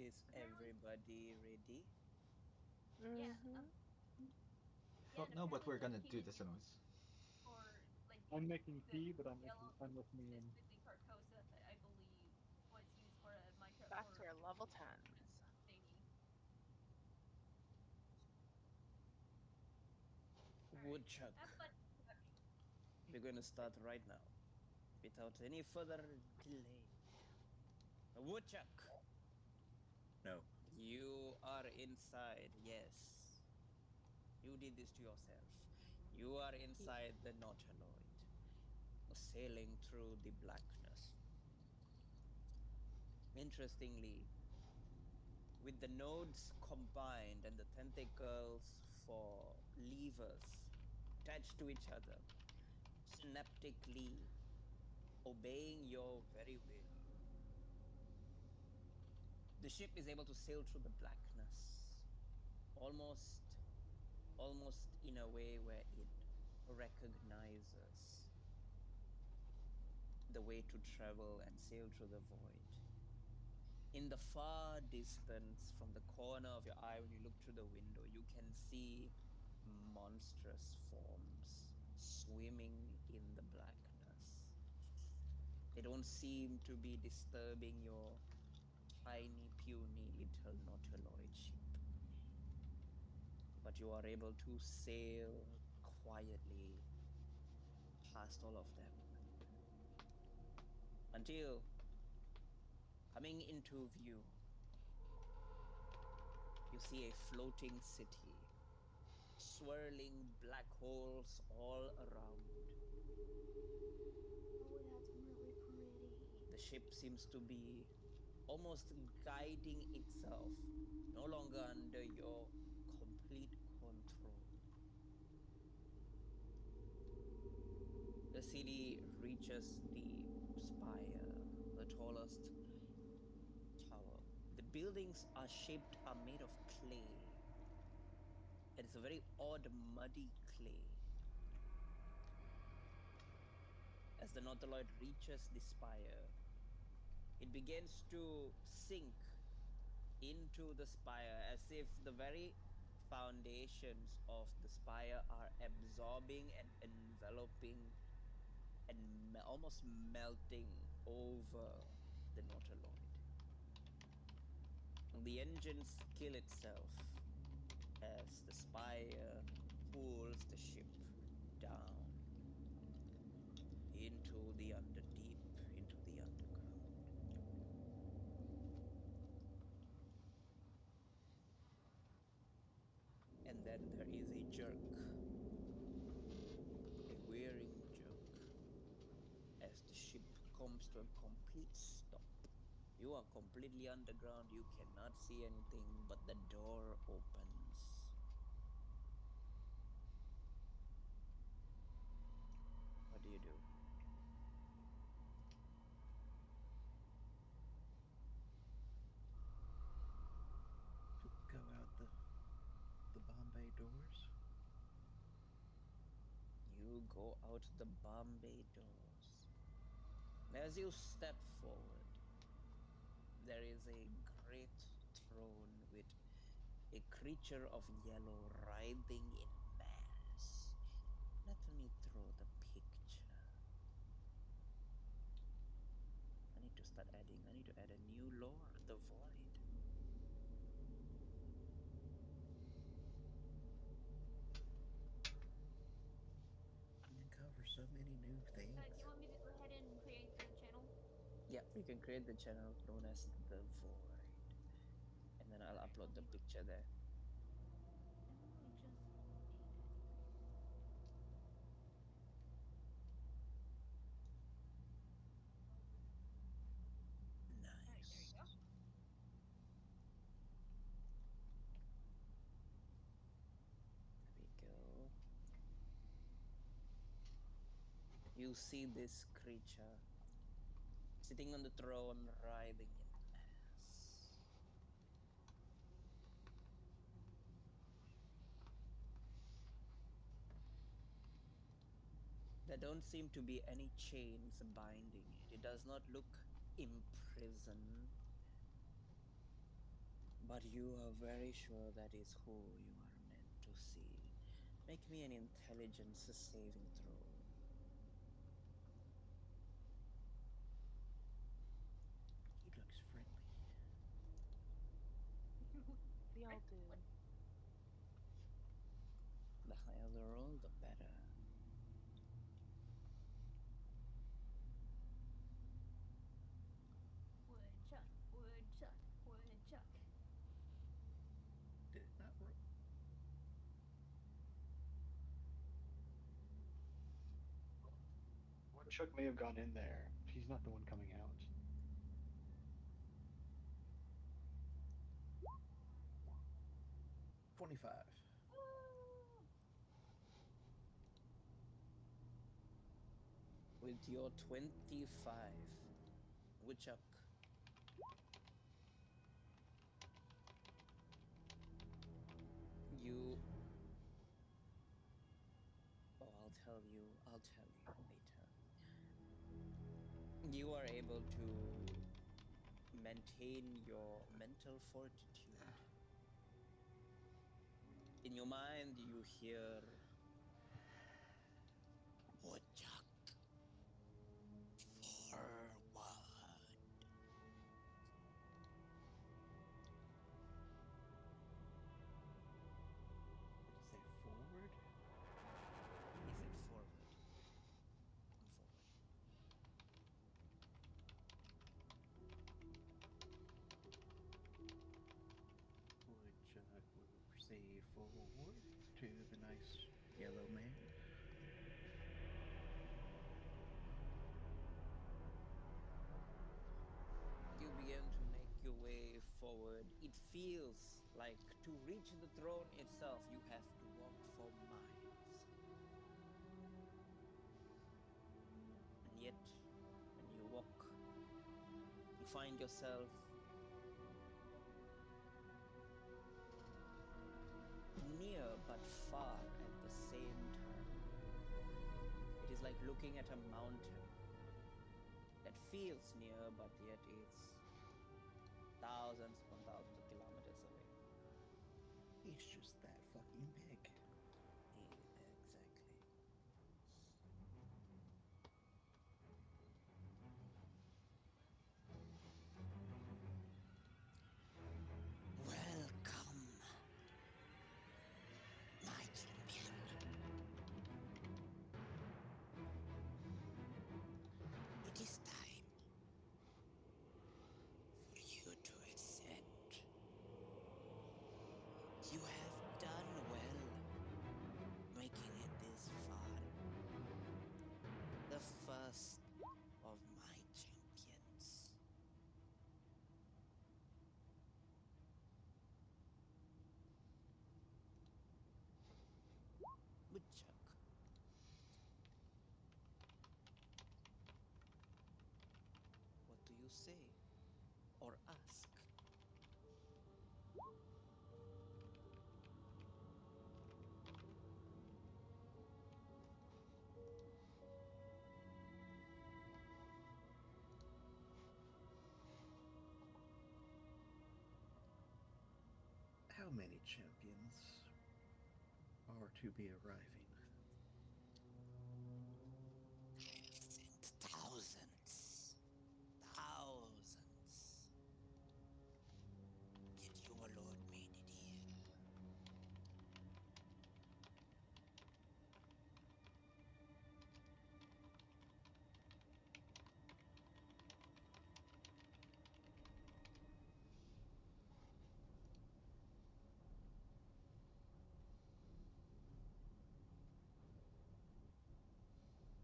Is Apparently, everybody ready? yeah, Mm-hmm. yeah, Well, and no, but apparently we're the gonna key do is this used anyways. for like I'm making the tea, but yellow I'm listening is in. missing Carcosa, I believe, what's used for a Minecraft Back to for our level 10s. thingy. All right, Woodchuck. have fun introduction. We're going to start right now, without any further delay. Woodchuck, No. you are inside, yes. You did this to yourself. You are inside the Nautiloid, sailing through the blackness. Interestingly, with the nodes combined and the tentacles for levers attached to each other, synaptically obeying your very will, the ship is able to sail through the blackness, almost in a way where it recognizes the way to travel and sail through the void. In the far distance, from the corner of your eye, when you look through the window, you can see monstrous forms swimming in the blackness. They don't seem to be disturbing your tiny, puny little nautiloid ship. But you are able to sail quietly past all of them until coming into view, you see a floating city, swirling black holes all around. Oh, that's really pretty. The ship seems to be almost guiding itself, no longer under your complete control. The city reaches the spire, the tallest tower. The buildings are made of clay. It is a very odd, muddy clay. As the Nautiloid reaches the spire, it begins to sink into the spire as if the very foundations of the spire are absorbing and enveloping and almost melting over the Nautiloid. The engines kill itself as the spire pulls the ship down into the deep into the underground. And then there is a jerk, a whirring jerk, as the ship comes to a complete stop. You are completely underground. You cannot see anything, but the door opens. What do you do? Go out the Bombay doors. You go out the Bombay doors. As you step forward, there is a great throne with a creature of yellow writhing in mass. Let me draw the picture. I need to add a new lore, the void. You can cover so many new Do you things. want me to go ahead and create the channel? Yeah, you can create the channel known as the void. And then I'll Alright, upload the picture there. I literally just made it. Alright, there you Nice. go. There we go. You see this creature sitting on the throne, writhing in mass. There don't seem to be any chains binding it. It does not look imprisoned. But you are very sure that is who you are meant to see. Make me an intelligence saving throw. He looks friendly. We all do. The higher the roll, the better. Woodchuck, woodchuck, woodchuck. Did it not roll? Woodchuck may have gone in there. He's not the one coming out. $25. With your 25, Woodchuck, you. Oh, I'll tell you later. You are able to maintain your mental fortitude. In your mind, you hear Woodchuck forward. Did it say forward? Is it forward? Forward. Woodchuck will say forward to the nice yellow man. You begin to make your way forward. It feels like to reach the throne itself, you have to walk for miles. And yet, when you walk, you find yourself near but far at the same time. It is like looking at a mountain that feels near but yet is thousands upon thousands of kilometers away. He's just that fucking big. Exactly. Welcome, my champion. It is time for you to ascend. You have done well making it this far. The first of my champions. Woodchuck. What do you say or ask? How many champions are to be arriving? I have sent thousands. Thousands. Yet you alone made it here.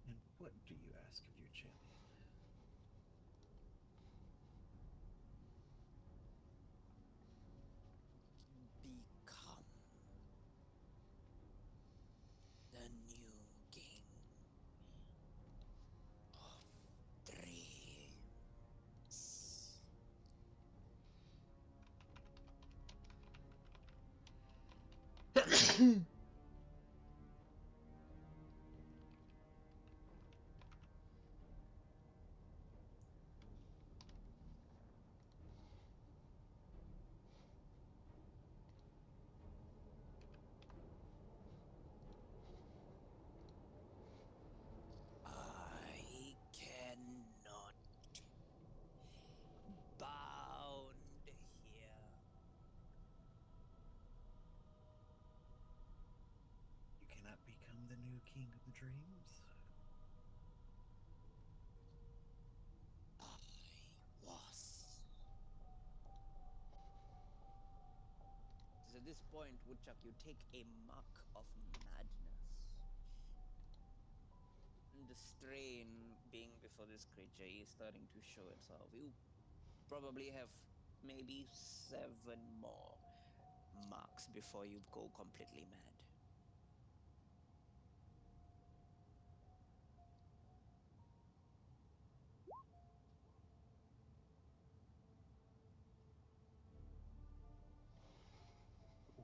And what do you ask of your champion? Become the new king of dreams. king of the dreams? I was. So at this point, Woodchuck, you take a mark of madness. And the strain being before this creature is starting to show itself. You probably have maybe 7 more marks before you go completely mad.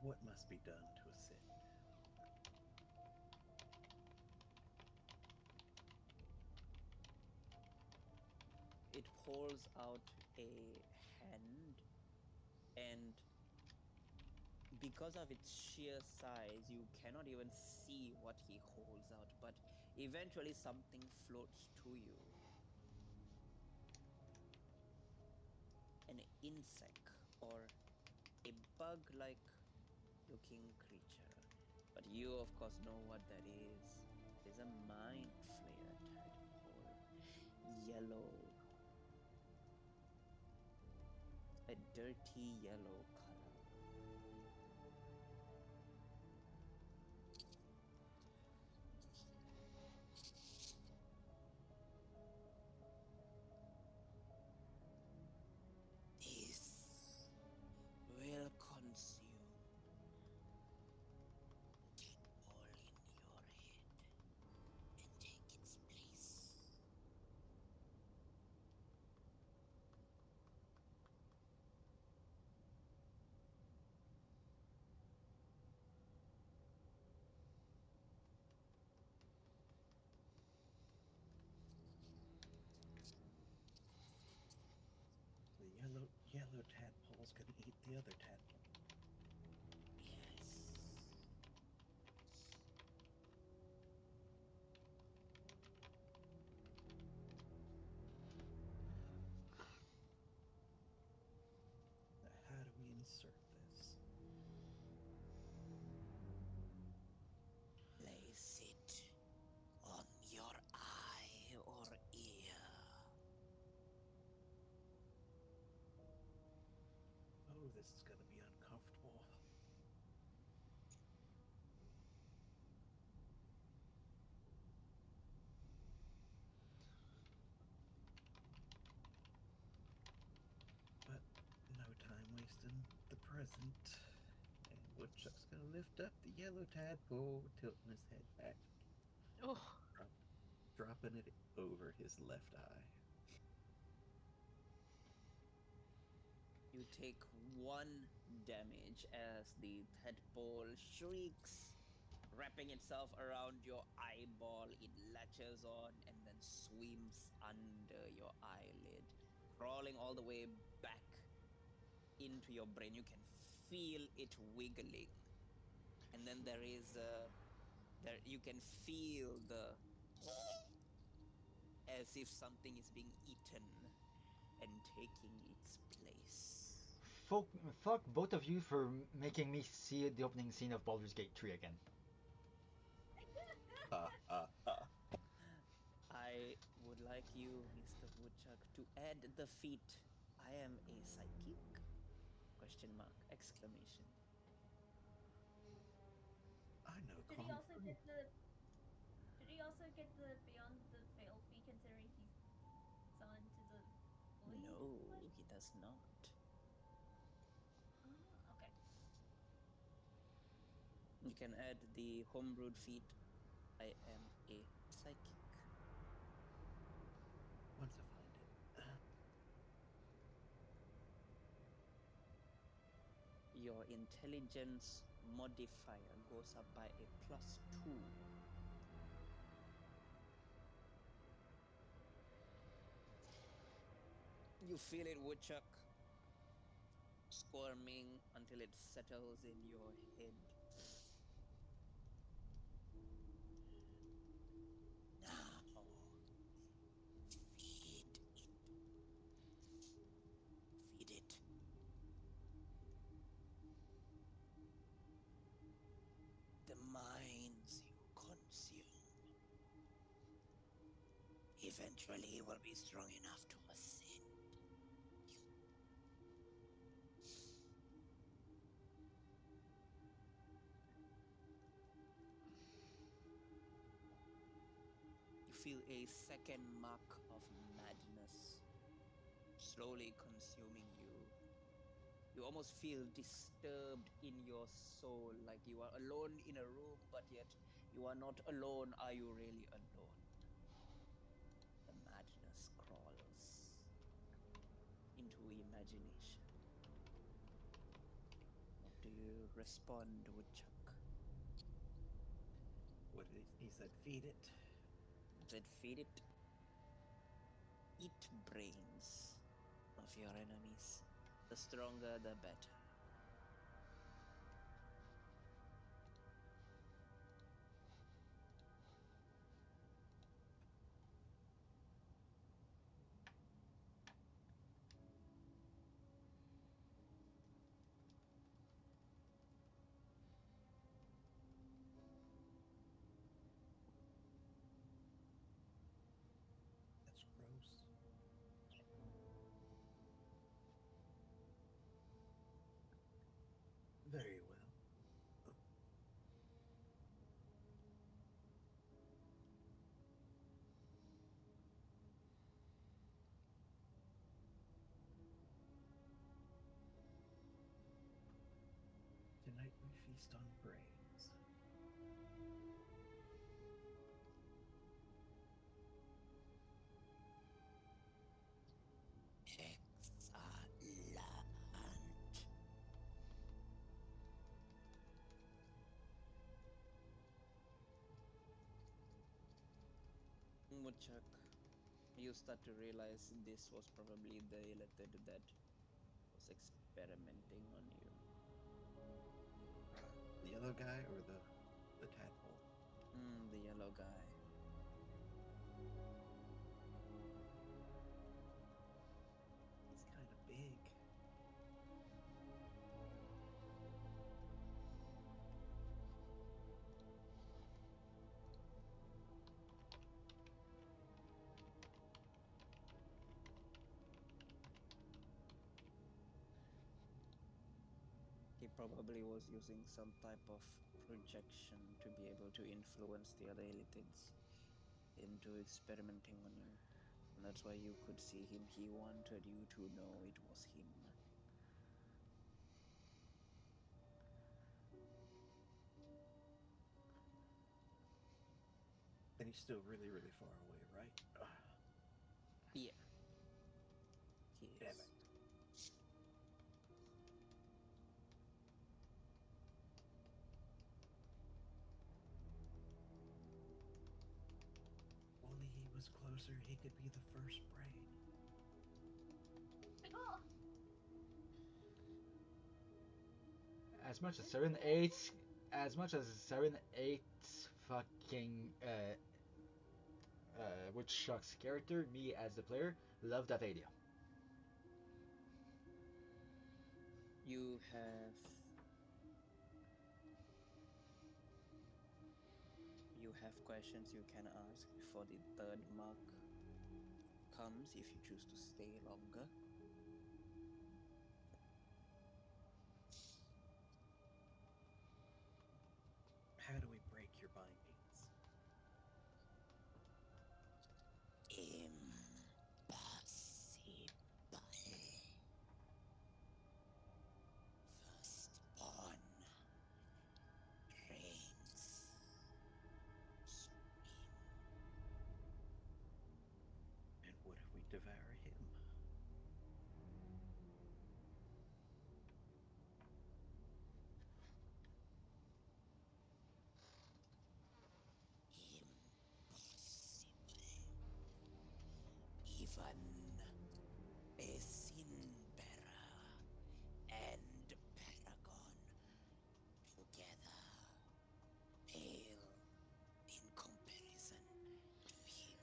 What must be done to ascend? It pulls out a hand, and because of its sheer size, you cannot even see what he holds out, but eventually something floats to you. An insect or a bug-like looking creature. But you, of course, know what that is. It is a mind flayer tadpole. Yellow. A dirty yellow color. This will consume the tadpole in your head and take its place. The yellow tadpole's gonna eat the other tadpole. Yes. Now, how do we insert this? Place it on your eye or ear. Oh, this is gonna be uncomfortable. But no time wasting the present. And Woodchuck's gonna lift up the yellow tadpole, tilting his head back, Oh, dropping it over his left eye. You take 1 damage as the tadpole shrieks, wrapping itself around your eyeball. It latches on and then swims under your eyelid, crawling all the way back into your brain. You can feel it wiggling. And then there is there you can feel the as if something is being eaten and taking its place. Fuck both of you for making me see the opening scene of Baldur's Gate 3 again. I would like you, Mr. Woodchuck, to add the feat. I am a psychic? Question mark, exclamation. I know Did he Kung also Fu. get the? Did he also get the beyond the fail fee considering he's son to the void? No, he does not. Okay. You can add the homebrewed feat. I am a psychic. Once I find it. Your intelligence modifier goes up by a +2. You feel it, Woodchuck, squirming until it settles in your head. Now, feed it. Feed it. The minds you consume. eventually he will be strong enough to ascend. You feel a second mark of madness slowly consuming you. You almost feel disturbed in your soul, like you are alone in a room, but yet you are not alone. Are you really alone? The madness crawls into imagination. What do you respond, Woodchuck? What did he said? Feed it. Said feed it. Eat brains of your enemies. The stronger, the better. That's gross. Very well. Tonight we feast on brains. Excellent. Woodchuck, you start to realize this was probably the elected that was experimenting on you. The yellow guy or the tadpole? The yellow guy. He's kind of big. He probably was using some type of projection to be able to influence the other elites into experimenting on you. And that's why you could see him. He wanted you to know it was him. And he's still really, really far away, right? Yeah. He Damn is. it. Only he was closer, he could be the first brain. Oh, As much as Siren 8's, as much as Siren 8's fucking Woodchuck's character, me as the player, love that idea. You have questions you can ask before the third mark comes if you choose to stay longer. How do we break your bindings? Impossible. Firstborn reigns supreme. And what if we devour him? Impossible. Even a sin bearer and paragon together pale in comparison to him.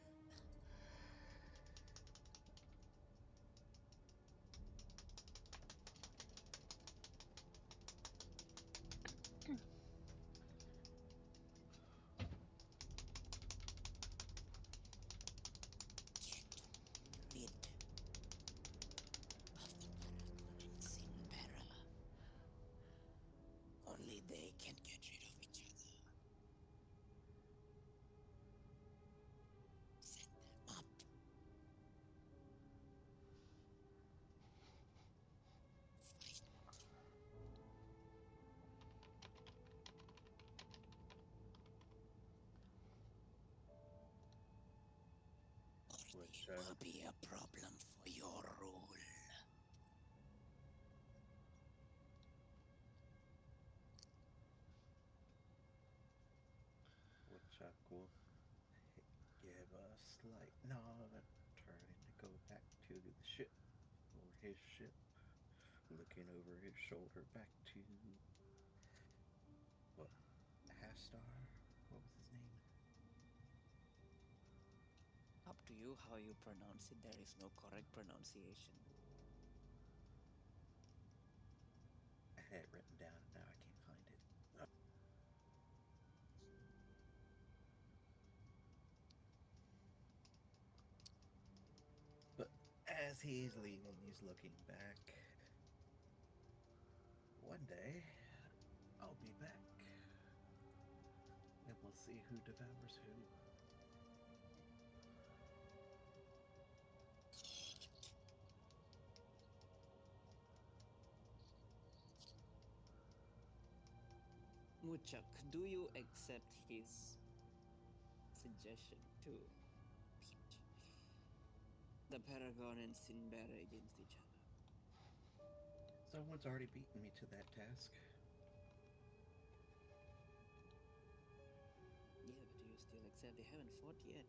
Everything will be a problem for your rule. Woodchuck will give a slight nod, turning to go back to the ship, or his ship, looking over his shoulder back to what, Hastar? What was his name? Up to you how you pronounce it. There is no correct pronunciation. I had it written down and now I can't find it. But as he's leaving, he's looking back. One day, I'll be back. And we'll see who devours who. Woodchuck, do you accept his suggestion to pit the Paragon and Sinbera against each other? Someone's already beaten me to that task. Yeah, but do you still accept? They haven't fought yet.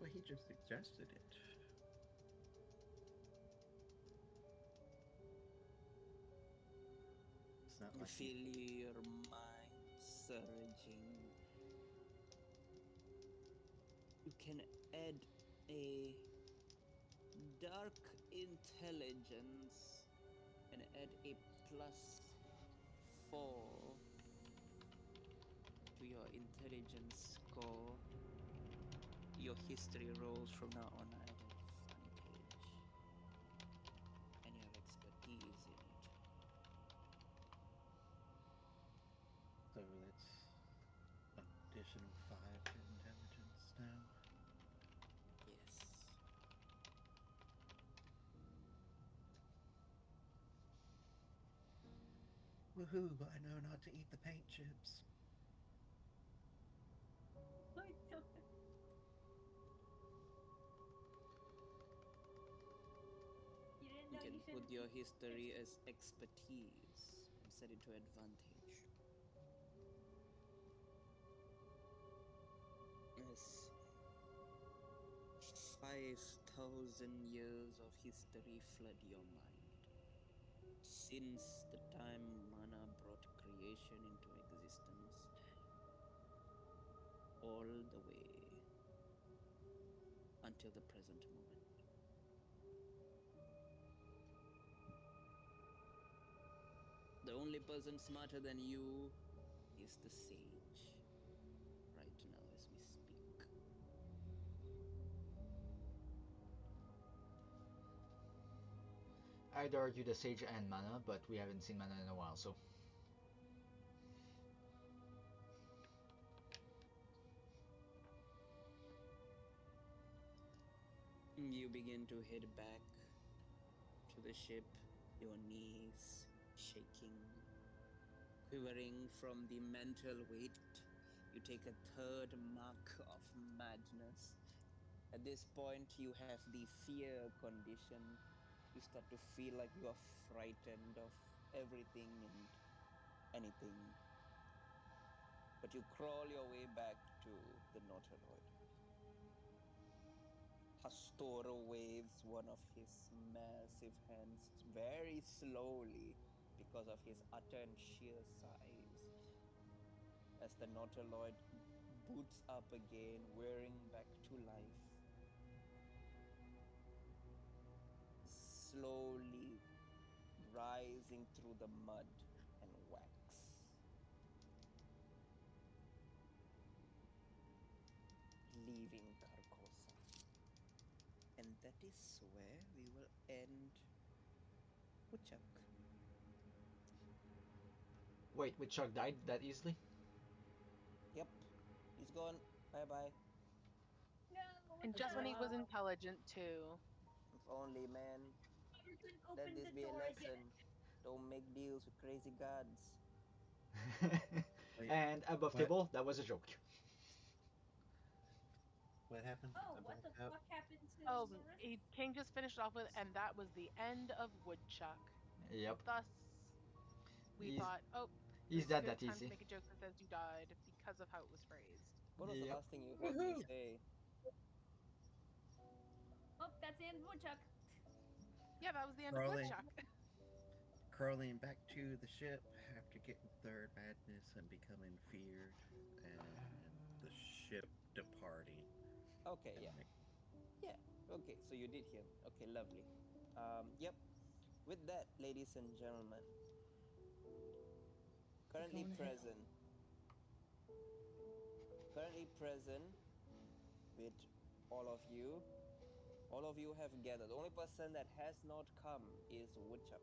Well, he just suggested it. It's not You like feel your mind surging. You can add a dark intelligence and add a +4 to your intelligence score. Your history rolls from now on at advantage. And you have expertise in it. So that's additional 5 to intelligence now. Yes. Woohoo! I know not to eat the paint chips. I don't. You didn't You know can you put shouldn't your eat history chips. as expertise and set it to advantage. As 5,000 years of history flood your mind. Since the time mana brought creation into existence, all the way until the present moment. The only person smarter than you is the sage, right now as we speak. I'd argue the Sage and Mana, but we haven't seen Mana in a while, so. You begin to head back to the ship, your knees shaking, quivering from the mental weight. You take a third mark of madness. At this point, you have the fear condition. You start to feel like you are frightened of everything and anything. But you crawl your way back to the Nautiloid. Hastor waves one of his massive hands very slowly because of his utter and sheer size. As the Nautiloid boots up again, wearing back to life. Slowly rising through the mud and wax. Leaving Carcosa. And that is where we will end Woodchuck. Wait, Chuck died that easily? Yep, he's gone. Bye bye. No, And just when he was no. intelligent too. If only, man. Robertson Let opened this the be a door again. lesson. Don't make deals with crazy gods. Wait, And above what? table, that was a joke. What happened? Oh, what Above the how? fuck happened to Oh, Marissa? King just finished off with, and that was the end of Woodchuck. Yep. Thus, we He's thought, oh, he's this is a dead good that time to easy. make a joke that says you died because of how it was phrased. What was the Yep. last thing you heard me Woohoo! say? Oh, that's the end of Woodchuck. Yeah, that was the end of Crawling, Woodchuck. crawling back to the ship after getting third madness and becoming feared, and the ship departing. Okay, And yeah. like, Yeah. Okay, so you did hear me. Okay, lovely. Yep. With that, ladies and gentlemen, currently going to hell. present, currently present with all of you have gathered. The only person that has not come is Woodchuck.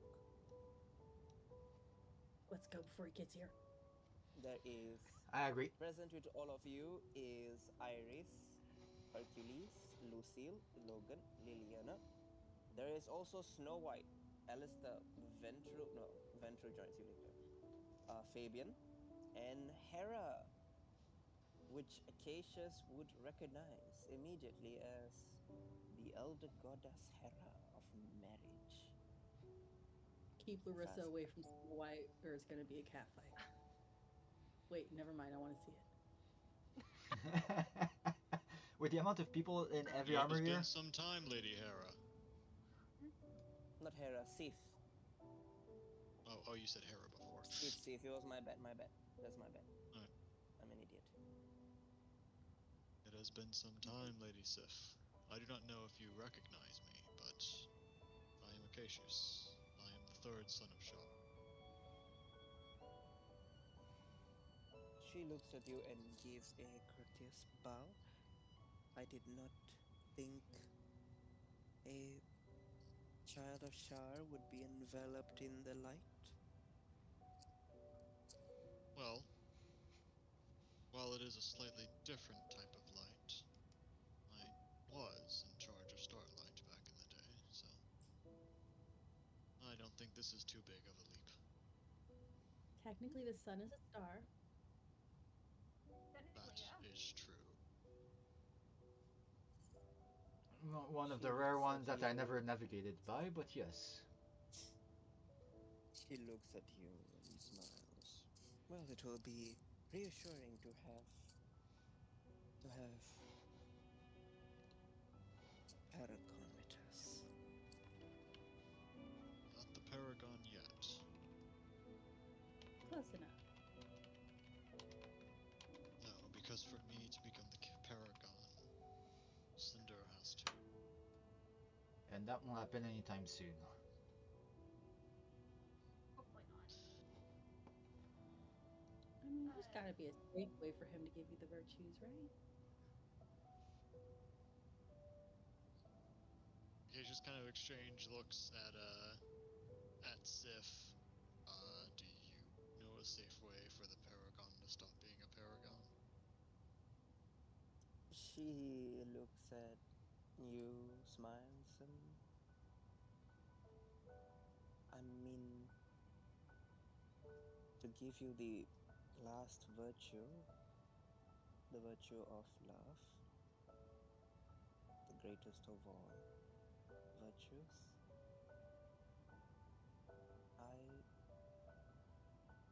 Let's go before he gets here. There is I agree. present with all of you is Iris, Hercules, Lucille, Logan, Liliana. There is also Snow White, Alistair, Ventru joins you later. Fabian, and Hera, which Acacius would recognize immediately as the elder goddess Hera of marriage. Keep Larissa Fast. away from Snow White, or it's going to be a cat fight. Wait, never mind. I want to see it. With the amount of people in every It armor has been here, some time, Lady Hera. Not Hera, Sif. Oh, you said Hera before. Sif. It was my bad. That's my bad. Alright. I'm an idiot. It has been some time, Lady Sif. I do not know if you recognize me, but I am Acacius. I am the third son of Shar. She looks at you and gives a courteous bow. I did not think a child of Shar would be enveloped in the light. Well, while it is a slightly different type of light, I was in charge of Starlight back in the day, so I don't think this is too big of a leap. Technically, the sun is a star. Technically, That yeah. is true. one of She the rare looks ones at that I you. never navigated by, but yes. She looks at you and smiles. Well, it will be reassuring to have Paragon with us. Not the Paragon yet. Close enough. No, because for me to become the Paragon, Cinder has to. And that won't happen anytime soon. Hopefully not. I mean, there's got to be a safe way for him to give you the virtues, right? You just kind of exchange looks at Sif. Do you know a safe way for the Paragon to stop being a Paragon? She looks at you, smiles, and I mean, to give you the last virtue, the virtue of love, the greatest of all virtues.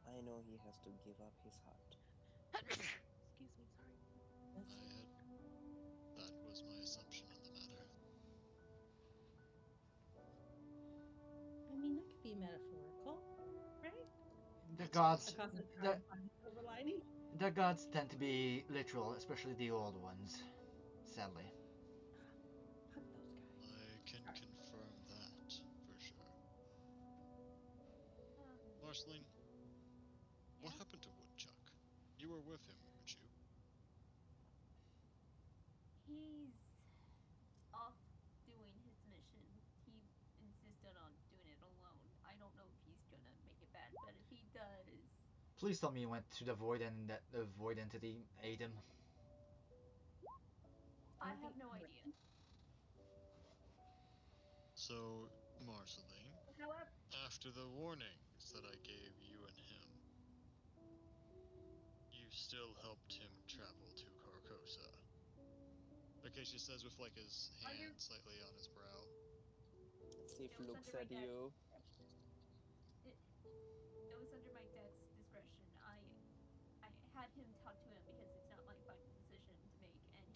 I know he has to give up his heart. Excuse me, sorry. That's, That was my assumption on the matter. I mean, that could be metaphorical, right? The What's gods, Across the the, silver lining. the gods tend to be literal, especially the old ones. Sadly. Fuck those guys. I can Sorry. confirm that for sure. Uh, Marceline, what yeah. happened to Woodchuck? You were with him, weren't you? He's off doing his mission. He insisted on doing it alone. I don't know if he's gonna make it back, but if he does, Please tell me you went to the void and that the void entity ate him. I have no idea. So, Marceline, However, after the warnings that I gave you and him, you still helped him travel to Carcosa. Acacia says with like his Are you- hand slightly on his brow. Sif It was looks under my at dad's you. It was under my dad's discretion. I had him talk to him because it's not my final decision to make. And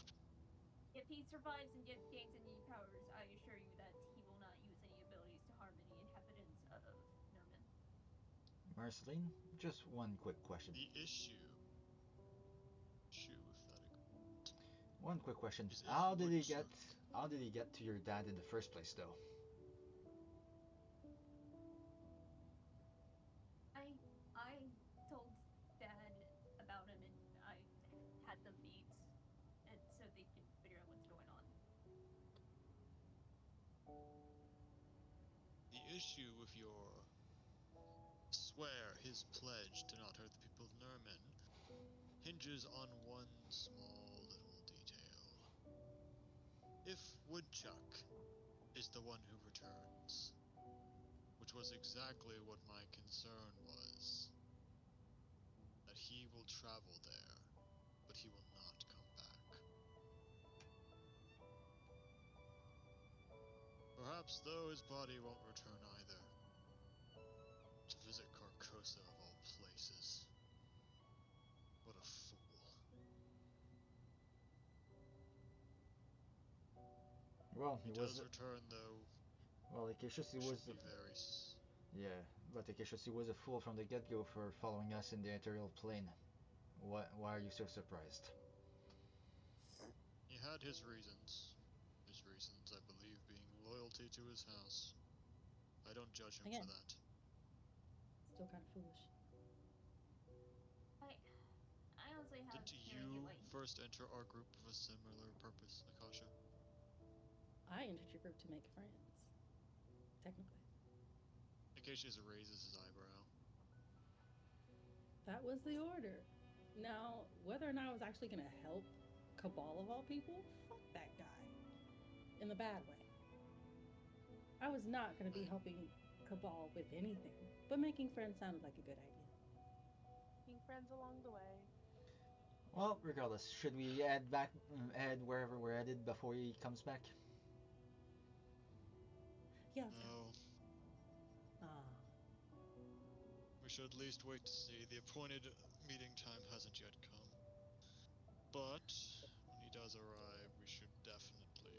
if he survives and gains any powers, I assure you that he will not use any abilities to harm any inhabitants of Nerman. Marceline, just one quick question. The issue with that agreement. One quick question. Is if How did he get to your dad in the first place, though? I told Dad about him, and I had them meet, and so they can figure out what's going on. The issue with your swear, his pledge to not hurt the people of Nerman, hinges on one small little detail. If Woodchuck is the one who returns, which was exactly what my concern was, that he will travel there, but he will not come back. Perhaps, though, his body won't return either. To visit Carcosa of all places. What a fool. Well, He he was. does return, though. Well, Acacius, he Should was. be very. Yeah, but Acacius, he was a fool from the get-go for following us in the ethereal plane. Why are you so surprised? He had his reasons. His reasons, I believe, being loyalty to his house. I don't judge him Again. for that. Still kind of foolish. I honestly have Didn't a feeling it you might. first enter our group with a similar purpose, Akasha? I entered your group to make friends. Technically. Acacia raises his eyebrow. That was the order. Now, whether or not I was actually going to help Cabal of all people, fuck that guy. In the bad way. I was not going to be helping Cabal with anything, but making friends sounded like a good idea. Making friends along the way. Well, regardless, should we head wherever we're headed before he comes back? Yeah, let's go. No, Ah. we should at least wait to see. The appointed meeting time hasn't yet come. But when he does arrive, we should definitely be.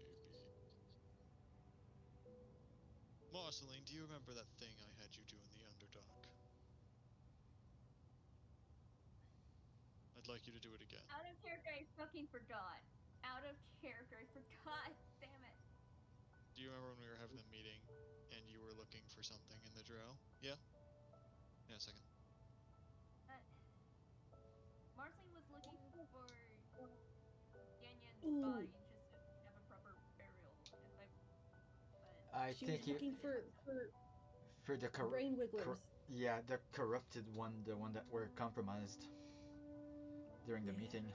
Marceline, do you remember that thing I had you do in the Underdark? I'd like you to do it again. Out of character, I fucking forgot. Out of character, I forgot. Damn it. Do you remember when we were having the meeting and you were looking for something in the drow? Yeah? Yeah, a second. Marceline was looking for Yanyan's Ooh. body just so she could have a proper burial. I She think was looking for the brain wigglers. yeah, the corrupted one, the one that were compromised during the Yeah. meeting.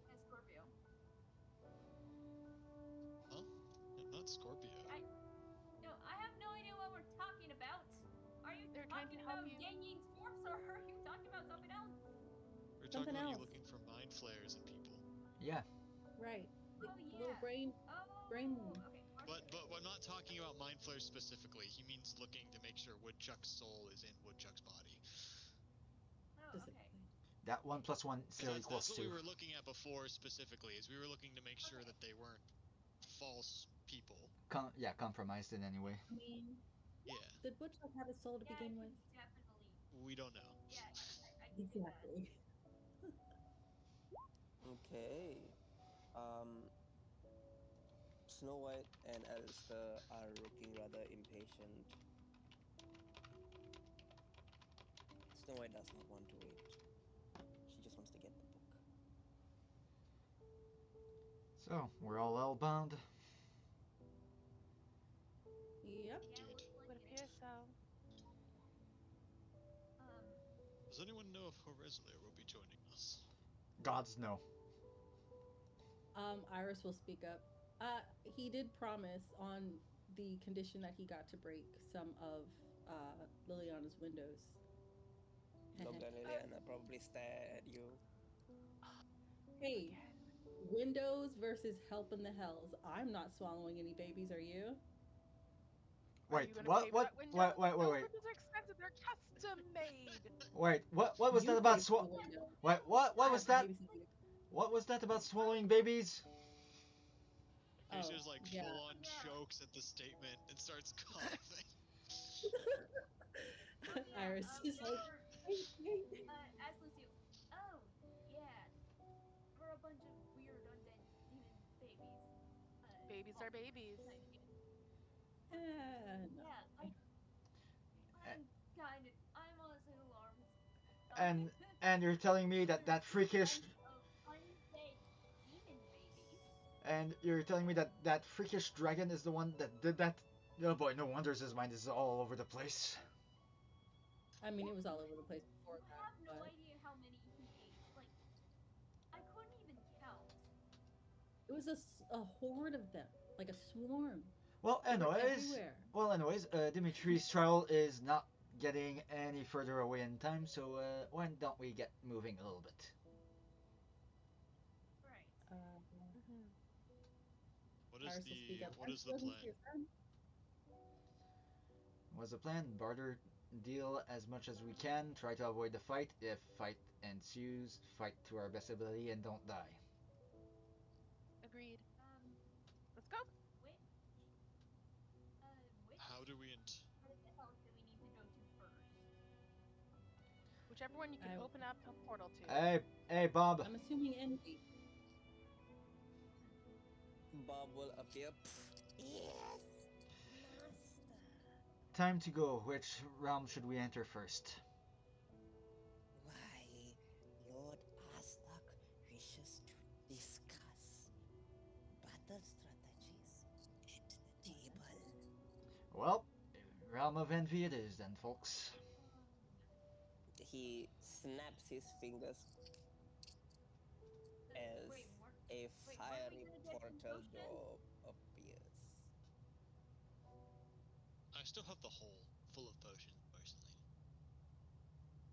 And Scorpio. Huh? Not Scorpio. No, I have no idea what we're talking about. Are you They're trying to talking help about you. Yang Ying's corpse, or are you talking about something else? We're talking Something about you else. looking for mind flares in people. Yeah. Right. Oh yeah. Little brain. Oh. brain- Okay. But I'm not talking about mind flares specifically. He means looking to make sure Woodchuck's soul is in Woodchuck's body. Oh, okay. Specifically. That 1 + 1 still That's equals what 2. we were looking at before specifically, is we were looking to make sure that they weren't false people. Compromised in any way. I mean, Yeah. did Woodchuck have a soul to Yeah, begin it with? can definitely. We don't know. Yeah, I can do that. Exactly. Okay. Snow White and Alistair are looking rather impatient. Snow White does not want to wait. She just wants to get the book. So, we're all hellbound. Yep. Yeah, Indeed. looks like Would it. appear so. Does anyone know if Horizler will be joining us? Gods no. Iris will speak up. He did promise on the condition that he got to break some of Liliana's windows. Looked at Liliana, probably stare at you. Hey, windows versus help in the hells. I'm not swallowing any babies, are you? Are Wait, you gonna what? pay for What? that window? Wait. Those windows are expensive. They're custom made. Wait, what was that You about pay for the window. Wait, what I was have to that? babysit you. What was that about swallowing babies? Acacia's Oh, like yeah. full on Yeah. chokes at the statement and starts coughing. Yeah, Iris is like, or wait, wait. as Lucio. Oh, yeah. We're a bunch of weird undead demon babies. Babies are babies. Kind of get. No. Yeah, I'm honestly alarmed. And and you're telling me that There's that freakish bunch of undead demon babies. and you're telling me that that freakish dragon is the one that did that? Oh boy, no wonders his mind is all over the place. I mean, it was all over the place before You that, have no but idea how many he ate. Like, I couldn't even count. it was a horde of them, like a swarm. Well, They were anyways, everywhere. Dimitri's trial is not getting any further away in time, so why don't we get moving a little bit? Right. Mm-hmm. Iris will speak up. What I'm is the spoken plan? to your friend. What's the plan? Barter deal as much as we can, try to avoid the fight. If fight ensues, fight to our best ability and don't die. Agreed. Let's go. Which, which How do we part of the house do we need to go to first? Whichever one you can I- open up a portal to. Hey, Bob. I'm assuming envy. Bob will appear. Yes, master. Time to go. Which realm should we enter first? Why, Lord Astok wishes to discuss battle strategies at the table. Well, realm of envy it is then, folks. He snaps his fingers as Wait, a weren't we fiery gonna get some portal potion? door appears. I still have the hole full of potions, personally.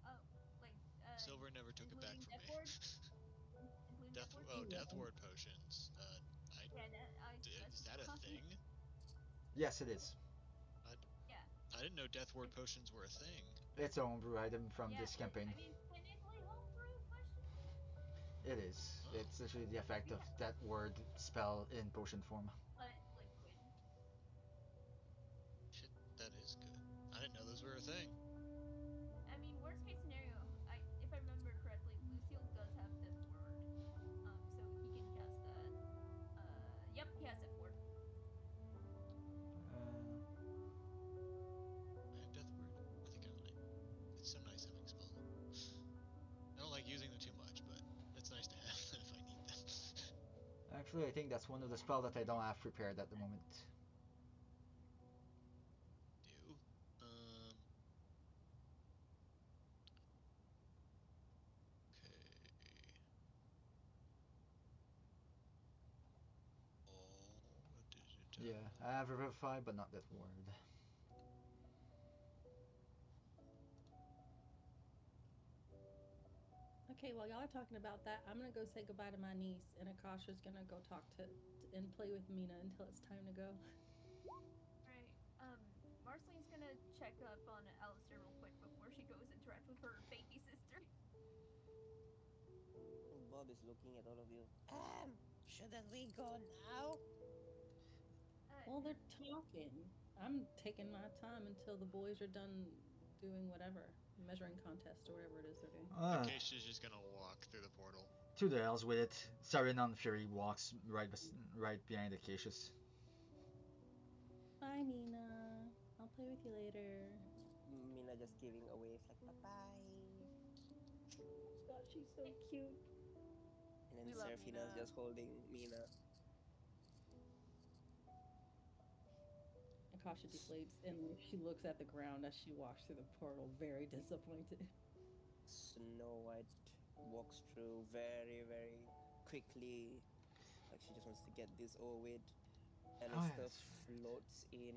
Oh, like Silver never took it back including from Death me. Ward? Including Death Ward? Death Ward potions. Yeah, I Is that a specified. thing? Yes, it is. Yeah. I didn't know Death Ward potions were a thing. It's a homebrew item from Yeah, this campaign. I mean, technically homebrew question? It is. Oh. It's literally the effect of Yeah. that word spell in potion form. But liquid. Shit, that is good. I didn't know those were a thing. I mean, worst case scenario, if I remember correctly, Lucille does have Death Ward. So he can cast that. Yep, he has Death Ward. I have Death Ward. I think I might. It's so nice having spells. I don't like using them too much, but it's nice to have them if I need them. Actually, I think that's one of the spells that I don't have prepared at the moment. Do. Okay. Oh, what is it? Yeah, I have Revivify, but not that word. Okay, while y'all are talking about that, I'm gonna go say goodbye to my niece, and Akasha's gonna go talk to and play with Mina until it's time to go. Right. Marceline's gonna check up on Alistair real quick before she goes interact with her baby sister. Bob is looking at all of you. Shouldn't we go now? Well, they're talking. I'm taking my time until the boys are done doing whatever, measuring contest or whatever it is they're doing. Acacia's just gonna walk through the portal. To the hells with it. Sarenon Fury walks right behind Acacius. Bye, Mina. I'll play with you later. Mina just giving a wave like bye bye. God, she's so cute. And then We love Seraphina's Mina. just holding Mina. Akasha deflates and she looks at the ground as she walks through the portal, very disappointed. Snow White walks through very, very quickly. Like she just wants to get this over with. And Oh, Alistair yes. floats in.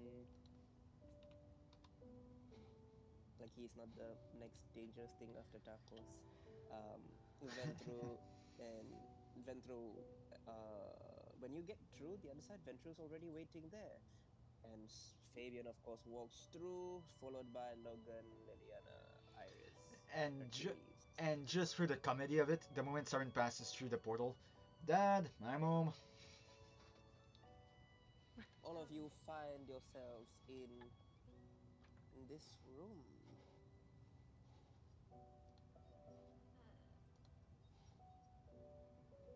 like he's not the next dangerous thing after tacos. Ventru and Ventru, when you get through the other side, Ventru's already waiting there. And Fabian, of course, walks through, followed by Logan, Liliana, Iris, Hercules. And just for the comedy of it, the moment Saren passes through the portal, Dad, I'm home. All of you find yourselves in this room.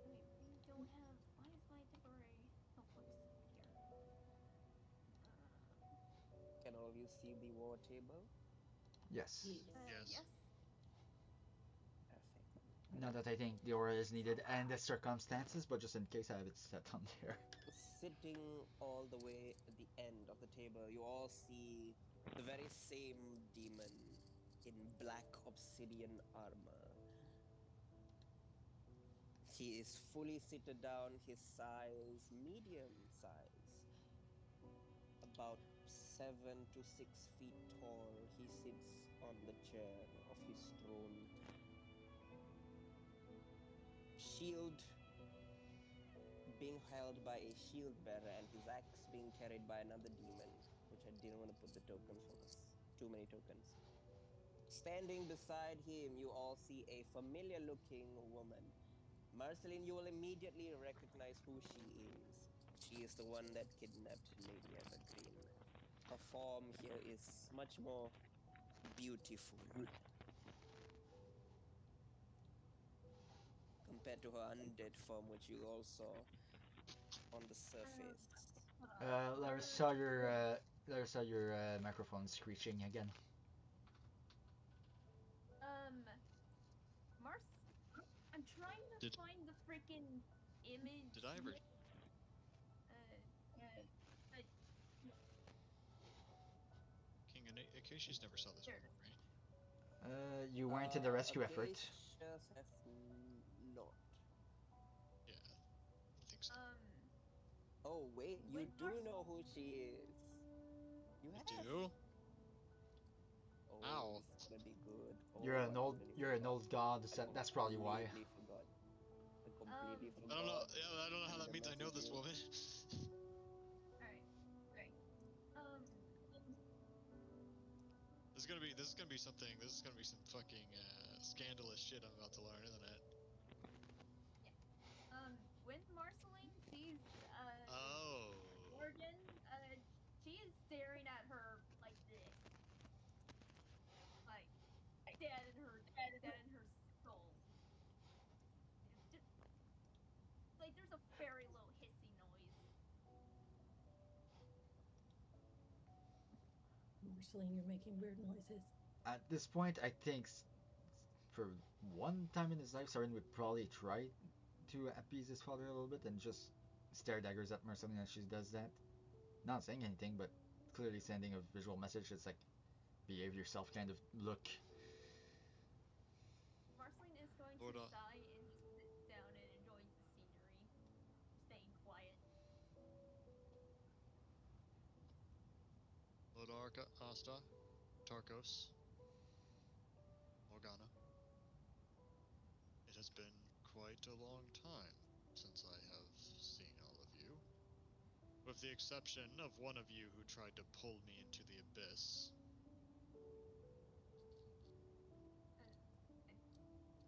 Wait, we don't have. Why is my temporary health points here? Can all of you see the war table? Yes. Yes. Yes. Perfect. Not that I think the aura is needed and the circumstances, but just in case I have it set on there. Sitting all the way at the end of the table, you all see the very same demon in black obsidian armor. He is fully seated down, his size, medium size, about 7 to 6 feet tall. He sits on the chair of his throne. Shield being held by a shield bearer and his axe being carried by another demon, which I didn't want to put the tokens for because too many tokens. Standing beside him, you all see a familiar looking woman. Marceline, you will immediately recognize who she is. She is the one that kidnapped Lady Evergreen. Her form here is much more beautiful compared to her undead form, which you all saw on the surface. Larissa, your microphone screeching again. Mars. I'm trying to Did- find the freaking image. Did I ever? King and Acacia's never saw this There woman, it is. right? You weren't in the rescue effort. Acacias have not. Yeah, I think so. Oh wait, you With do know who she is. You I have. do. Oh, Ow. this is gonna be good. Oh, You're I an completely forgot. old god. I That's probably why. completely forgot. I completely I don't know. forgot. Yeah, I don't know how that To means I know message this you. woman. Alright. This is gonna be something. This is gonna be some fucking scandalous shit I'm about to learn, isn't it? When Marceline sees Oh. Morgan, she is staring at her like this. Like dead in her soul. Just, like there's a very low hissy noise. Marceline, you're making weird noises. At this point, I think for one time in his life, Saren would probably try to appease his father a little bit and just stare daggers at Marceline as she does that. Not saying anything, but clearly sending a visual message that's like, behave yourself kind of look. Marceline is going Lord, to sigh and just sit down and enjoy the scenery, staying quiet. Lord Asta, Tarkos, Morgana. It has been quite a long time since I have seen all of you. With the exception of one of you who tried to pull me into the abyss.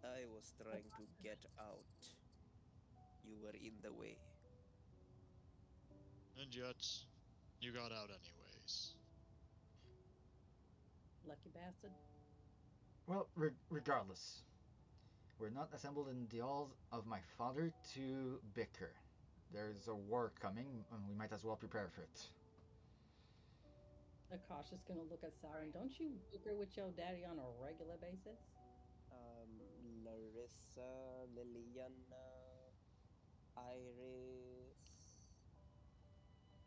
I was trying to get out. You were in the way. And yet, you got out anyways. Lucky bastard. Well, regardless, we're not assembled in the halls of my father to bicker. There's a war coming, and we might as well prepare for it. Akasha's gonna look at Siren. Don't you bicker with your daddy on a regular basis? Larissa, Liliana, Iris.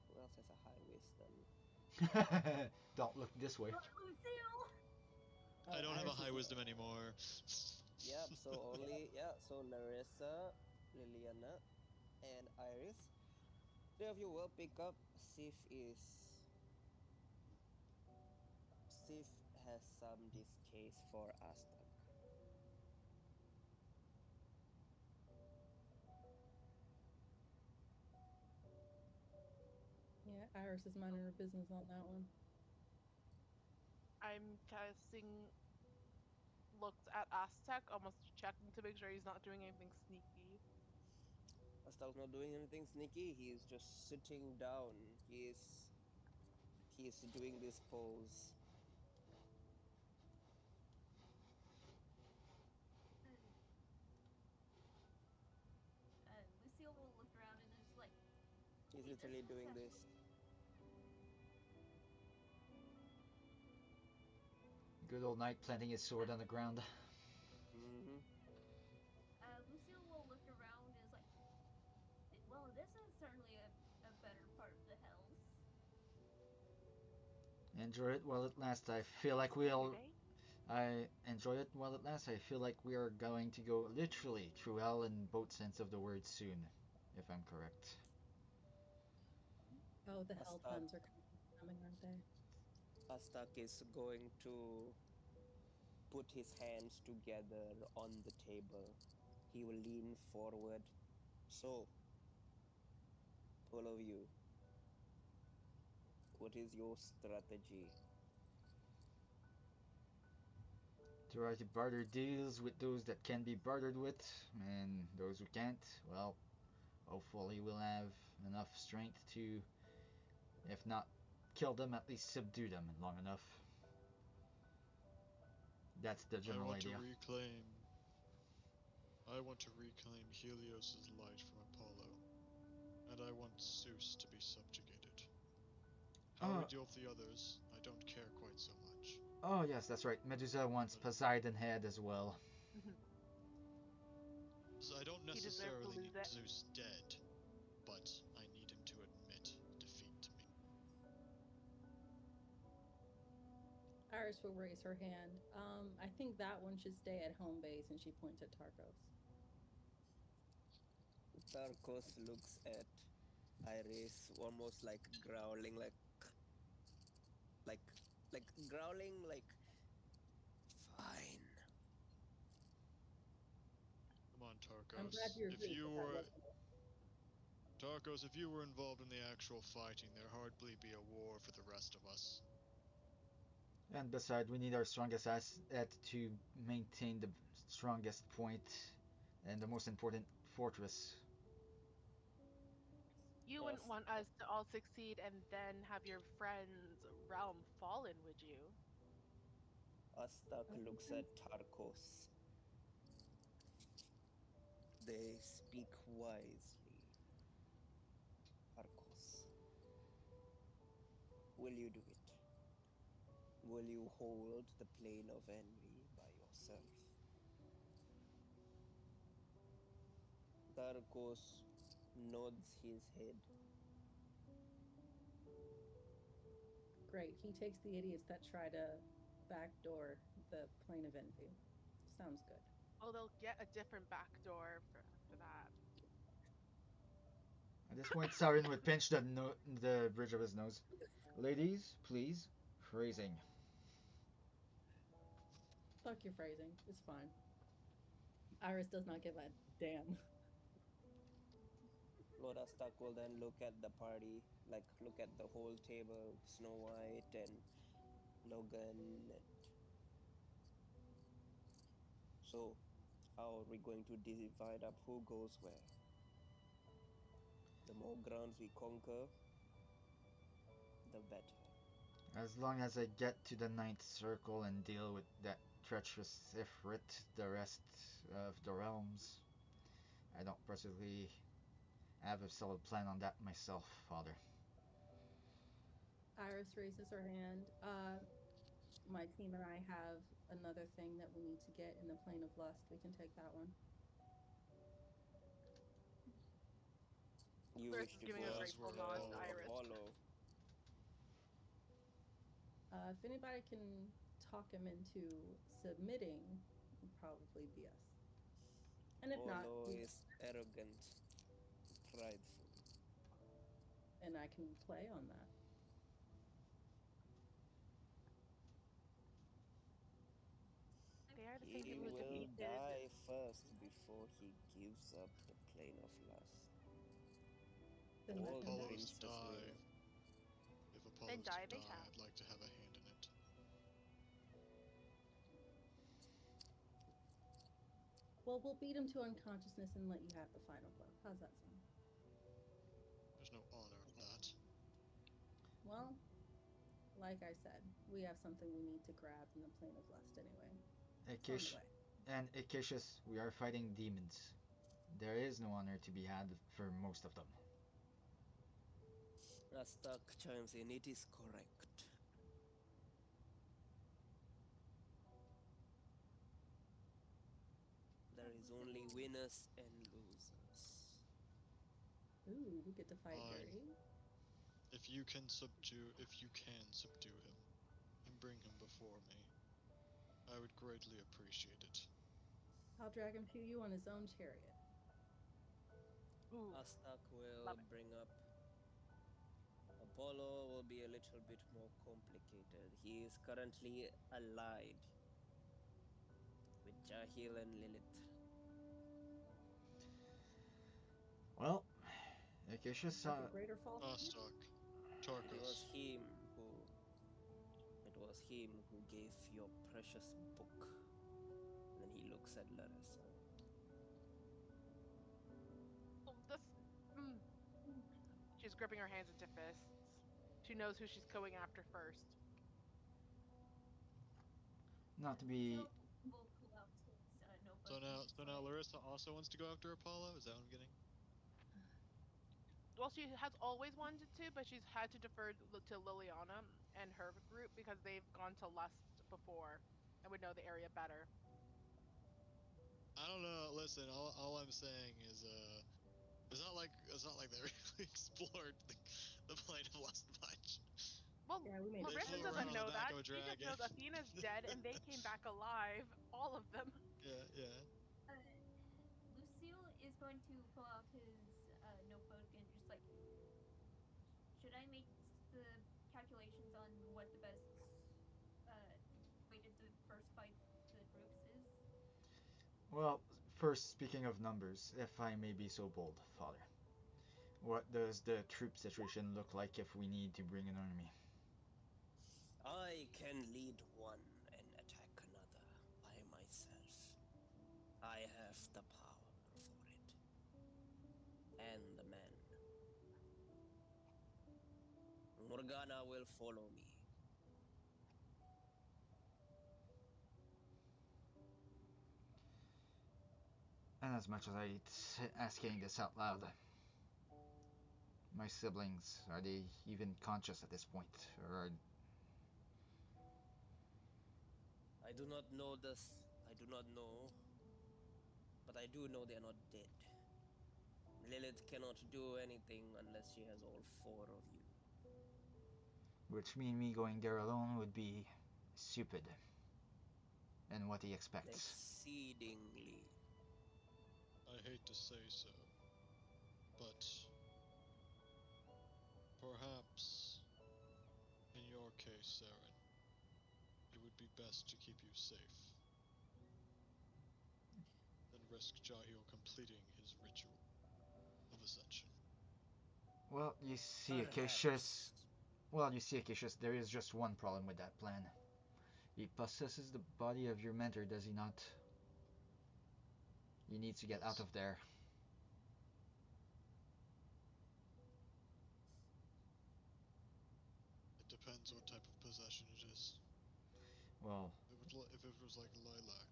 Who else has a high wisdom? Don't look this way. Lucille! I don't have a Iris high is wisdom anymore. Yep, so so Larissa, Liliana, and Iris. Three of you will pick up. Sif has some distaste for Aztec. Yeah, Iris is minding her business on that one. I'm casting looks at Aztec, almost checking to make sure he's not doing anything sneaky. Aztec's not doing anything sneaky. He is just sitting down. He is doing this pose. Lucille will look around and is like, He's "Hey, this literally one's doing actually this. Good old knight planting his sword on the ground. Mm-hmm. Lucille will look around and is like, well, this is certainly a better part of the hells. Enjoy it while it lasts. I feel like we'll. I enjoy it while it lasts. I feel like we are going to go literally through hell in both sense of the word soon, if I'm correct. Oh, the hell Aztec, puns are coming, aren't they? Aztec is going to put his hands together on the table. He will lean forward. So, all of you, what is your strategy? Try to barter deals with those that can be bartered with, and those who can't, well, hopefully we'll have enough strength to, if not kill them, at least subdue them long enough. That's the I general want to idea. reclaim. I want to reclaim Helios's light from Apollo, and I want Zeus to be subjugated. How we Oh, deal with the others, I don't care quite so much. oh yes, that's right. Medusa wants Poseidon head as well. So I don't He deserved to necessarily lose need it. Zeus dead, but I need him to admit defeat to me. Iris will raise her hand. I think that one should stay at home base, and she points at Tarkos. Tarkos looks at Iris almost like growling, like, like growling, like, fine. Come on, I'm glad Tarkos. you If agree, you but that were wasn't it. Tarkos, if you were involved in the actual fighting, there'd hardly be a war for the rest of us. And besides, we need our strongest asset to maintain the strongest point and the most important fortress. You wouldn't As- want us to all succeed and then have your friend's realm fallen, would you? Aztec looks at Tarkos. They speak wisely. Tarkos, will you do it? Will you hold the plane of envy by yourself? Tarkos nods his head. Great. He takes the idiots that try to backdoor the plane of envy. Sounds good. Oh, they'll get a different back door for after that. At this point, Sauron would pinch the bridge of his nose. Ladies, please, phrasing. Fuck your phrasing. It's fine. Iris does not give a damn. Lord Aztec will then look at the party, like look at the whole table, Snow White and Logan. And so, how are we going to divide up who goes where? The more grounds we conquer, the better. As long as I get to the ninth circle and deal with that treacherous Ifrit, the rest of the realms, I don't particularly have a solid plan on that myself, Father. Iris raises her hand. My team and I have another thing that we need to get in the plane of lust. We can take that one. You Clarissa wish is to giving go a That is grateful where nod after to Apollo Iris. Apollo. If anybody can talk him into submitting, it'd probably be us. And if not, Apollo is arrogant, prideful. and I can play on that. the same He people who will defeated. die first before he gives up the plane of lust. Then If let All him die. Apollo's Princess die, Leela. if Then Apollo's die to they die, shall. I'd like to have a hand in it. Well, we'll beat him to unconsciousness and let you have the final blow. How's that sound? There's no honor in that. Well, like I said, we have something we need to grab in the plane of lust anyway. It's on the Akish way. and Akishus, we are fighting demons. There is no honor to be had for most of them. Astak chimes in, it is correct. There is only winners and losers. Ooh, we get to fight Fine. dirty. If you can subdue him and bring him before me, I would greatly appreciate it. I'll drag him to you on his own chariot. Ooh, Astak will Love it. bring up. Apollo will be a little bit more complicated. He is currently allied with Jahil and Lilith. Well, Akishus, Like a greater fall from you? Ostok, It was Tarkos, him who gave your precious book. And then he looks at Larissa. Oh, this. Mm. She's gripping her hands into fists. She knows who she's going after first. not to be. Lucille will pull out his notebook. So and now, just so now Larissa also wants to go after Apollo. Is that what I'm getting? Well, she has always wanted to, but she's had to defer to Liliana and her group because they've gone to Lust before and would know the area better. I don't know. Listen, all I'm saying is, it's not like they really explored the plane of Lust much. Well, Yeah, we made They Larissa flew around doesn't on know the back that. of a She just dragon. knows Athena's dead and they came back alive. All of them. Yeah, yeah. Lucille is going to pull out his notebook and just like, should I make the calculations on what the best way to diversify the groups is? Well, first, speaking of numbers, if I may be so bold, Father, what does the troop situation look like if we need to bring an army? I can lead one and attack another by myself. I have the power for it. And the men. Morgana will follow me. And as much as I asking this out loud, my siblings, are they even conscious at this point? Or I do not know this. I do not know. But I do know they are not dead. Lilith cannot do anything unless she has all four of you. which mean me going there alone would be stupid. And what he expects. Exceedingly. I hate to say so, but perhaps in your case, Saren, it would be best to keep you safe than risk Jahil completing his ritual of ascension. Well, you see, Acacius. Perhaps. Well, you see, Acacius, there is just one problem with that plan. He possesses the body of your mentor, does he not? He needs to get out Yes. of there. It depends what type of possession it is. Well, If it was like Lilac,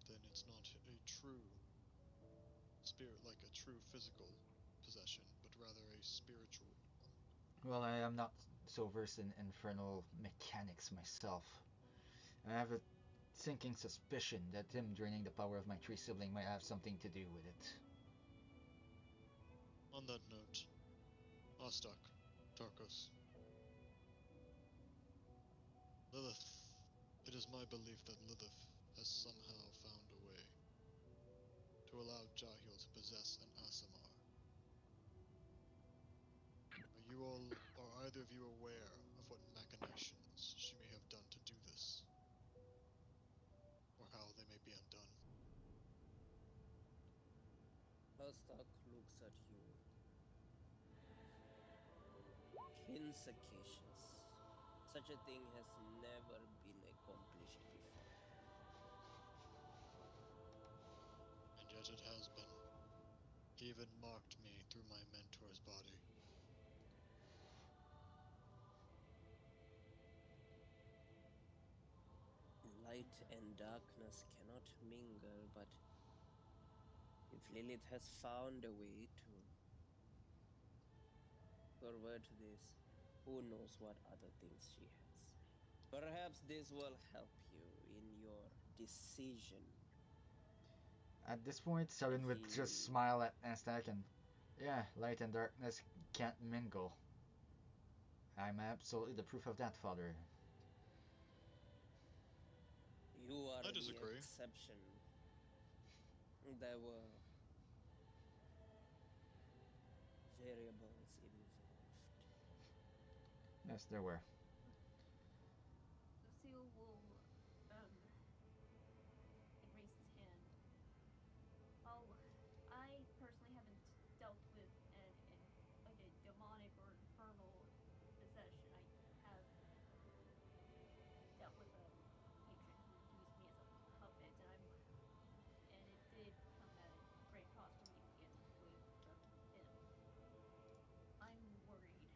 then it's not a true spirit, like a true physical possession, but rather a spiritual one. well, I am not so versed in infernal mechanics myself. I have a sinking suspicion that him draining the power of my tree sibling might have something to do with it. On that note, Ostak, Tarkos, Lilith. It is my belief that Lilith has somehow found a way to allow Jahil to possess an Asimar. Are either of you aware of what machinations she may have done to do this? Or how Hostak looks at you. Insagacious. Such a thing has never been accomplished before. And yet it has been. He even marked me through my mentor's body. Light and darkness cannot mingle, but if Lilith has found a way to pervert this, who knows what other things she has. Perhaps this will help you in your decision. At this point, Saren would just smile at Aztec and, yeah, light and darkness can't mingle. I'm absolutely the proof of that, Father. You are I the disagree. exception. There were variables involved. Yes, there were. Lucille will raise his hand. Oh, I personally haven't dealt with like a demonic or infernal possession. I have dealt with a patron who used me as a puppet, and it did come at a great cost for me to begin with from him. I'm worried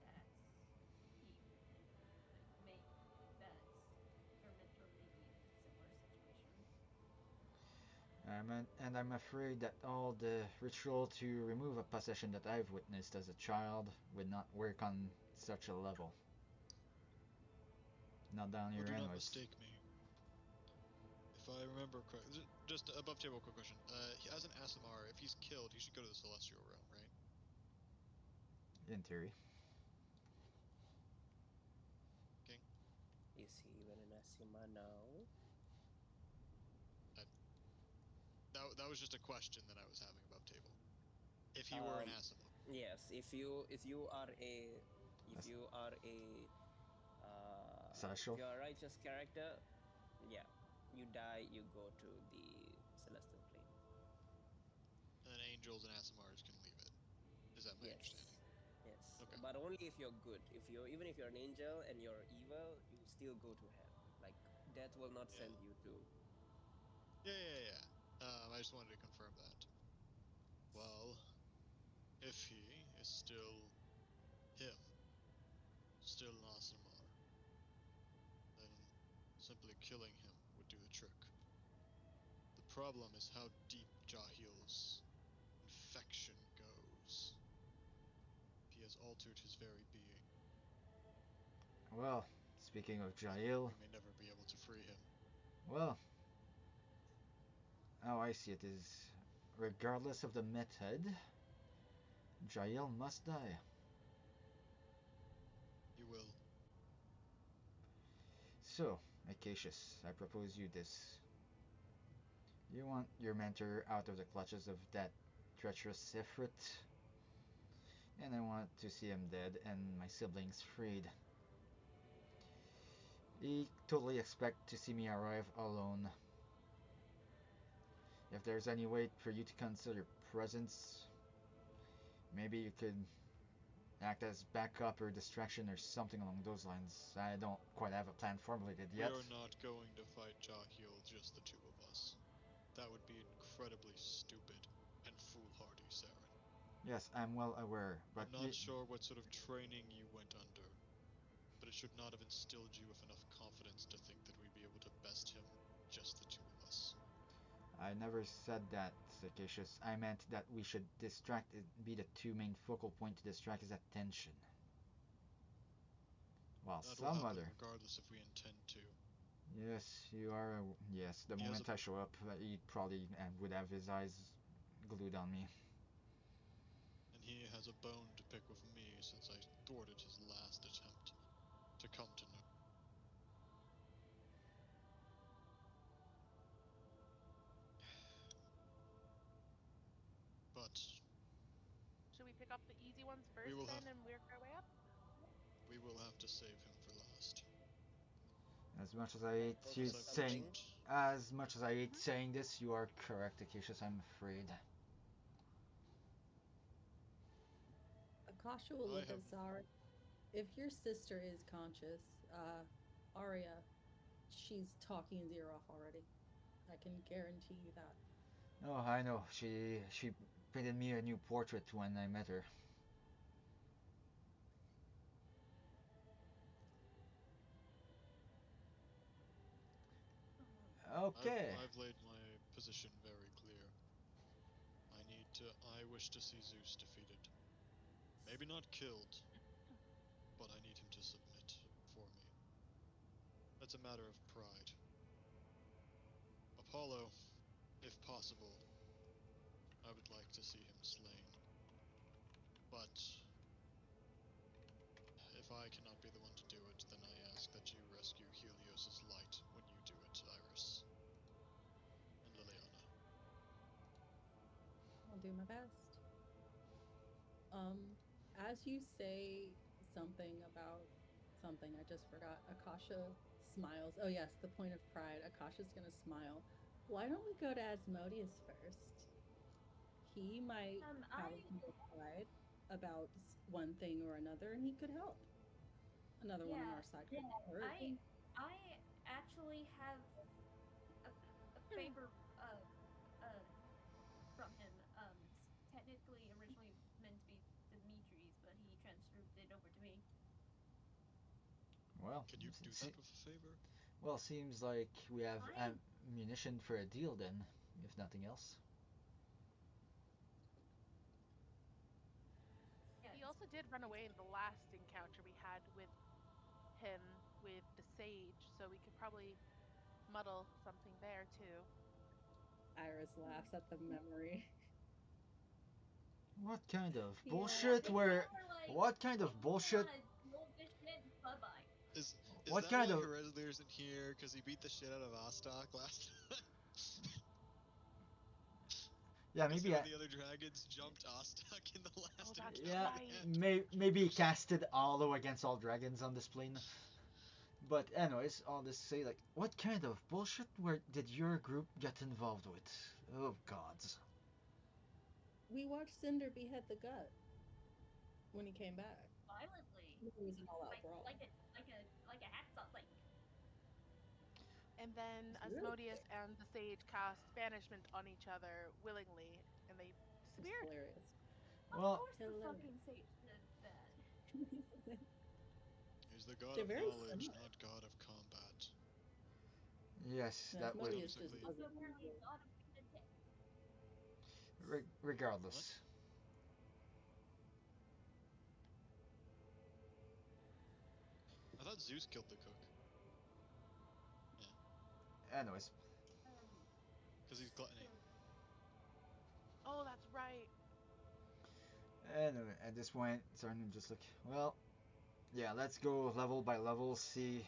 that he may that your mentor may be in a similar situation. And I'm afraid that all the ritual to remove a possession that I've witnessed as a child would not work on such a level. Not down here Well, do not anyways. mistake me. If I remember correctly, just above table, quick question. As an Asimar, if he's killed, he should go to the Celestial Realm, right? In theory. King? Is he even an Asima now? That was just a question that I was having above table. If he were an Asimar. Yes, if you are a Celestial? if you are a righteous character, yeah, you die, you go to the celestial plane. And then angels and Asimars can leave it. Is that my understanding? Yes. Okay. But only if you're good. Even if you're an angel and you're evil, you still go to hell. Like death will not send you to. Yeah. I just wanted to confirm that. Well, if he is still him, still an Asimar, then simply killing him would do the trick. The problem is how deep Jahil's infection goes. He has altered his very being. Well, speaking of Jahil, We may never be able to free him. well, how I see it is, regardless of the method, Jahil must die. He will. So, Acacius, I propose you this. You want your mentor out of the clutches of that treacherous Ifrit, and I want to see him dead and my siblings freed. You totally expect to see me arrive alone. If there's any way for you to cancel your presence, maybe you could act as backup or distraction or something along those lines. I don't quite have a plan formulated yet. We are not going to fight Jahil, just the two of us. That would be incredibly stupid and foolhardy, Saren. Yes, I'm well aware, but I'm not sure what sort of training you went under, but it should not have instilled you with enough confidence to think that we'd be able to best him, just the two of us. I never said that, Acacius. I meant that we should be the two main focal point to distract his attention. While That will some happen other... regardless if we intend to. Yes, you are. Yes, the moment I show up, he probably would have his eyes glued on me. And he has a bone to pick with me since I thwarted his last attempt to come to know. But Should we pick up the easy ones first then and work our way up? we will have to save him for last. As much as I hate saying this, you are correct, Acacius, I'm afraid. Akasha will I look at have Zara. If your sister is conscious, Arya, she's talking his ear off already. I can guarantee you that. Oh, I know. She painted me a new portrait when I met her. Okay. I've laid my position very clear. I wish to see Zeus defeated. Maybe not killed, but I need him to submit for me. That's a matter of pride. Apollo, if possible, I would like to see him slain. But if I cannot be the one to do it, then I ask that you rescue Helios's light when you do it, Iris. And Liliana. I'll do my best. As you say something about something, I just forgot. Akasha smiles. Oh yes, the point of pride. Akasha's gonna smile. Why don't we go to Asmodeus first? He might have a point of pride about one thing or another, and he could help. Another one on our side could hurt. I actually have a favor from him. It's technically originally meant to be Dimitri's, but he transferred it over to me. Well, Can you do that with a favor? well, seems like we have ammunition for a deal then, if nothing else. He also did run away in the last encounter we had with him with the sage, so we could probably muddle something there too. Iris laughs at the memory. What kind of Yeah. bullshit what kind of bullshit? Bye-bye. Is What that kind why of Hereditary isn't here? Because he beat the shit out of Ostok last time? Yeah, Because maybe one of the other dragons jumped Ostok in the last that's encounter yeah, we right. had. maybe he casted Allo against all dragons on this plane. But anyways, all this to say, like, what kind of bullshit did your group get involved with? Oh gods. We watched Cinder behead the gut when he came back. Violently. It was an all-out brawl. Like a hacksaw blade. And then It's really Asmodeus and the sage cast banishment on each other willingly, and they It's disappeared. hilarious. Of Well, course the fucking sage did that. He's the god They're of very knowledge, similar. not god of combat. yes, No, that would. Asmodeus just Basically. doesn't. Apparently God of good Regardless. I thought Zeus killed the cook. Anyways, Because he's gluttony. Oh, that's right. anyway, at this point, Zarnan just like, well, yeah, let's go level by level, see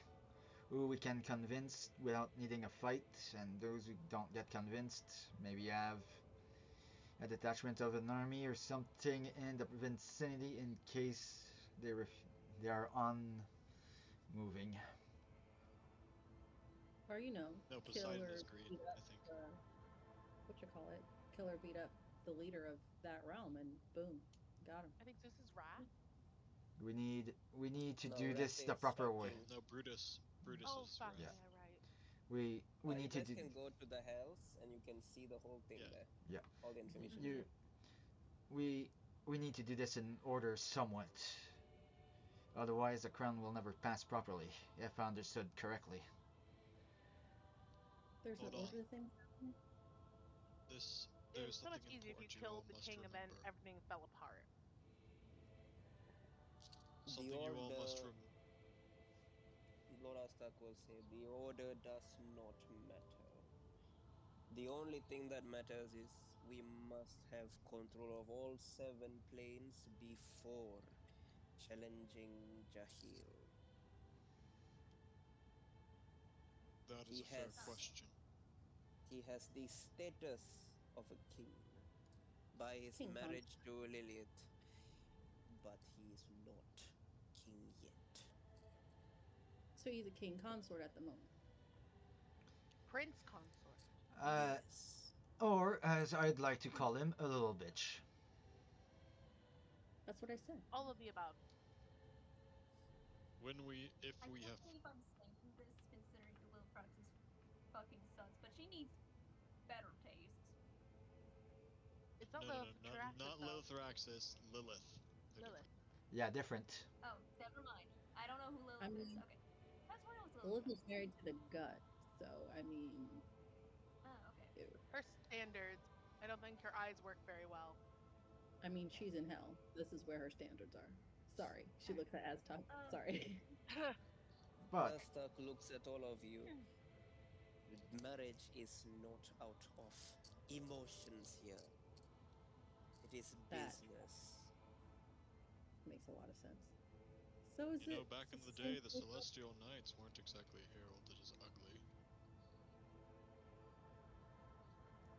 who we can convince without needing a fight, and those who don't get convinced, maybe have a detachment of an army or something in the vicinity in case they are unmoving. Or No, kill Poseidon or is green, beat up I think. kill or beat up the leader of that realm, and boom, got him. I think Zeus is Wrath. We need to No, do Wrath this the is proper way. shocking. No, Brutus. Brutus Oh, is fuck, Wrath. yeah, right. We You need to guys do. can go to the hells and you can see the whole thing Yeah. there. Yeah. All the information You there. we need to do this in order somewhat. Otherwise, the crown will never pass properly, if I understood correctly. There's Hold an on. order to things happening. There's It's so much something easier if you important you all killed the must king and then remember. everything fell apart. Something you all must remember. Lord Astak will say, the order does not matter. The only thing that matters is we must have control of all 7 planes before challenging Jahil. That is He a fair has question. he has the status of a king by his King marriage to Lilith, but he is not king yet. So he's a king consort at the moment. Prince consort. Yes. Or, as I'd like to call him, a little bitch. That's what I said. All of the above. If I we can't have believe I'm saying this considering Lilfrax is fucking sucks, but she needs better taste. It's not no, Lilith not though. Lilithraxis, Lilith. They're Lilith. Yeah, different. Oh, never mind. I don't know who Lilith I is. mean, Okay. That's where I was Lilith Lilith. is married to the gut, so I mean, Oh, okay. ew. Her standards. I don't think her eyes work very well. I mean, she's in hell. This is where her standards are. Sorry, she looks at Aztec. Sorry. But Aztec looks at all of you. Marriage is not out of emotions here. It is That business. makes a lot of sense. So is it? back in the day, the Celestial Knights weren't exactly heralded as ugly.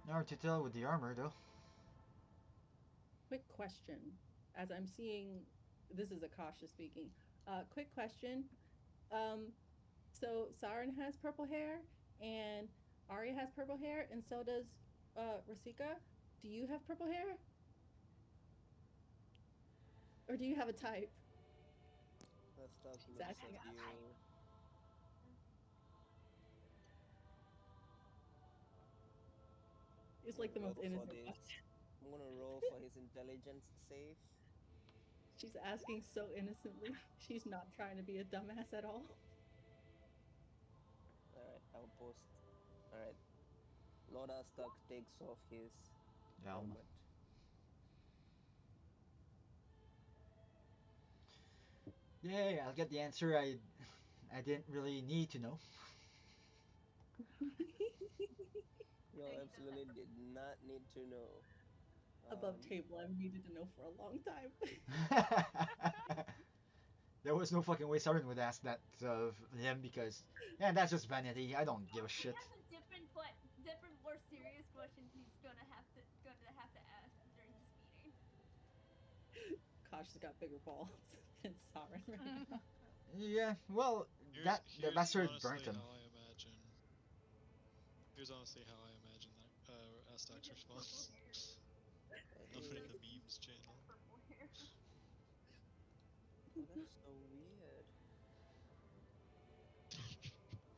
hard to tell with the armor, though. Quick question. As I'm seeing, this is Akasha speaking. Quick question. So Siren has purple hair, and Arya has purple hair, and so does Rasika. Do you have purple hair? Or do you have a type? Aztec She's looks asking at a type. you. It's like the most Roll for innocent this. question. I'm gonna roll for his intelligence save. She's asking so innocently. She's not trying to be a dumbass at all. Alright, I'll post. Alright. Lord Aztec takes off his helmet. Yay, I'll get the answer I didn't really need to know. You absolutely did not need to know. Above table, I've needed to know for a long time. There was no fucking way Siren would ask that of him because, yeah, that's just vanity. I don't give a shit. He has a different, more serious question he's gonna have to ask during this meeting. Kosh has got bigger balls than Siren right now. Yeah, well, that's where it burnt him. Here's honestly how I imagine that Aztec's response. Nothing in the memes channel. Purple hair. Oh, that's so weird.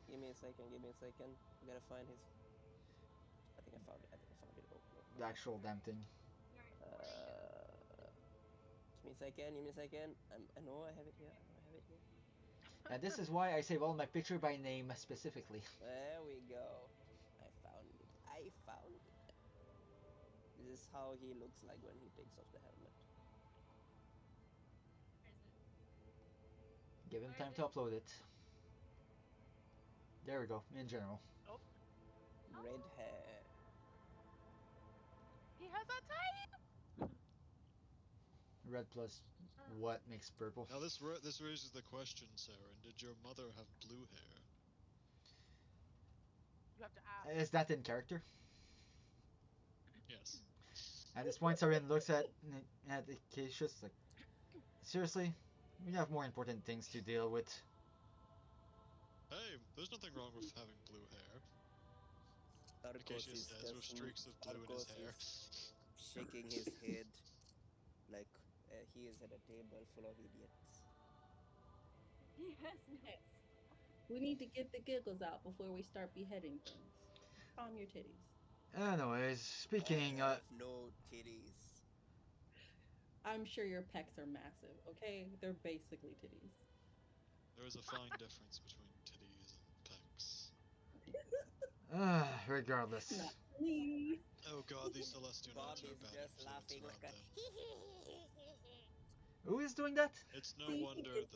Give me a second. I gotta find his. I think I found it. Oh, no. The actual damn thing. Give me a second. I know I have it here. And this is why I save all my picture by name specifically. There we go. I found it. This is how he looks like when he takes off the helmet. Give him time to upload it. There we go, in general. Oh. Red hair. He has a type! Red plus what makes purple? Now this raises the question, Sarah. Did your mother have blue hair? You have to ask. Is that in character? Yes. At this point, Siren looks at Acacius like, seriously? We have more important things to deal with. Hey, there's nothing wrong with having blue hair. Acacius says with streaks of blue in his hair. Shaking his head like he is at a table full of idiots. Yes. We need to get the giggles out before we start beheading things. Calm your titties. Anyways, speaking I have no titties. I'm sure your pecs are massive, okay? They're basically titties. There is a fine difference between titties and pecs. Regardless. Not me. Oh god, these Celestial Bob Knights are is bad just influence laughing around like them. Who is doing that? It's no wonder that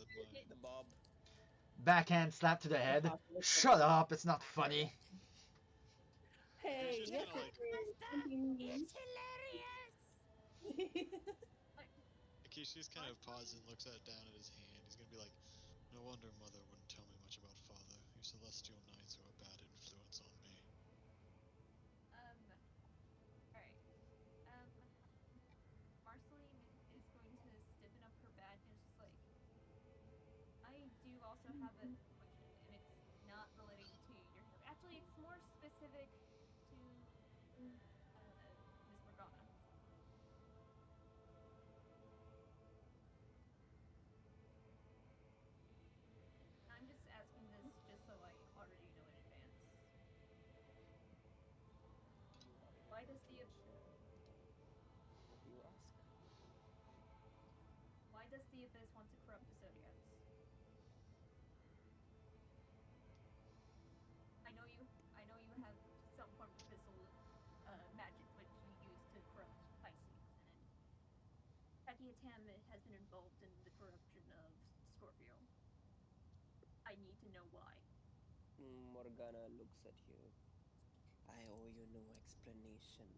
the Bob. Backhand slap to the head. Shut up, it's not funny. Hey, She's kinda like, It's hilarious! Akishi's kind of pauses and looks down at his hand. He's gonna be like, no wonder mother wouldn't tell me much about father. You Celestial Knights are a bad influence on me. Alright. Marceline is going to stiffen up her back and she's like, I do also have a question, and it's not relating to your hair. Actually, it's more specific to Miss Morgana. Why does the Abyss want to corrupt the Zodiacs? I know you have some form of abyssal magic which you use to corrupt Pisces, and Katia Tam has been involved in the corruption of Scorpio. I need to know why. Morgana looks at you. I owe you no explanation.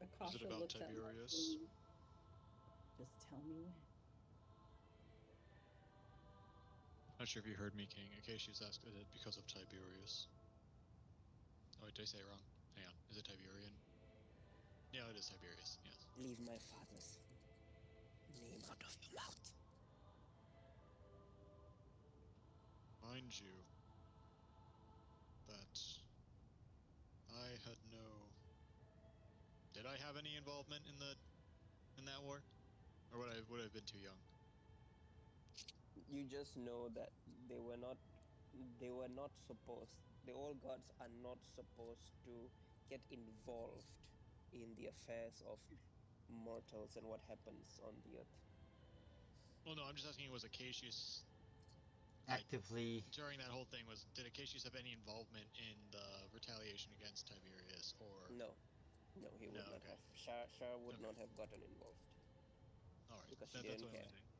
Akasha about looks Tiberius? at Marcy. Just tell me when. Not sure if you heard me, King. Acacius asked, is it because of Tiberius? Oh, wait, did I say it wrong? Hang on. Is it Tiberian? Yeah, it is Tiberius, yes. Leave my father's name out of your mouth. Mind you, that I had no... Did I have any involvement in that war? Or would I have been too young? You just know that they were not supposed, the old gods are not supposed to get involved in the affairs of mortals and what happens on the earth. Well, no, I'm just asking, was Acacius... Actively. During that whole thing, did Acacius have any involvement in the retaliation against Tiberius, or... No, he would not have. Shar would not have gotten involved. Alright, because she that's didn't what I'm care. saying.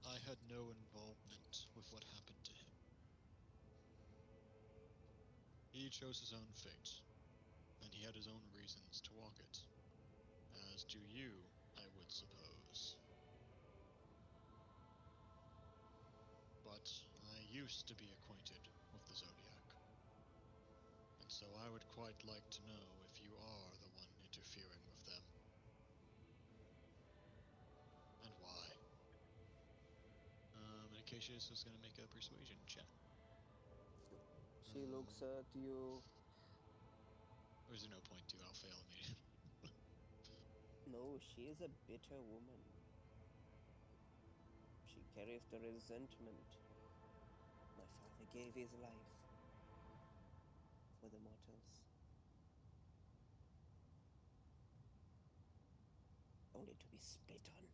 I had no involvement with what happened to him. He chose his own fate, and he had his own reasons to walk it. As do you, I would suppose. But I used to be acquainted with the Zodiac. And so I would quite like to know if you are the one interfering with them. And why. And Acacius is going to make a persuasion check. She looks at you. Or is there no point to? I'll fail immediately. No, she is a bitter woman. She carries the resentment. My father gave his life for the mortals. Only to be spit on.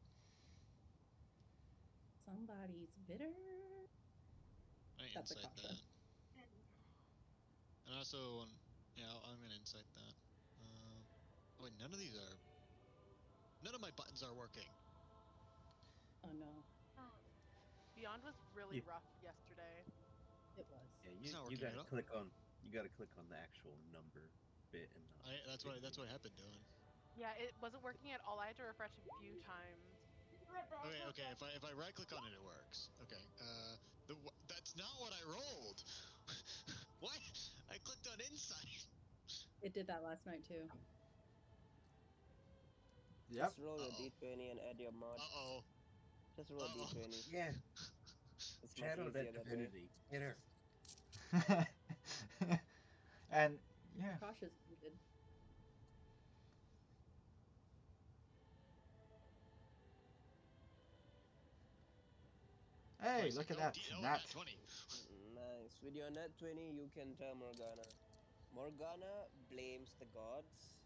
Somebody's bitter. I That's insight Akasha. that. And also, yeah, I'm gonna insight that. Oh wait, none of my buttons are working. Oh no, Beyond was really Yeah. rough yesterday. it was. Yeah, It's not you working gotta at all. click on the actual number bit and not. That's what happened, Dylan. Yeah, it wasn't working at all. I had to refresh a few times. Okay. If I right click on it, it works. Okay. That's not what I rolled. What? I clicked on insight. It did that last night too. Yep. Just roll a d20 and add your mod. Just roll a d20. Yeah. It's Chat much on that easier that way. divinity. Get her. And yeah. Akasha's muted. Hey, look at that. Nat 20. Nice. With your nat 20, you can tell Morgana. Morgana blames the gods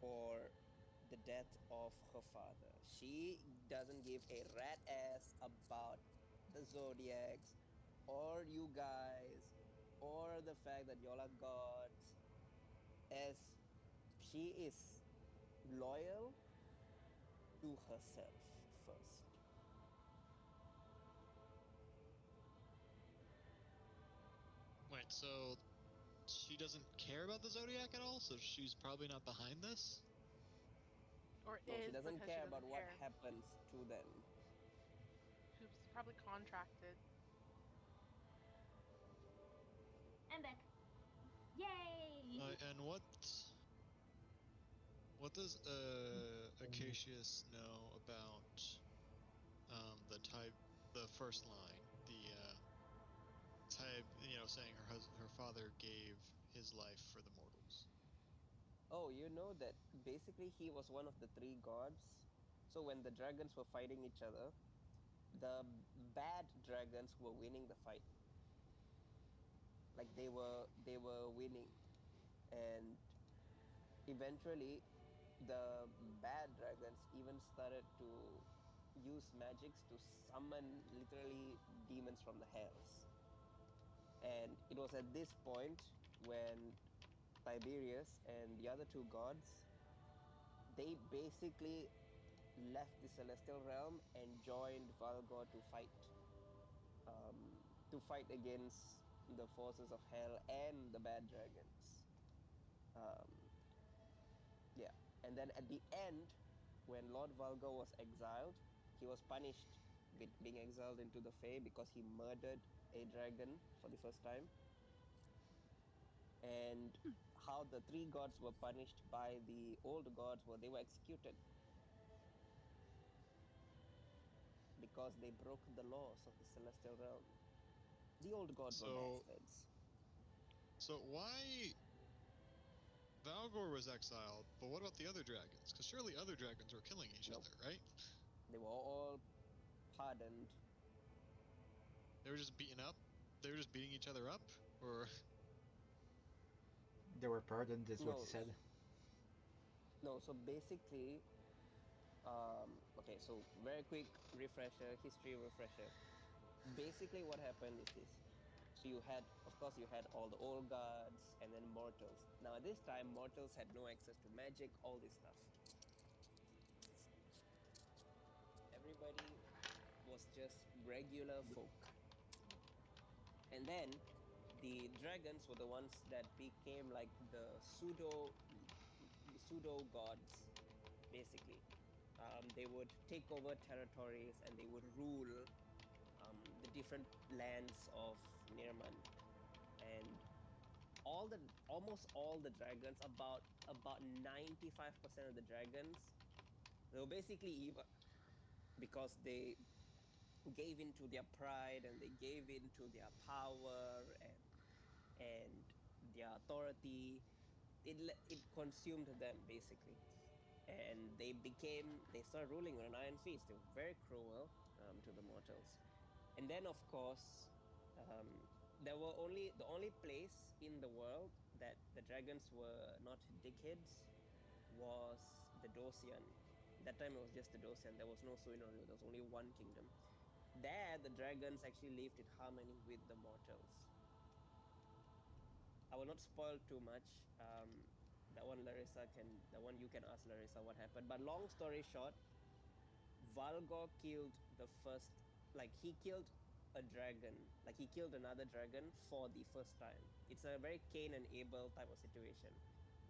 for the death of her father. She doesn't give a rat ass about the zodiacs or you guys or the fact that y'all are gods, as she is loyal to herself first. Wait, so she doesn't care about the Zodiac at all? So she's probably not behind this? Or No, she is doesn't because she care doesn't about what care. happens to them. She was probably contracted. I'm back. Yay! And what does Acacius know about the first line, the type, saying her father gave his life for the mortals? Oh, you know that basically he was one of the three gods. So when the dragons were fighting each other, the bad dragons were winning the fight. Like they were winning, and eventually the bad dragons even started to use magics to summon literally demons from the hells. And it was at this point when Tiberius and the other two gods, they basically left the celestial realm and joined Valgor to fight against the forces of hell and the bad dragons. Um, yeah, and then at the end, when Lord Valgor was exiled, he was punished with being exiled into the Fae because he murdered a dragon for the first time. And how the three gods were punished by the old gods were they were executed because they broke the laws of the celestial realm. The old gods were So, bastards. so why Valgor was exiled, but what about the other dragons? Because surely other dragons were killing each Nope. other, right? They were all pardoned. They were just beaten up. They were just beating each other up, or They were pardoned, is what he No, said. no. So basically, okay. So very quick refresher, history refresher. Basically, what happened is this. So you had, of course, you had all the old gods and then mortals. Now at this time, mortals had no access to magic, all this stuff. Everybody was just regular folk. And then the dragons were the ones that became like the pseudo gods, basically. They would take over territories and they would rule the different lands of Nirman. And almost all the dragons, about 95% of the dragons, they were basically evil because they gave into their pride and they gave into their power and their authority. It consumed them basically, and they started ruling on an iron fist. They were very cruel to the mortals. And then of course, um, there were only the only place in the world that the dragons were not dickheads was the Dosian. That time it was just the Dosian. There was no Suinori. There was only one kingdom. There, the dragons actually lived in harmony with the mortals. I will not spoil too much. That one you can ask Larissa what happened. But long story short, Valgor killed the first, like he killed a dragon, like he killed another dragon for the first time. It's a very Cain and Abel type of situation,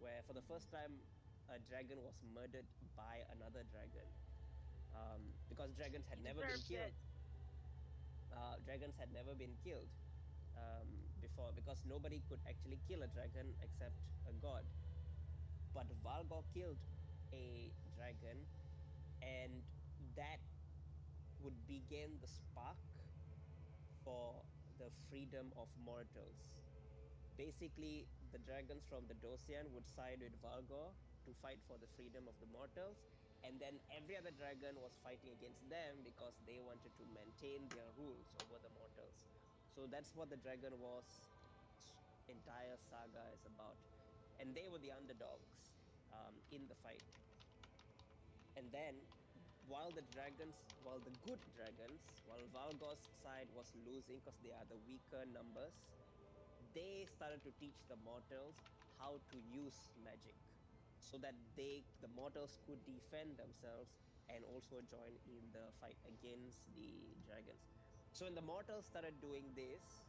where for the first time a dragon was murdered by another dragon, because dragons had He never been deserved killed. it. Dragons had never been killed before because nobody could actually kill a dragon except a god. But Valgor killed a dragon, and that would begin the spark for the freedom of mortals. Basically, the dragons from the Dosian would side with Valgor to fight for the freedom of the mortals, and then every other dragon was fighting against them because they wanted to maintain their rules over the mortals. So that's what the Dragon Wars entire saga is about. And they were the underdogs in the fight. And then, while the good dragons, while Valgor's side was losing because they are the weaker numbers, they started to teach the mortals how to use magic so that the mortals could defend themselves and also join in the fight against the dragons. So when the mortals started doing this,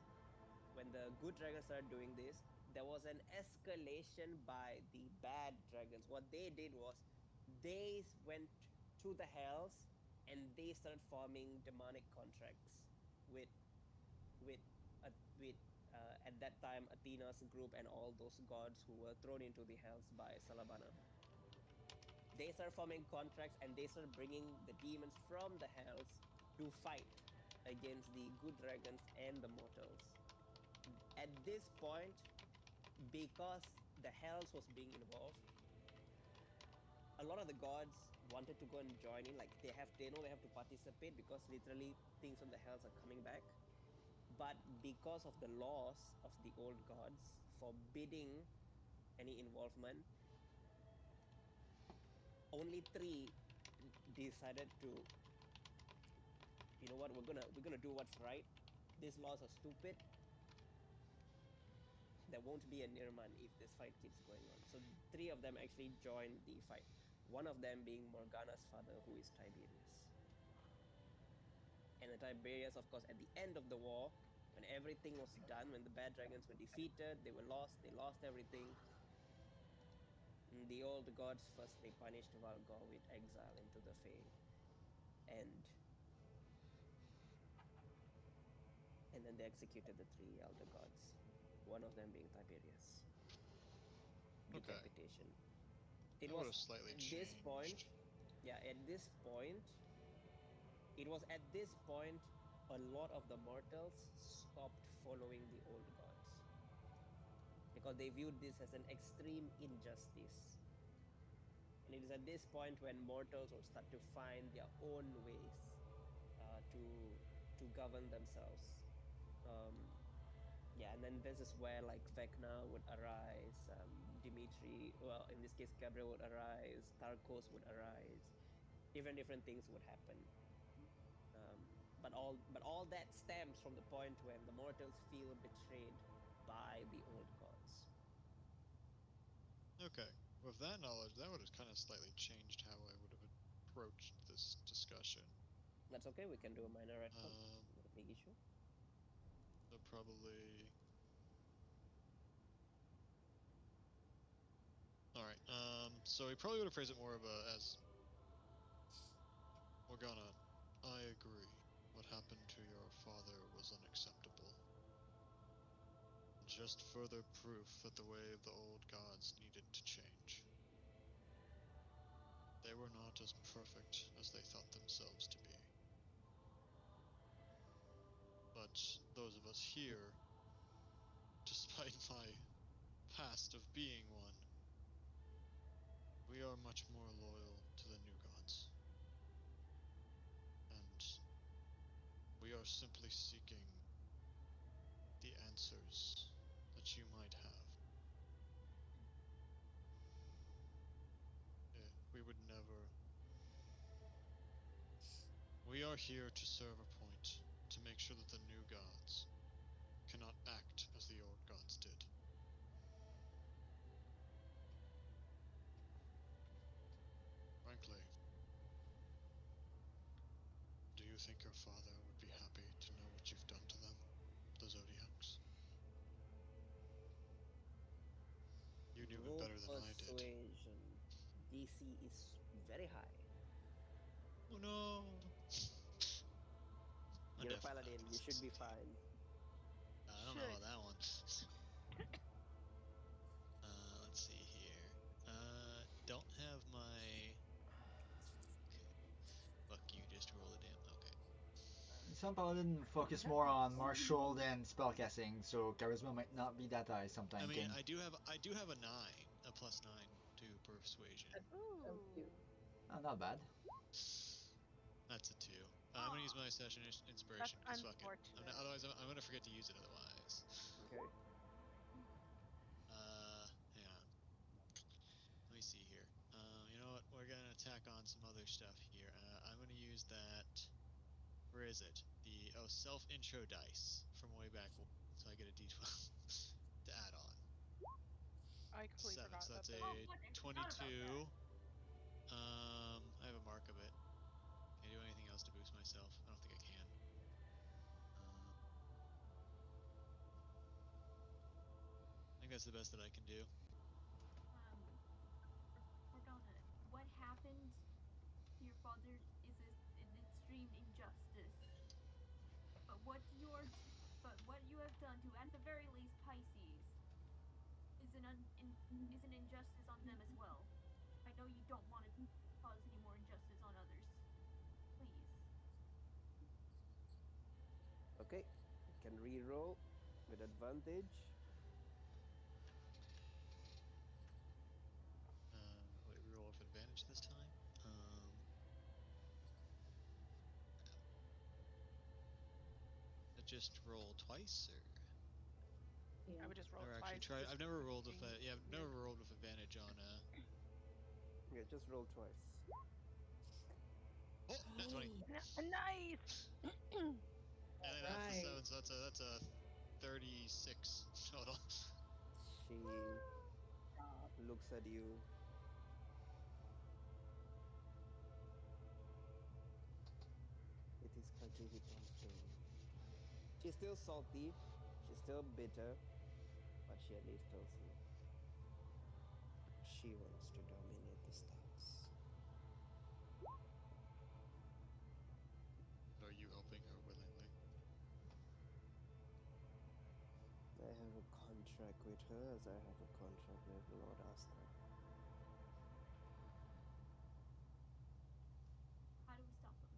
when the good dragons started doing this, there was an escalation by the bad dragons. What they did was they went to the hells and they started forming demonic contracts with with with at that time Athena's group and all those gods who were thrown into the hells by Salabana. They started forming contracts and they started bringing the demons from the hells to fight against the good dragons and the mortals. At this point, because the hells was being involved, a lot of the gods wanted to go and join in. Like they know they have to participate because literally things from the hells are coming back. But because of the laws of the old gods forbidding any involvement, only 3 decided to, you know what, we're gonna do what's right. These laws are stupid. There won't be a Nirman if this fight keeps going on. So 3 of them actually joined the fight. One of them being Morgana's father, who is Tiberius. And the Tiberius, of course, at the end of the war, when everything was done, when the bad dragons were defeated, they lost everything. The old gods first they punished Valgor with exile into the Fae, and then they executed the 3 elder gods, one of them being Tiberius. Okay. Decapitation. It That was would've slightly at this point, changed. at this point, it was at this point a lot of the mortals stopped following the old gods because they viewed this as an extreme injustice. And it is at this point when mortals will start to find their own ways to govern themselves. And then this is where like Vecna would arise, Dimitri, well, in this case, Gabriel would arise, Tarkos would arise, different things would happen. But all that stems from the point when the mortals feel betrayed by the old gods. Okay. With that knowledge, that would have kind of slightly changed how I would have approached this discussion. That's okay. We can do a minor retcon. Not a big issue. So probably. All right. So he probably would have phrased it more of as Morgana. I agree. What happened to your father was unacceptable. Just further proof that the way of the old gods needed to change. They were not as perfect as they thought themselves to be. But those of us here, despite my past of being one, we are much more loyal to the new gods. And we are simply seeking the answers that you might have. We would never. We are here to serve a point, to make sure that the new gods cannot act as the old gods did. Frankly, do you think your father would be happy to know what you've done to them, the Zodiacs? You knew it better than I did. Persuasion. DC is very high. Oh no! You're a paladin. You should be fine. I don't know about that one. Let's see here. Don't have my. Okay. Fuck you, just roll a damn. Okay. Some paladin focus more on martial than spellcasting, so charisma might not be that high sometimes. I mean, I do have a 9, a +9 to persuasion. Ooh. Oh, not bad. That's a 2. I'm gonna use my session inspiration That's because fuck it. unfortunate. Otherwise, I'm gonna forget to use it otherwise. Okay. Hang on. Let me see here. You know what? We're gonna tack on some other stuff here. I'm gonna use that. Where is it? The self-intro dice from way back when, so I get a D12 to add on. I completely 7, forgot so about that's that. a 22. I have a mark of it. Can I do anything else to boost myself? I don't think I can. I think that's the best that I can do. Morgana, what happened to your father is an extreme injustice. But what you have done to, at the very least, Pisces, is an injustice on them as well. I know you don't want to cause any more injustice on others. Please. Okay. You can re-roll with advantage. Wait, reroll with advantage this time. I just roll twice, or Yeah. I would just roll or twice. actually try. Just I've never rolled with thing. I've never rolled with advantage on Yeah, just roll twice. Oh, that's 20. Nice. And then that's the Right. 7, so that's a 36 total. She looks at you. It is Kakihitan's turn. She's still salty. She's still bitter. But she at least tells you she wants to dominate the stars. Are you helping her willingly? I have a contract with her as I have a contract with Lord Asta. How do we stop them?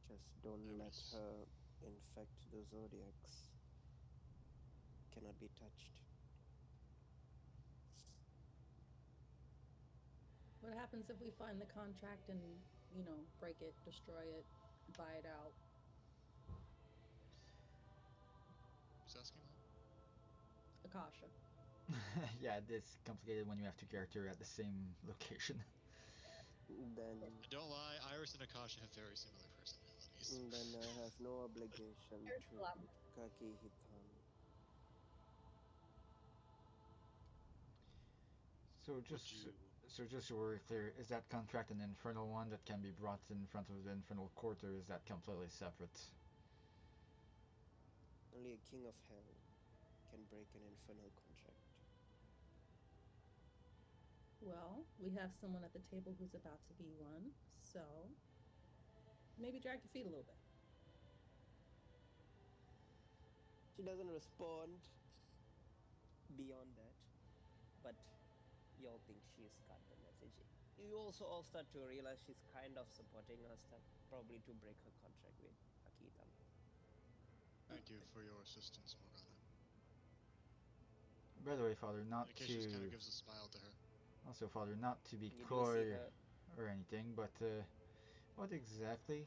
Just don't Yeah, we let just- her infect the zodiacs. Cannot be touched. What happens if we find the contract and, you know, break it, destroy it, buy it out? Who's asking that? Akasha. Yeah, it's complicated when you have two characters at the same location. Then, Don't lie, Iris and Akasha have very similar personalities. then I have no obligation There's to a lot. Kakihitan. So Would just you... so just so we're clear, is that contract an infernal one that can be brought in front of the infernal court, or is that completely separate? Only a king of hell can break an infernal contract. Well, we have someone at the table who's about to be one, so maybe drag your feet a little bit. She doesn't respond beyond that, but y'all think she's got the message. You also all start to realize she's kind of supporting us, probably to break her contract with Kakihitan. Thank you for your assistance, Morgana. By the way, Father, not In case she just kind to of gives a smile to her. also, Father, not to be You do see coy her. or anything, but what exactly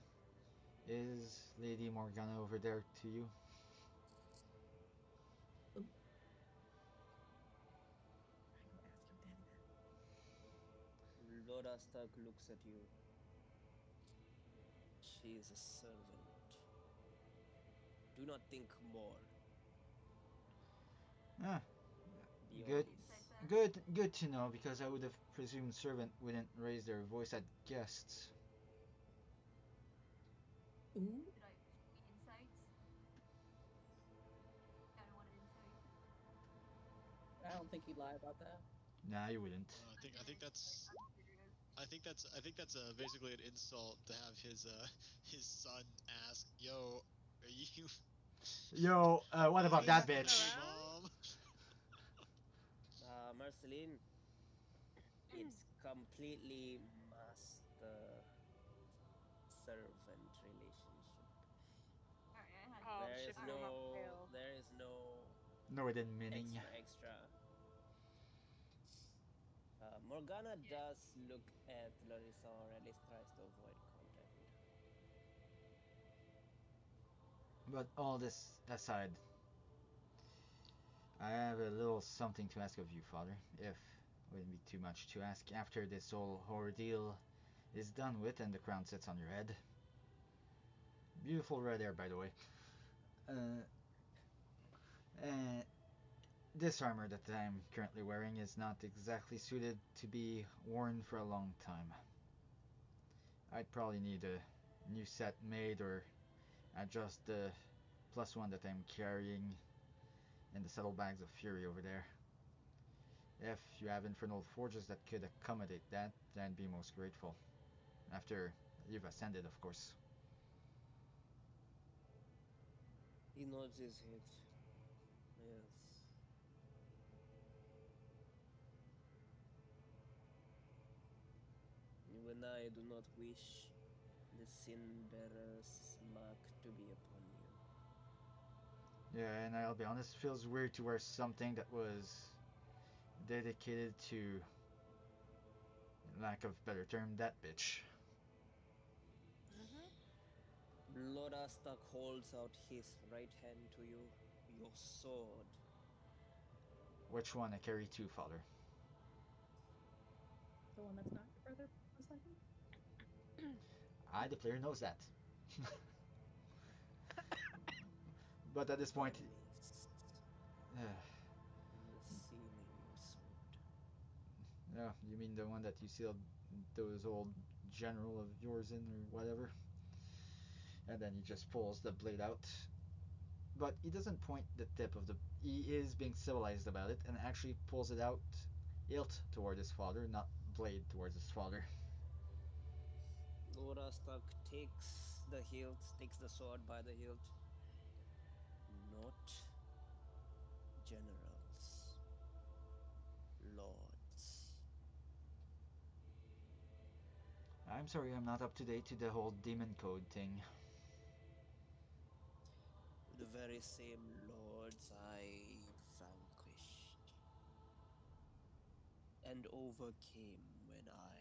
is Lady Morgana over there to you? Ooh. I go ask your daddy that. Lord Astak looks at you. She is a servant. Do not think more Ah, beyond good. this. Besides that, Good to know, because I would have presumed servant wouldn't raise their voice at guests. Ooh. should I be insight? I don't want an insight. I don't think he'd lie about that. Nah, you wouldn't. I think that's basically an insult to have his son ask, "Yo, are you Yo, what about you that messing bitch? around? mom?" Marceline, it's completely master servant relationship. Alright, I had Oh, There is shipping them up no tail. there is no No, it didn't meaning. extra. Morgana does look at Larissa, or at least tries to avoid contact with her. But all this aside, I have a little something to ask of you, Father, if it wouldn't be too much to ask after this whole ordeal is done with and the crown sits on your head. Beautiful red hair, by the way. Uh, this armor that I'm currently wearing is not exactly suited to be worn for a long time. I'd probably need a new set made or adjust the +1 that I'm carrying in the saddlebags of fury over there. If you have infernal forges that could accommodate that, then I'd be most grateful. After you've ascended, of course. He nods his head. Yes. Even I do not wish the sin bearer's mark to be upon you. Yeah, and I'll be honest, it feels weird to wear something that was dedicated to, in lack of better term, that bitch. Lord Astak holds out his right hand to you, your sword. Which one? I carry two, Father. The one that's not your brother, most likely. The player, knows that. But at this point, Vermis. uh, The sealing sword. yeah, you mean the one that you sealed those old general of yours in, or whatever? And then he just pulls the blade out. But he doesn't point the tip of the. He is being civilized about it and actually pulls it out, hilt toward his father, not blade towards his father. Orastak takes the hilt, takes the sword by the hilt. Not generals, lords. I'm sorry, I'm not up to date to the whole demon code thing. The very same lords I vanquished and overcame when I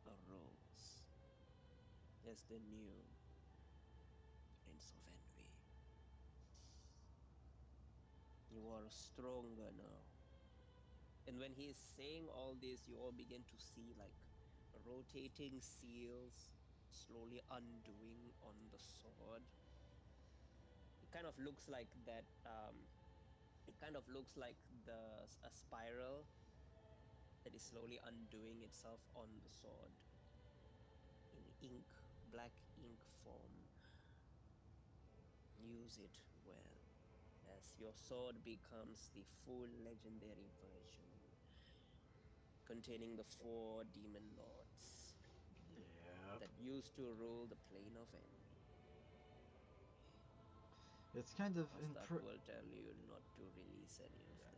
arose as the new Prince of Envy. You are stronger now. And when he is saying all this, you all begin to see like rotating seals slowly undoing on the sword. It kind of looks like that. It kind of looks like a spiral that is slowly undoing itself on the sword in ink, black ink form. Use it well, as your sword becomes the full legendary version containing the 4 demon lords Yep. that used to rule the plane of envy. It's kind of Ostak will tell you not to release any of them.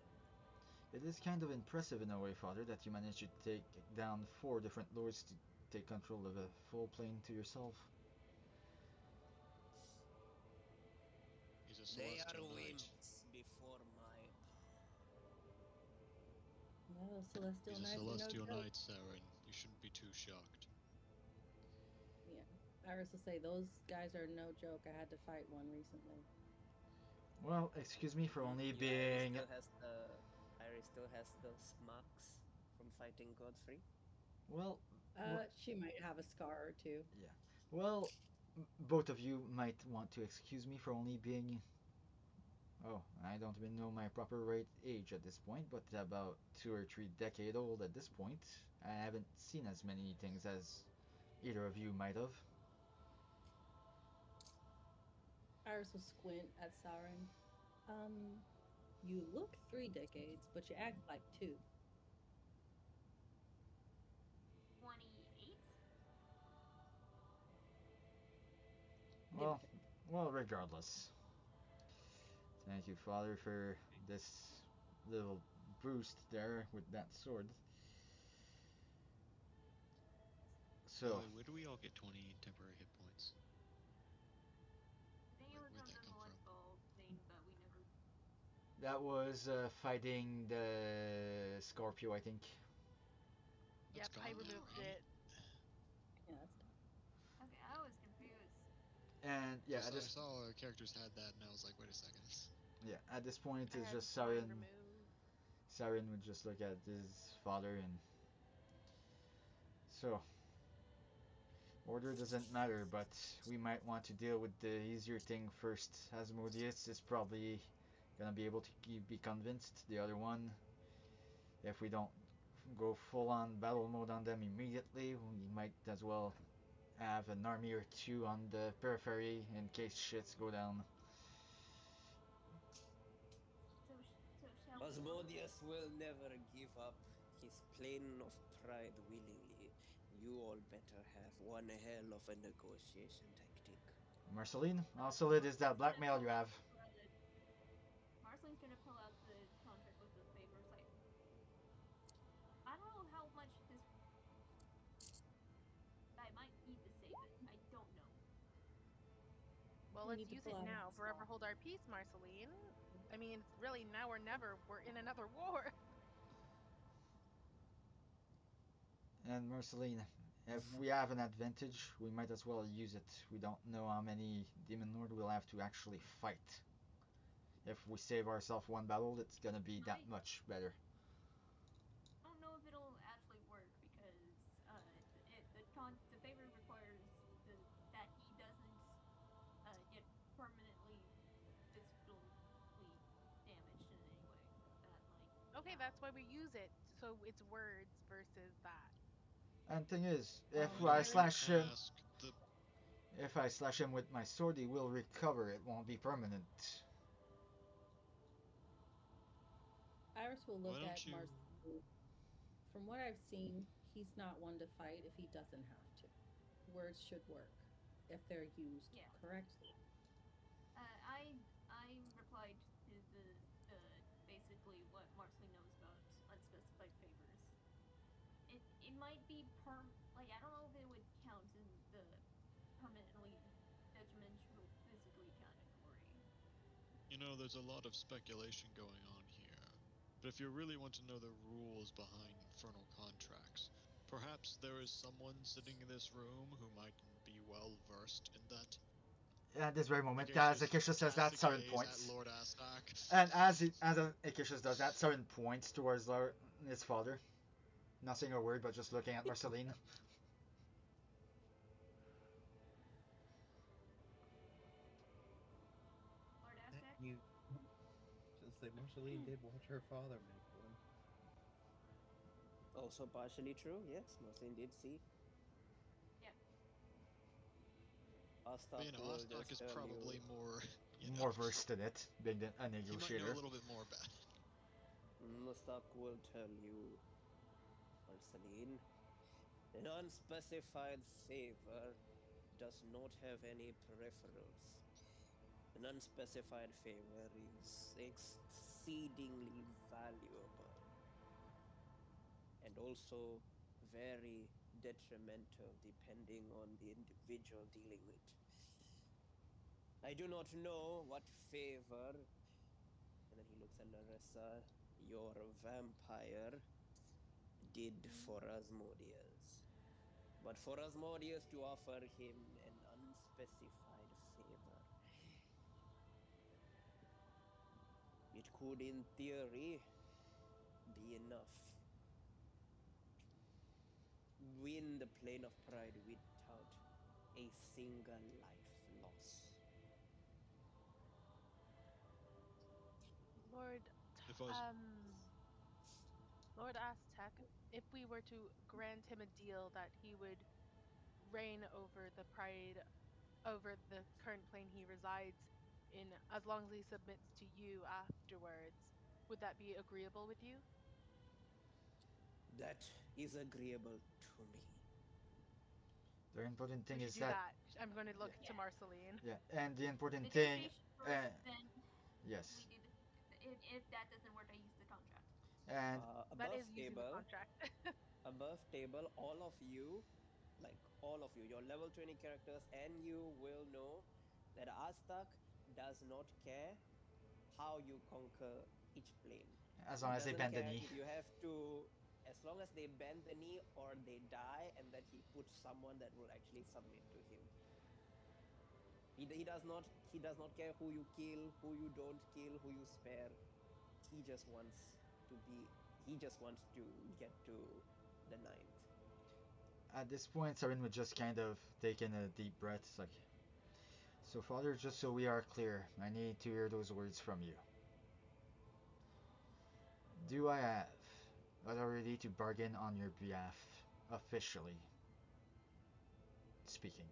It is kind of impressive in a way, Father, that you managed to take down 4 different lords to take control of a full plane to yourself. He's a They are celestial knight. wimps before my Yeah, those celestial He's a knights are no celestial joke. knight, Saren. You shouldn't be too shocked. Yeah, Iris will say those guys are no joke. I had to fight one recently. Well, excuse me for only being. Iris still has those marks from fighting Godfrey. Well, She might have a scar or two. yeah. Well, both of you might want to excuse me for only being. Oh, I don't even know my proper right age at this point, but about 2 or 3 decades old at this point. I haven't seen as many things as either of you might have. Iris will squint at Sauron. You look 3 decades, but you act like 2. 28? Well, well, regardless. Thank you, Father, for this little boost there with that sword. By the So, way, where do we all get 20 temporary hit points? I think it Like, was where'd from that the come from? molecular thing, but we never. that was fighting the Scorpio, I think. That's Yep, I gone now, removed right? it. Yeah, that's done. Okay, I was confused. And yeah, I saw our characters had that, and I was like, wait a second. at this point, I it's had just mine Saren. removed. Saren would just look at his father and. So, order doesn't matter, but we might want to deal with the easier thing first. Asmodeus is probably gonna be able to be convinced. The other one, if we don't go full on battle mode on them immediately, we might as well have an army or two on the periphery in case shits go down. So shall we go? Osmodeus will never give up his plane of pride willingly. You all better have one hell of a negotiation tactic. Marceline, how solid is that blackmail you have? Marceline's gonna pull out the contract with the favors. Like, I don't know how much this. I might need to save it. I don't know. Well, You let's need to use pull it out now. a Forever small. hold our peace, Marceline. I mean, it's really now or never. We're in another war. And Marceline, if we have an advantage, we might as well use it. We don't know how many Demon Lord we'll have to actually fight. If we save ourselves one battle, it's gonna be that much better. I don't know if it'll actually work because the favor requires that he doesn't get permanently physically damaged in any way. So that might Okay, count. that's why we use it. So it's words versus that. And thing is, if Well, I Iris, slash can I him, ask the if I slash him with my sword, he will recover. It won't be permanent. Iris will why look don't at you Marcel. From what I've seen, he's not one to fight if he doesn't have to. Words should work if they're used Yeah. correctly. I replied to the basically what Marsley knows about unspecified favors. It might be like I don't know if it would count in the permanently detrimental physically category. there's a lot of speculation going on here. But if you really want to know the rules behind infernal contracts, perhaps there is someone sitting in this room who might be well versed in that. At this very moment, as Sagacious Akisha says that, casts a certain gaze at points. Lord Astak. And as Akisha does that, certain points towards his father. Not saying a word, but just looking at Marceline. Lord That Aztec? you just say Marceline did watch her father make one. Also partially true, yes. Marceline did see. Yep. But Astak will Astak just is tell probably you. more, More versed in it, being a he might know a negotiator. little bit more about it. Astak will tell you, Marceline, an unspecified favor does not have any peripherals. An unspecified favor is exceedingly valuable and also very detrimental depending on the individual dealing with. I do not know what favor, and then he looks at Larissa, your vampire did for Asmodeus. But for Asmodeus to offer him an unspecified favor, it could, in theory, be enough to win the plane of pride without a single life loss. Lord, If I was, um, Lord Aztec, if we were to grant him a deal that he would reign over the pride, over the current plane he resides in, as long as he submits to you afterwards, would that be agreeable with you? That is agreeable to me. The important thing Would you is do that, that? I'm going to look Yeah. to Marceline. yeah, and the important thing, Negotiation first, then we yes, do the. If that doesn't work, I use the contract. and That Above is using the table, contract. all of you, like all of you, your level 20 characters, and you will know that Aztak does not care how you conquer each plane. as long He as they doesn't bend the care knee, if you have to, as long as they bend the knee or they die, and that he puts someone that will actually submit to him. He does not care who you kill, who you don't kill, who you spare. He just wants to get to the ninth. at this point, Sarin would just kind of take in a deep breath. It's like, so father, just so we are clear, I need to hear those words from you. Do I have authority to bargain on your behalf, officially speaking?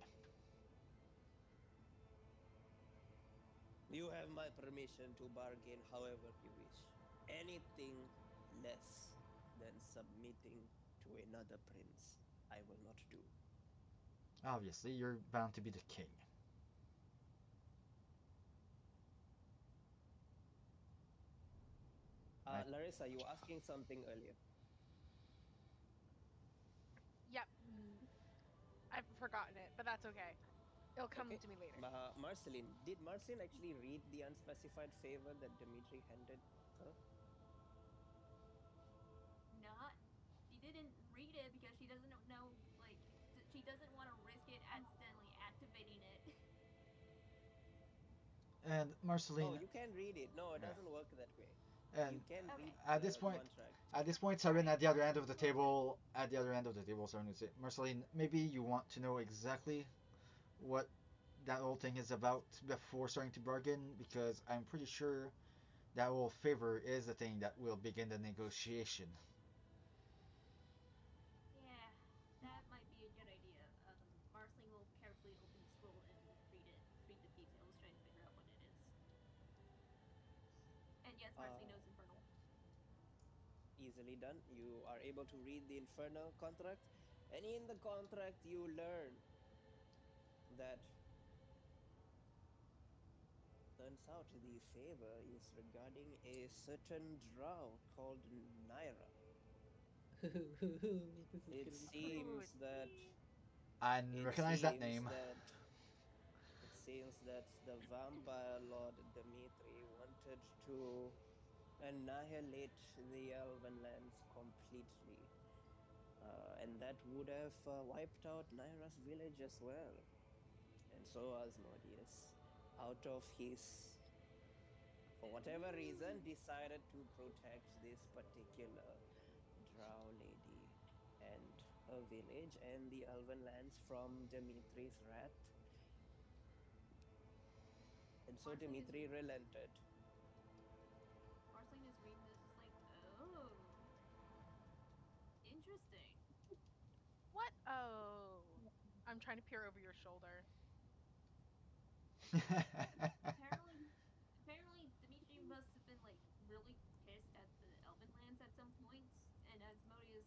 You have my permission to bargain however you wish. Anything less than submitting to another prince, I will not do. Obviously, you're bound to be the king. I, Larissa, you were asking something earlier. Yep. I've forgotten it, but that's okay. It'll come Okay. to me later. Marceline, did Marceline actually read the unspecified favor that Dimitri handed her? Not. She didn't read it because she doesn't know. Like she doesn't want to risk it accidentally activating it. And Oh, Marceline, you can read it. No, it yeah, doesn't work that way. You and can read Okay. at this the point, contract. Siren, Alright, at the other end of the Marceline will just table, Siren would say, Marceline, maybe you want to know exactly what that whole thing is about before starting to bargain, because I'm pretty sure that whole favor is the thing that will begin the negotiation. yeah, that might be a good idea. Marceline will carefully open the scroll and read it, read the details, trying to figure out what it is. And yes, Marceline Uh, knows Infernal. Easily done. You are able to read the Infernal contract, and in the contract, you learn that turns out the favor is regarding a certain drow called Naira. This is It gonna be great. Ooh, seems that And it recognize that seems name. that it seems that the vampire lord Dimitri wanted to annihilate the elven lands completely. And that would have wiped out Naira's village as well. And so Asmodeus, out of his, for whatever reason, decided to protect this particular drow lady and her village and the elven lands from Dimitri's wrath. And so Marceline is Dimitri relented. Marceline is reading this. It's like, oh, interesting. what? Oh. I'm trying to peer over your shoulder. Apparently, Dimitri must have been like really pissed at the Elven lands at some point, and Asmodeus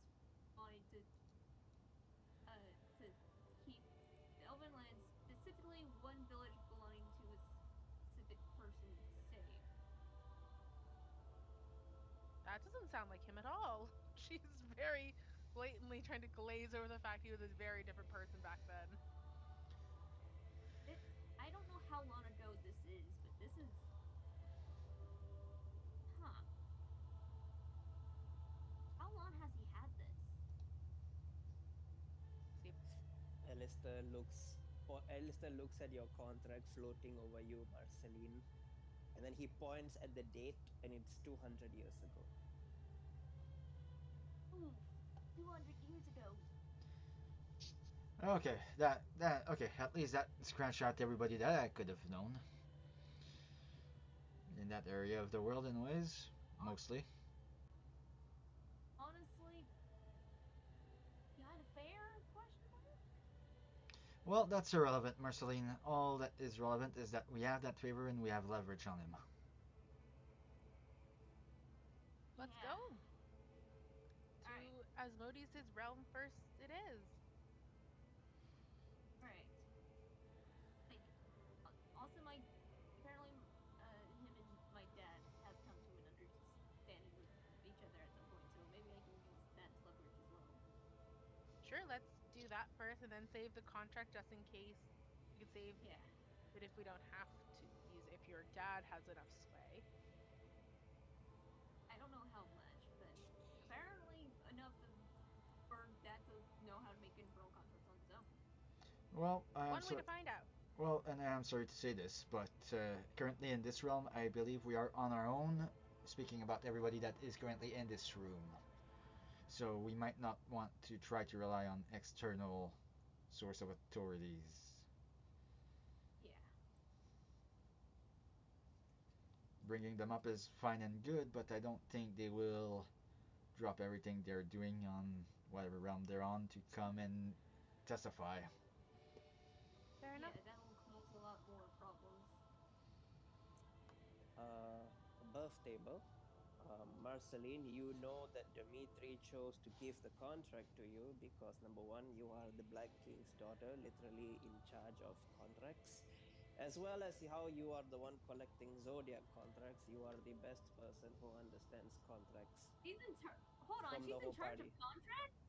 wanted to keep the Elven lands, specifically one village belonging to a specific person, safe. That doesn't sound like him at all. She's very blatantly trying to glaze over the fact he was a very different person back then. It. I don't know how long ago this is, but this is, huh? How long has he had this? See, Alistair looks at your contract floating over you, Marceline, and then he points at the date, and it's 200 years ago. Oof, 200 years ago. Okay, okay, at least that scratched out everybody that I could have known. In that area of the world, anyways, mostly. Honestly, kind of fair? Question mark. Well, that's irrelevant, Marceline. All that is relevant is that we have that favor and we have leverage on him. let's Yeah. go. All right. To Asmodeus' realm first it is. All right. Like, also, my apparently, him and my dad have come to an understanding with each other at some point, so maybe I can use that as leverage as well. Sure, let's do that first and then save the contract just in case. We could save Yeah. it if we don't have to use it, if your dad has enough sway. I don't know how much, but apparently enough for dad to know how to make infernal contracts on his own. Well, I'm One way sorry. to find out. Well, and I am sorry to say this, but currently in this realm, I believe we are on our own. Speaking about everybody that is currently in this room, so we might not want to try to rely on external source of authorities. Yeah. Bringing them up is fine and good, but I don't think they will drop everything they're doing on whatever realm they're on to come and testify. Fair enough. Yeah, that'll cause a lot more problems. Above table, Marceline, you know that Dimitri chose to give the contract to you because number one, you are the Black King's daughter, literally in charge of contracts, as well as how you are the one collecting Zodiac contracts. You are the best person who understands contracts She's in charge. Hold on, from the she's in whole charge of party. contracts.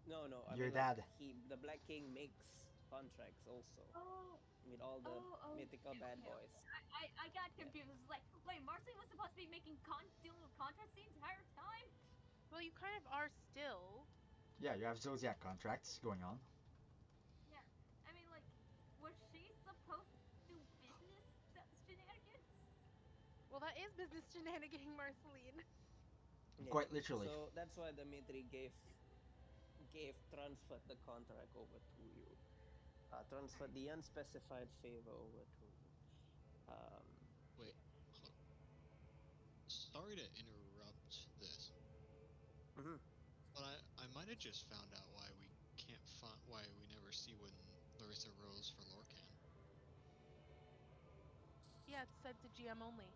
No, I Your mean like dad. the Black King makes contracts also Oh, with all the oh, mythical okay, bad okay, boys. okay. I got Yeah. confused. It's like, wait, Marcy was supposed to be making dealing with contracts the entire time. Well, you kind of are still. Yeah, you have Zodiac contracts going on. Yeah, I mean, like, was she supposed to do business Well, that is business shenaniganing, Marceline. Yeah. Quite literally. So that's why Dimitri transferred the contract over to you. Transferred the unspecified favor over to you. Wait, hold on. Sorry to interrupt this, Mhm. but I might have just found out why we can't find why we never see when Larissa rolls for Lorcan. Yeah, it's said to GM only.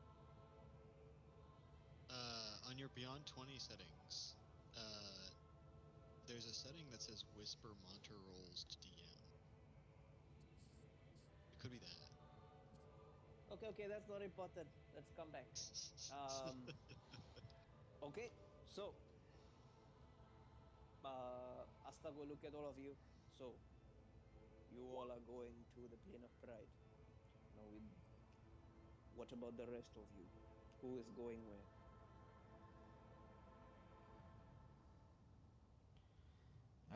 On your Beyond 20 settings, there's a setting that says Whisper Monitor rolls to DM. It could be that. Okay, that's not important. Let's come back. Okay, so Asta go look at all of you. So you all are going to the plane of pride. Now, what about the rest of you? Who is going where?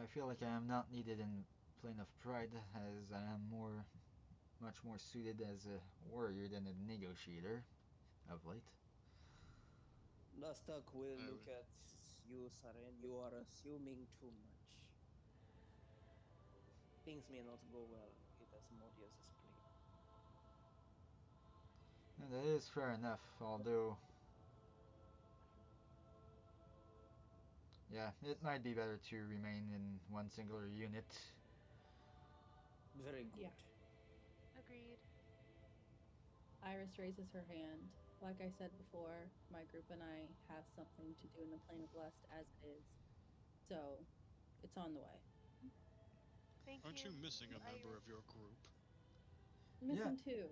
I feel like I am not needed in Plane of Pride, as I am much more suited as a warrior than a negotiator of late. Nastak will I look would. at you, Saren. You are assuming too much. Things may not go well with Asmodeus' plane. And that is fair enough, although, yeah, it might be better to remain in one singular unit. Very good. Yeah. Agreed. Iris raises her hand. Like I said before, my group and I have something to do in the plane of lust as it is. So it's on the way. Thank Aren't you you. missing a member Iris. of your group? Yeah, Missing two.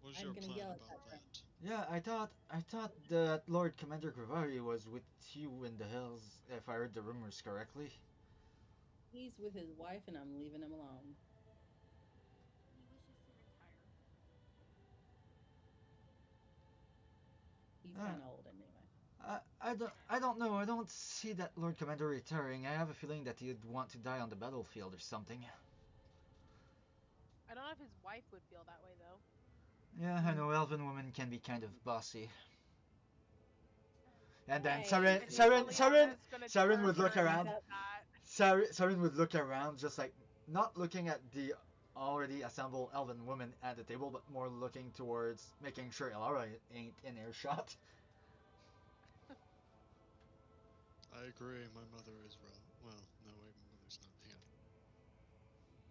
What is I'm your gonna plan yell at about that friend. that? yeah, I thought that Lord Commander Gravari was with you in the hills, if I heard the rumors correctly. He's with his wife and I'm leaving him alone. He wishes to retire. He's Uh, kinda old anyway. I don't know. I don't see that Lord Commander retiring. I have a feeling that he'd want to die on the battlefield or something. I don't know if his wife would feel that way though. Yeah, I know elven women can be kind of bossy. And then Hey, Saren, And Saren, Liliana Saren, is gonna Saren turn would look her and around. do that. Saren would look around, just like not looking at the already assembled elven women at the table, but more looking towards making sure Elara ain't in earshot. I agree. My mother is wrong. Well, no, wait, my mother's not. Hang on.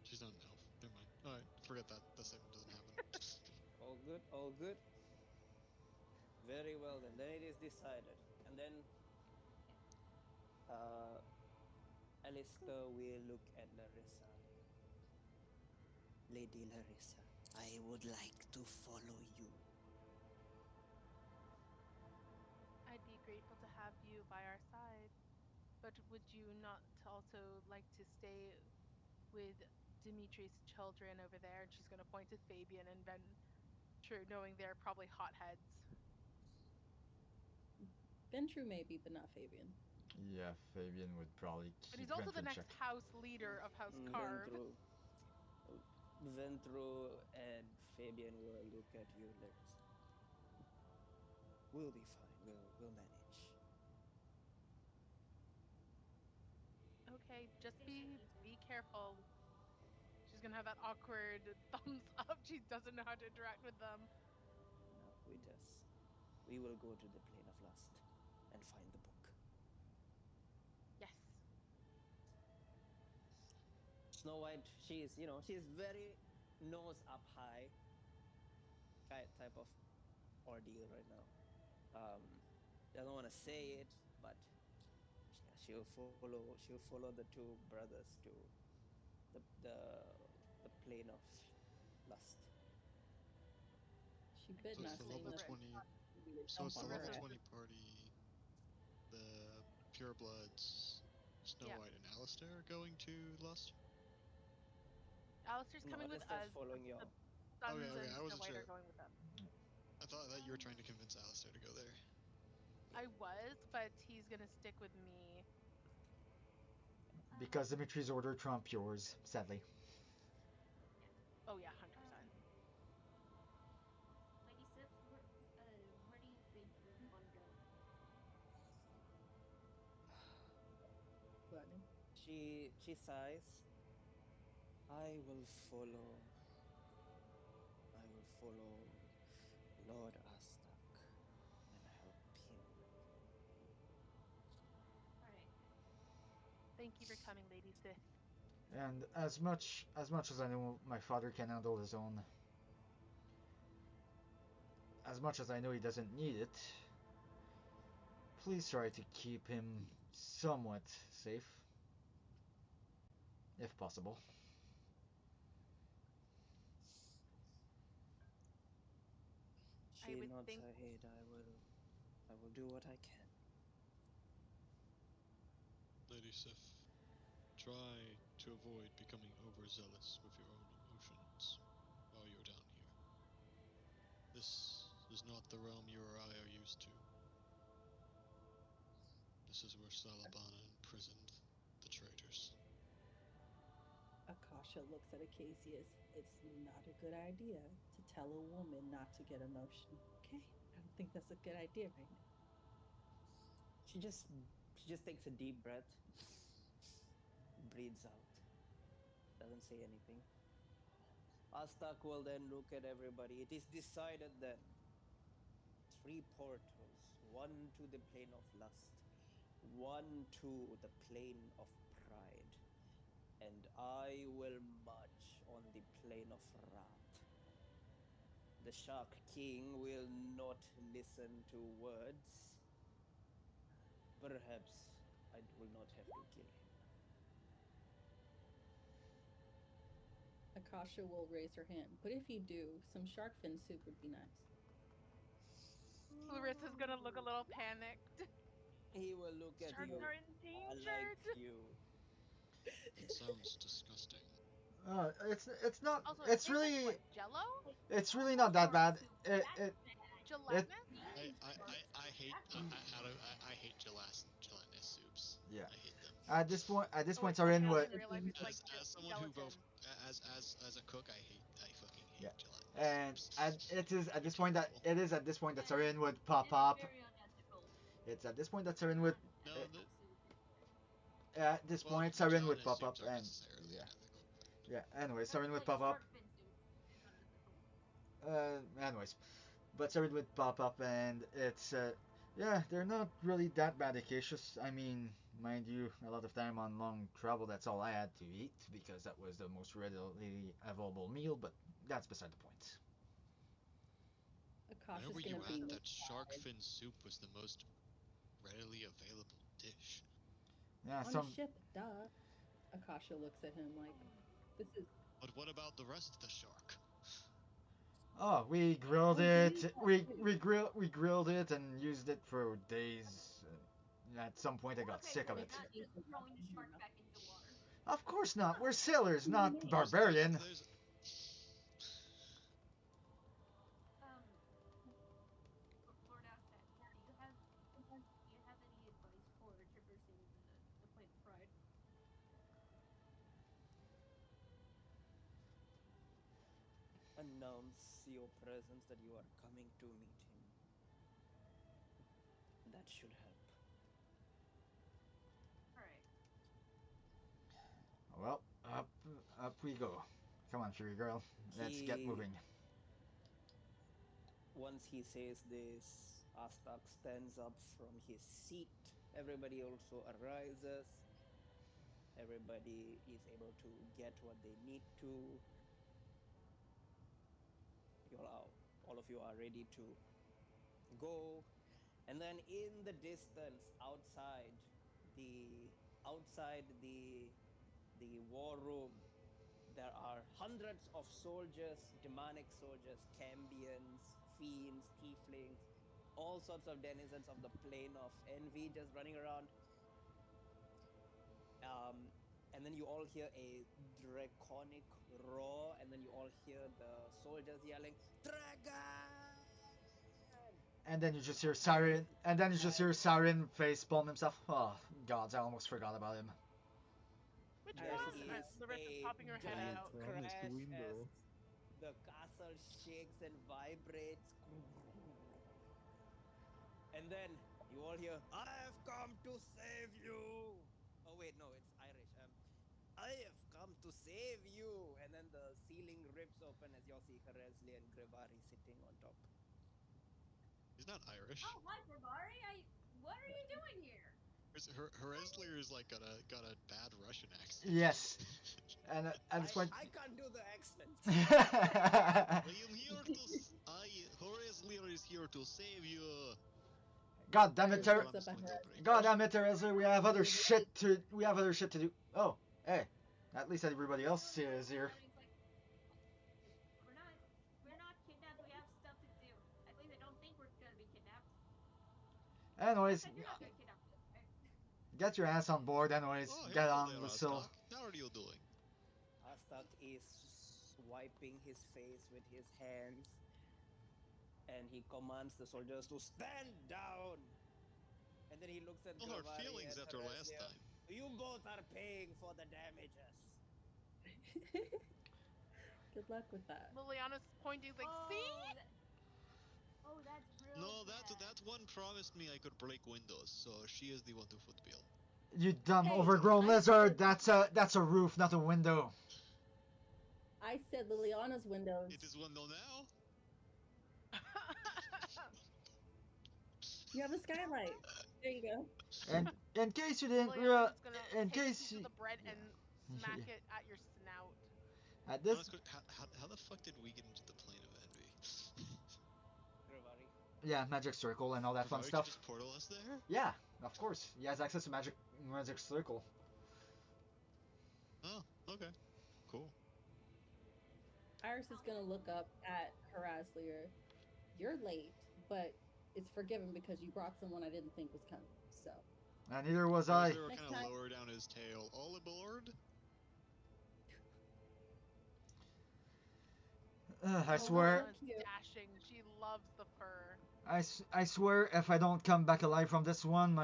She's not an elf. Never mind. All right, forget that. That statement doesn't happen. All good, all good. Very well then. Then it is decided. And then uh Alistair will look at Larissa. Lady Larissa, I would like to follow you. I'd be grateful to have you by our side. But would you not also like to stay with Dimitri's children over there? And she's gonna point at Fabian and Ventrue, knowing they're probably hotheads. Ventrue maybe, but not Fabian. Yeah, Fabian would probably But keep he's also Ventru the in next check. house leader of House Carve. Ventru, Ventru and Fabian will look at you, Larissa. We'll be fine. We'll manage. Okay, just Stay be safely. be careful. She's gonna have that awkward thumbs up. She doesn't know how to interact with them. No, we will go to the plane of lust and find the book. Yes. Snow White, she's very nose up high type of ordeal right now. Doesn't want to say it, but yeah, she'll follow the two brothers to the plane of lust. She A better So it's not the team say level spirit. nothing. 20. Maybe to So jump it's the on level her Listen. ass. 20 party. The purebloods, Snow Yeah. White and Alistair going to Lust. Alistair's No, coming with Alistair's us. following The y'all. Okay, Sons okay. and I Snow wasn't White are sure. going with them. I thought that you were trying to convince Alistair to go there. I was, but he's gonna stick with me. Because Um, Dimitri's order trump yours, sadly. Oh yeah, 100%. Lady Sis, She sighs. I will follow. I will follow Lord Astak and help him. All right. Thank you for coming, Lady Sith. And as much as I know my father can handle his own, as much as I know he doesn't need it, please try to keep him somewhat safe, if possible. I She would nods think her head. I will do what I can. Lady Sif, try to avoid becoming overzealous with your own emotions while you're down here. This is not the realm you or I are used to. This is where Salabana imprisoned the traitors. Akasha looks at Acacius. It's not a good idea to tell a woman not to get emotional. Okay? I don't think that's a good idea right now. She just she just takes a deep breath, breathes out, doesn't say anything. Astak will then look at everybody. It is decided then. 3 portals, one to the plane of lust, one to the plane of pride, and I will march on the plane of wrath. The Shark King will not listen to words. Perhaps I will not have to kill him. Akasha will raise her hand. But if you do, some shark fin soup would be nice. Larissa's gonna look a little panicked. He will look at Sharks you. are I like endangered. you. That sounds disgusting. It's not. Also, It's tastes like really what? Jello? it's really not that Shark bad. soup. It That's it bad. it Gelatinous? I hate I hate gelatinous soups. yeah. I hate them. At this Oh, point, it's funny. Sarin I would didn't realize it's like As someone who both gelatin. as a cook, I fucking yeah. hate gelatinous And soups. it is at They're this point that terrible. Yeah, Sarin would pop it is up. very unethical. It's at this point that It's Sarin would not No, ethical soup. at this well, point Sarin would gelatinous pop up soups aren't and necessarily yeah unethical. yeah. Anyway, I Sarin feel would like pop up. shark fin soup is unethical. Anyways, but Sarin would pop up and it's yeah, they're not really that bad acacious. I mean, mind you, a lot of time on long travel, that's all I had to eat because that was the most readily available meal. But that's beside the point. Where Akasha's were gonna you be at mortified. that shark fin soup was the most readily available dish? Yeah, On a some. ship, duh. Akasha looks at him like, this is. But what about the rest of the shark? Oh, we grilled Oh, you use it. that too. We grilled it and used it for days. At some point, I got Okay, sick so of Like you're it. not just season throwing the something, you shark know. back into water. Of course not. Huh. We're sailors, not There's barbarian. there's Um, Lord Aztec, do you have any advice for traversing the plane of pride? Announce your presence that you are coming to meet him. That should help. All right. Well, up we go. Come on, Fury Girl. Let's get He, moving. once he says this, Astak stands up from his seat. Everybody also arises. Everybody is able to get what they need to. All of you are ready to go. And then in the distance, the outside the war room, there are hundreds of soldiers, demonic soldiers, Cambions, fiends, tieflings, all sorts of denizens of the plane of envy just running around. Um, and then you all hear a draconic roar, and then you all hear the soldiers yelling, "Dragon!" And then you just hear Astak Siren. And then you just hear Siren face palm himself. Oh, gods, I almost forgot about him. Which there one? Acacia. is Larissa's a popping her head Coming giant out. from Mr. crash as Window. the castle shakes and vibrates. And then you all hear, "I have come to save you." Oh, wait, no, it's Irish. I have come to save you. And then the ceiling rips open as you see Haresli and Grivari sitting on top. He's not Irish. Oh, hi, Barbari. What are you doing here? Hereslier is like got a bad Russian accent. Yes. And at this point. I can't do the accents. I am here Horeslier is here to save you. God damn it, Iris looks up at her. God damn it, Teresa, we have other shit to do. Oh, hey. At least everybody else is here. He's like, we're not kidnapped. We have stuff to do. At least I don't think we're gonna be kidnapped. Anyways, You're not gonna kidnap us, right? get your ass on board. Anyways, Oh, get hello on there, the sill. Astak. How are you doing? Astak is wiping his face with his hands. And he commands the soldiers to stand down. And then he looks at All our Grivari feelings and after last Haresli. time. You both are paying for the damages. Good luck with that. Liliana's pointing like, see? Oh, that's real. No, bad. that one promised me I could break windows, so she is the one to foot bill. You dumb Hey, overgrown I lizard. said- That's a roof, not a window. I said Liliana's windows. It is window now. You have a skylight. There you go. And in case you didn't, Liliana's gonna in take a case piece of the bread and smack it at your snout. at this, Honestly, how the fuck did we get into the plane of envy? Grivari. yeah, magic circle and all that fun Grivari stuff. could just portal us there? Yeah, of course. He has access to magic circle. Oh, okay. Cool. Iris is gonna look up at Harazlier. You're late, but it's forgiven because you brought someone I didn't think was coming. So. And neither was They I. were Next kind of time- lower down his tail. All aboard? I Oh, swear, that's so cute. Dashing. She loves the fur. I swear, if I don't come back alive from this one,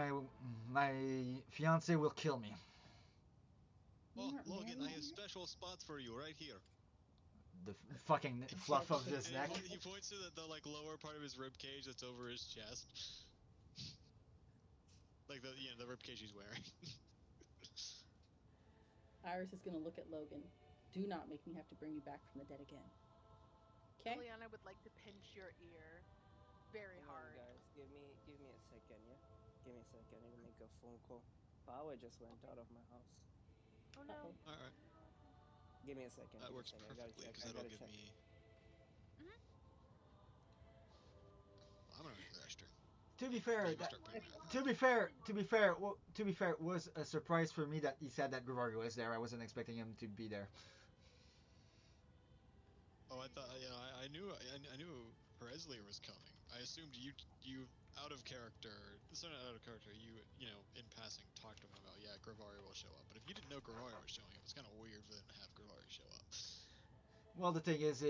my fiance will kill me. You Oh, weren't Logan, I married have yet? special spots for you right here. The fucking fluff of his And neck. he points to the like lower part of his rib cage that's over his chest. Like the rib cage he's wearing. Iris is gonna look at Logan. Do not make me have to bring you back from the dead again. Okay? Liliana would like to pinch your ear very Come on, hard. guys. Give me a second, yeah? Give me a second. I need to make a phone call. Power just went out of my house. Oh no. Uh-oh. Alright, Give me a second. that give me a works second. I gotta perfectly, check. because I that'll gotta give check. me... I'm gonna register. To be fair, Maybe that, start putting that. to be fair, it was a surprise for me that he said that Grivari was there. I wasn't expecting him to be there. Oh, I thought, I knew Hereslier was coming. I assumed you out of character, it's not out of character, you know, in passing talked to him about, yeah, Grivari will show up. But if you didn't know Grivari was showing up, it's kind of weird for them to have Grivari show up. Well, the thing is,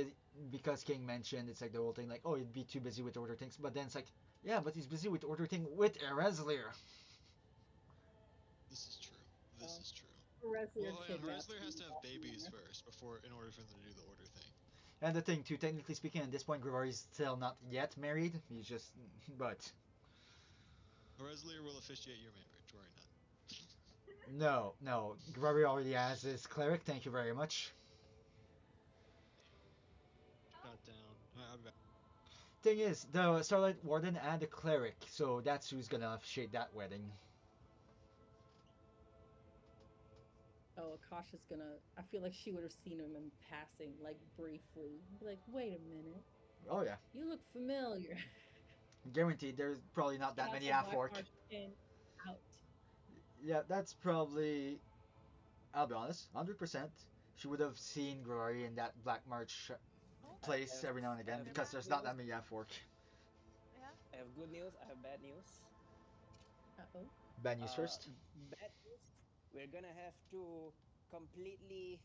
because King mentioned, it's like the whole thing, like, oh, he'd be too busy with order things. But then it's like, yeah, but he's busy with order thing with Erezlir. This is true. This is true. Harazlier Well, yeah, kidnapped Hereslier has to have me. babies first in order for them to do the order thing. And the thing, too, technically speaking, at this point, Grivari's still not yet married. He's just, but... Hereslier will officiate your marriage, worry not. No. Grivari already has his cleric, thank you very much. Shut down. I'll be back. Thing is, the Starlight Warden and the cleric, so that's who's gonna officiate that wedding. Oh, Akasha's gonna. I feel like she would have seen him in passing, like briefly. Be like, wait a minute. Oh yeah, You look familiar. guaranteed. There's probably not that many That's a half-orc. black march out. Yeah, that's probably. I'll be honest, 100%. She would have seen Grivari in that Black March place every now and again because there's not that many half-orc. Yeah. I have good news. I have bad news. Uh-oh. Bad news first. Bad news. We're gonna have to completely.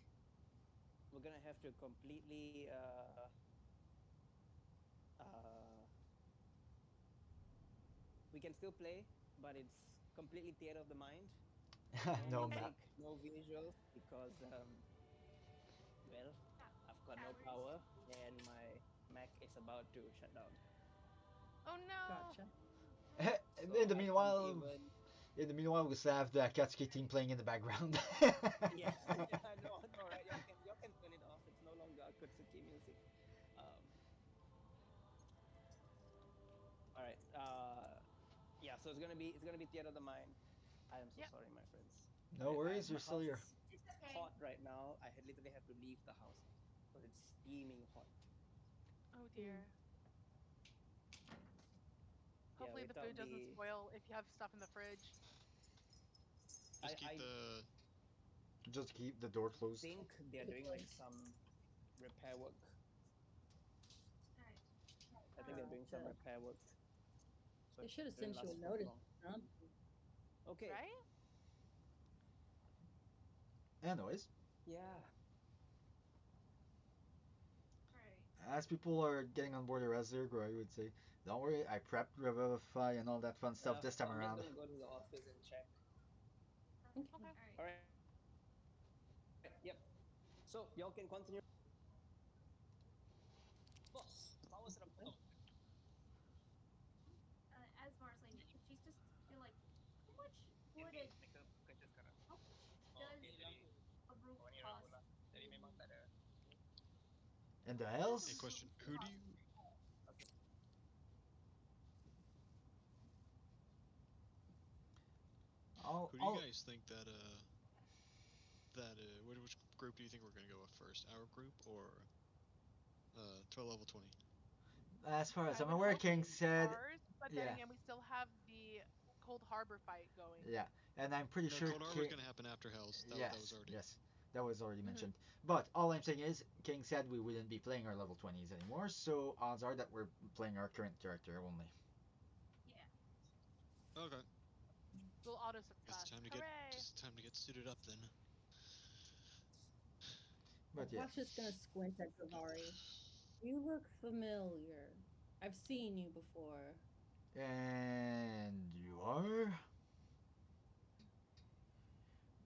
We can still play, but it's completely theater of the mind. No music, map. no visuals, because well, I've got no power and my Mac is about to shut down. Oh no. Gotcha. So In the I meanwhile, can't even In the meanwhile, we still have the Akatsuki team playing in the background. Yeah, yeah, no, right. Y'all can turn it off. It's no longer Akatsuki music. All right. Yeah. So it's gonna be Theater of the Mind. I am so Yep. sorry, my friends. No worries, My you're still house here. is It's okay. hot right now. I literally have to leave the house because it's steaming hot. Oh Mm. dear. Yeah, Hopefully the without food doesn't the spoil if you have stuff in the fridge. Just keep I the. Just keep the door closed. think they're doing like some repair work. Alright. I think they're doing some Good. repair work, so They it should have didn't sent you a last for notice. long. Huh? Okay. Right? Anyways, Yeah. Alright. as people are getting on board the Reservoir, I would say, don't worry, I prepped Revivify and all that fun stuff this So time I'm just around. gonna go to the office and check. Okay. Okay. Alright. All right. Yep. So y'all can continue. Boss, powers of oh, As Marceline, she's just feel like how much would it how much does a roof cost in And the how much does a Hey, hells? roof question. Who do cost? you I'll, who do you I'll, guys think which group do you think we're gonna go with first? Our group or to level 20? as far as I I'm would aware, hope King said, ours, but then yeah, again, we still have the Cold Harbor fight going. yeah, and I'm pretty No, sure Cold Harbor's King, gonna happen after Hells. That was yes, already. yes, that was already Hmm. mentioned. But all I'm saying is, King said we wouldn't be playing our level 20s anymore, so odds are that we're playing our current character only. Yeah. Okay. We'll auto Guess success. Hooray! it's time to get suited up then. But yeah, Natasha's gonna squint at Gavari. You look familiar. I've seen you before. and you are?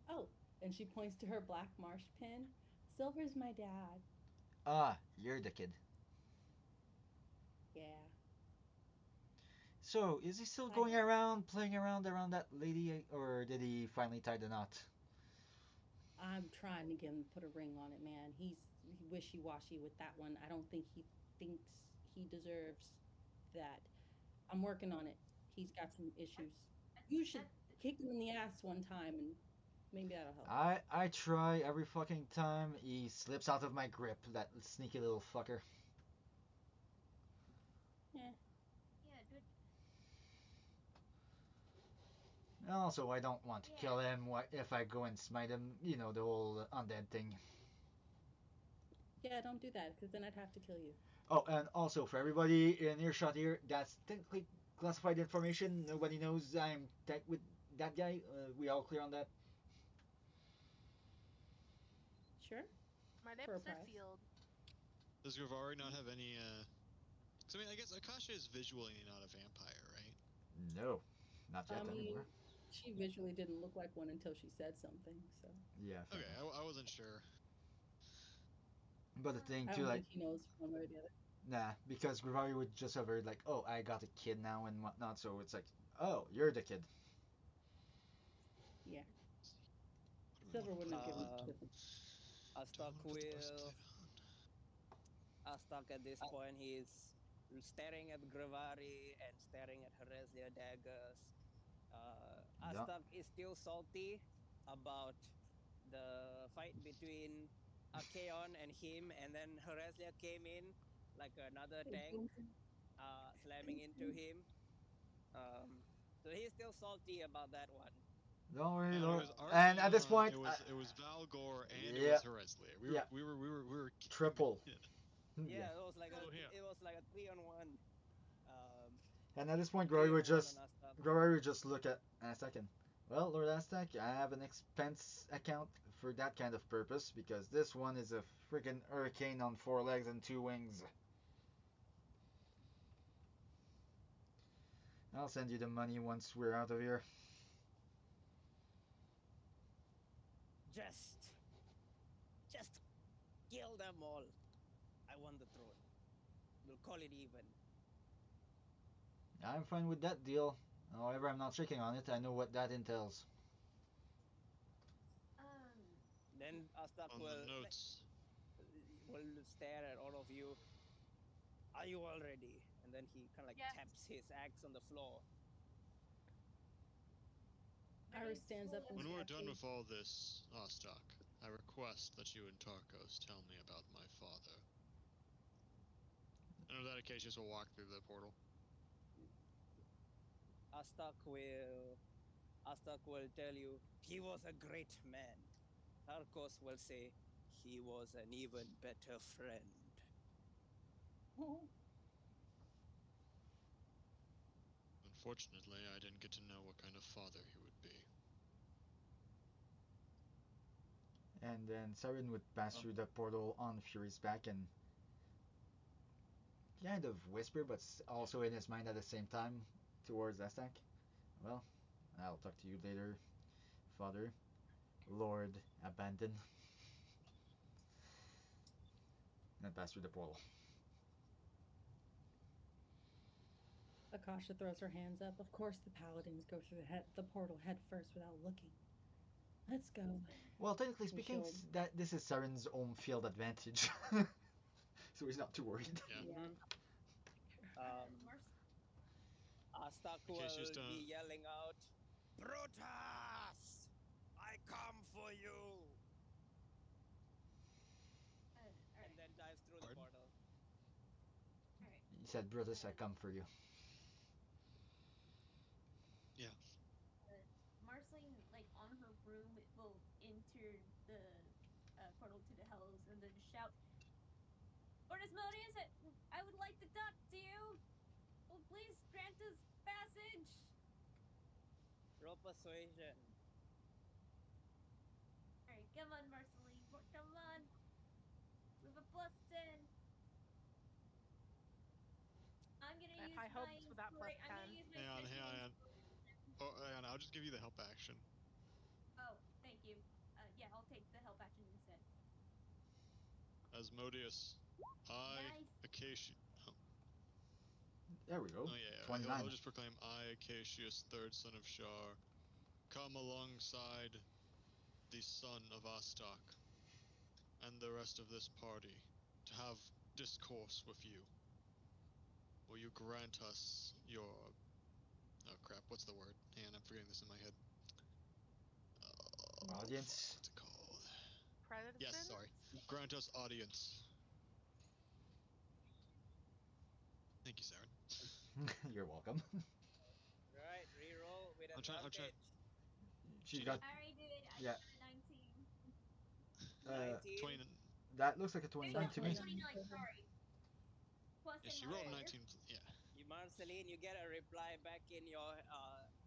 Oh, and she points to her black marsh pin. Silver's my dad. Ah, you're the kid. Yeah. So, is he still I going around, playing around that lady, or did he finally tie the knot? I'm trying to get him to put a ring on it, man. He's wishy washy with that one. I don't think he thinks he deserves that. I'm working on it. He's got some issues. You should At kick him in the ass one time and maybe that'll help. I try every fucking time he slips out of my grip, that sneaky little fucker. Eh, yeah, dude. And also, I don't want to Yeah. kill him if I go and smite him, you know, the whole undead thing. yeah, don't do that because then I'd have to kill you. Oh, and also, for everybody in earshot here, that's technically classified information. Nobody knows I'm tight with that guy. We all clear on that? Sure, My for a lips are price. sealed. Does Grivari not have any? So I mean, I guess Akasha is visually not a vampire, right? No, not I yet mean, anymore. she visually didn't look like one until she said something, so Yeah, fair Okay, enough. I wasn't sure. But the thing I too, don't like, think he knows one way or the other. nah, because Grivari would just have heard like, "Oh, I got a kid now" and whatnot. So it's like, "Oh, you're the kid." Yeah, What do I Silver want to wouldn't put have it given on? a uh, shit. Do I want Astak to put the will breastplate on? Astak at this point he's staring at Gravari and staring at Heresia daggers. No, Astak is still salty about the fight between Akeon and him, and then Heresia came in like another Hey, tank, Johnson. slamming into him. So he's still salty about that one. don't worry, And it Lord. was And at this Archaon, point, it was Valgor, and it yeah, was Hereslia. yeah, We were keeping triple. it. Yeah. Yeah, Oh yeah. it was like a 3-on-1. Um, And at this point, Three Glory on would one on just Astak. Glory would just look at Aztec and, well, Lord Aztec, I have an expense account for that kind of purpose because this one is a freaking hurricane on 4 legs and 2 wings. I'll send you the money once we're out of here. Just just kill them all. I want the throne. We'll call it even. I'm fine with that deal. However, I'm not checking on it. I know what that entails. Then Astak On the notes. will stare at all of you. Are you all ready? And then he kind of like Yes. taps his axe on the floor. Iris stands up and When we're done softly- with all this, Ostok, I request that you and Tarkos tell me about my father. And with that, Acacius will walk through the portal. Astak will tell you he was a great man. Tarkos will say he was an even better friend. Oh, Unfortunately, I didn't get to know what kind of father he would be. And then Siren would pass through the portal on Fury's back and kind of whisper, but also in his mind at the same time, towards Astak. Well, I'll talk to you later, Father. Lord Abandon. And pass through the portal. Akasha throws her hands up. Of course, the paladins go through the portal head first without looking. Let's go. Well, technically And speaking, she'll- that this is Siren's own field advantage. So he's not too worried. Yeah. Astak Acacius will don't- be yelling out, Brutus! I come for you! And then dives through the Pardon? portal. Alright. He said, Brutus, I come for you. Yeah. Marceline, like on her broom, will enter the portal to the hells and then shout, Lord Asmodeus, I would like to talk to you! Oh, please grant us passage! Roll persuasion. Alright, come on, Marceline, come on! With a +10. I'm gonna I have use high my hopes with that I'm +10. gonna use my Hang on, special hang on. Oh, hang on, I'll just give you the help action. Oh, thank you. Yeah, I'll take the help action instead. Asmodeus, I, Nice. Acacius. Oh, There we go. oh yeah, 29. He'll just proclaim, I, Acacius, third son of Shar, come alongside the son of Astak and the rest of this party to have discourse with you. Will you grant us your... Oh crap, what's the word? And I'm forgetting this in my head. Audience. What's it called? Presence? Yes, sorry. Grant us audience. Thank you, Saren. You're welcome. Right, reroll with I'm trying- advantage. She's got, I already did. I Yeah. got a 19. 19. 20. that looks like a Maybe 29 not to me. 29, sorry. Plus Yeah, in she my rolled order. 19. Yeah. You, Marceline, you get a reply back in your.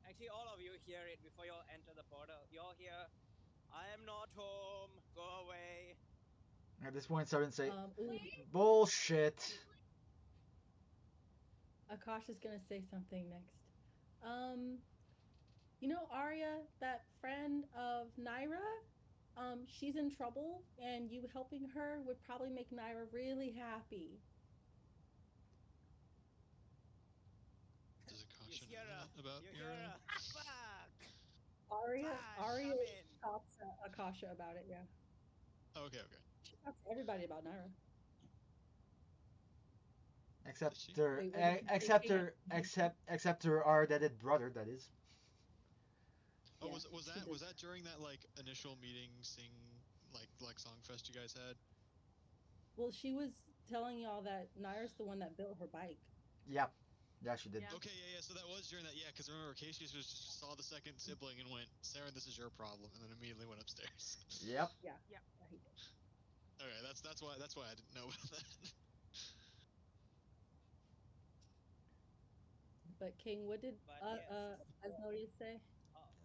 Actually, all of you hear it before you all enter the portal. You all hear, I am not home. Go away. At this point, Siren say, Ooh, bullshit. Akasha's gonna say something next. You know Arya, that friend of Naira? She's in trouble, and you helping her would probably make Naira really happy. Does You Akasha hear know a. that about You your... hear a. Fuck! Arya Fine, come in. talks to Akasha about it, yeah. Oh, okay, okay. She talks to everybody about Naira. Except Does she? her, Wait, what did you say, except King? her, except her hard-headed brother, that is. Oh, Yeah, was she that does. during that like initial meeting like Songfest you guys had? Well, she was telling y'all that Naira's the one that built her bike. Yeah. Yeah, she did. Yeah. Okay, yeah. So that was during that. Yeah, because remember, Acacius was just saw the second sibling and went, "Saren, this is your problem," and then immediately went upstairs. Yep. Yeah. Yeah. Yeah, he did. Okay, that's why I didn't know about that. But King, what did But yes. Asmodeus say?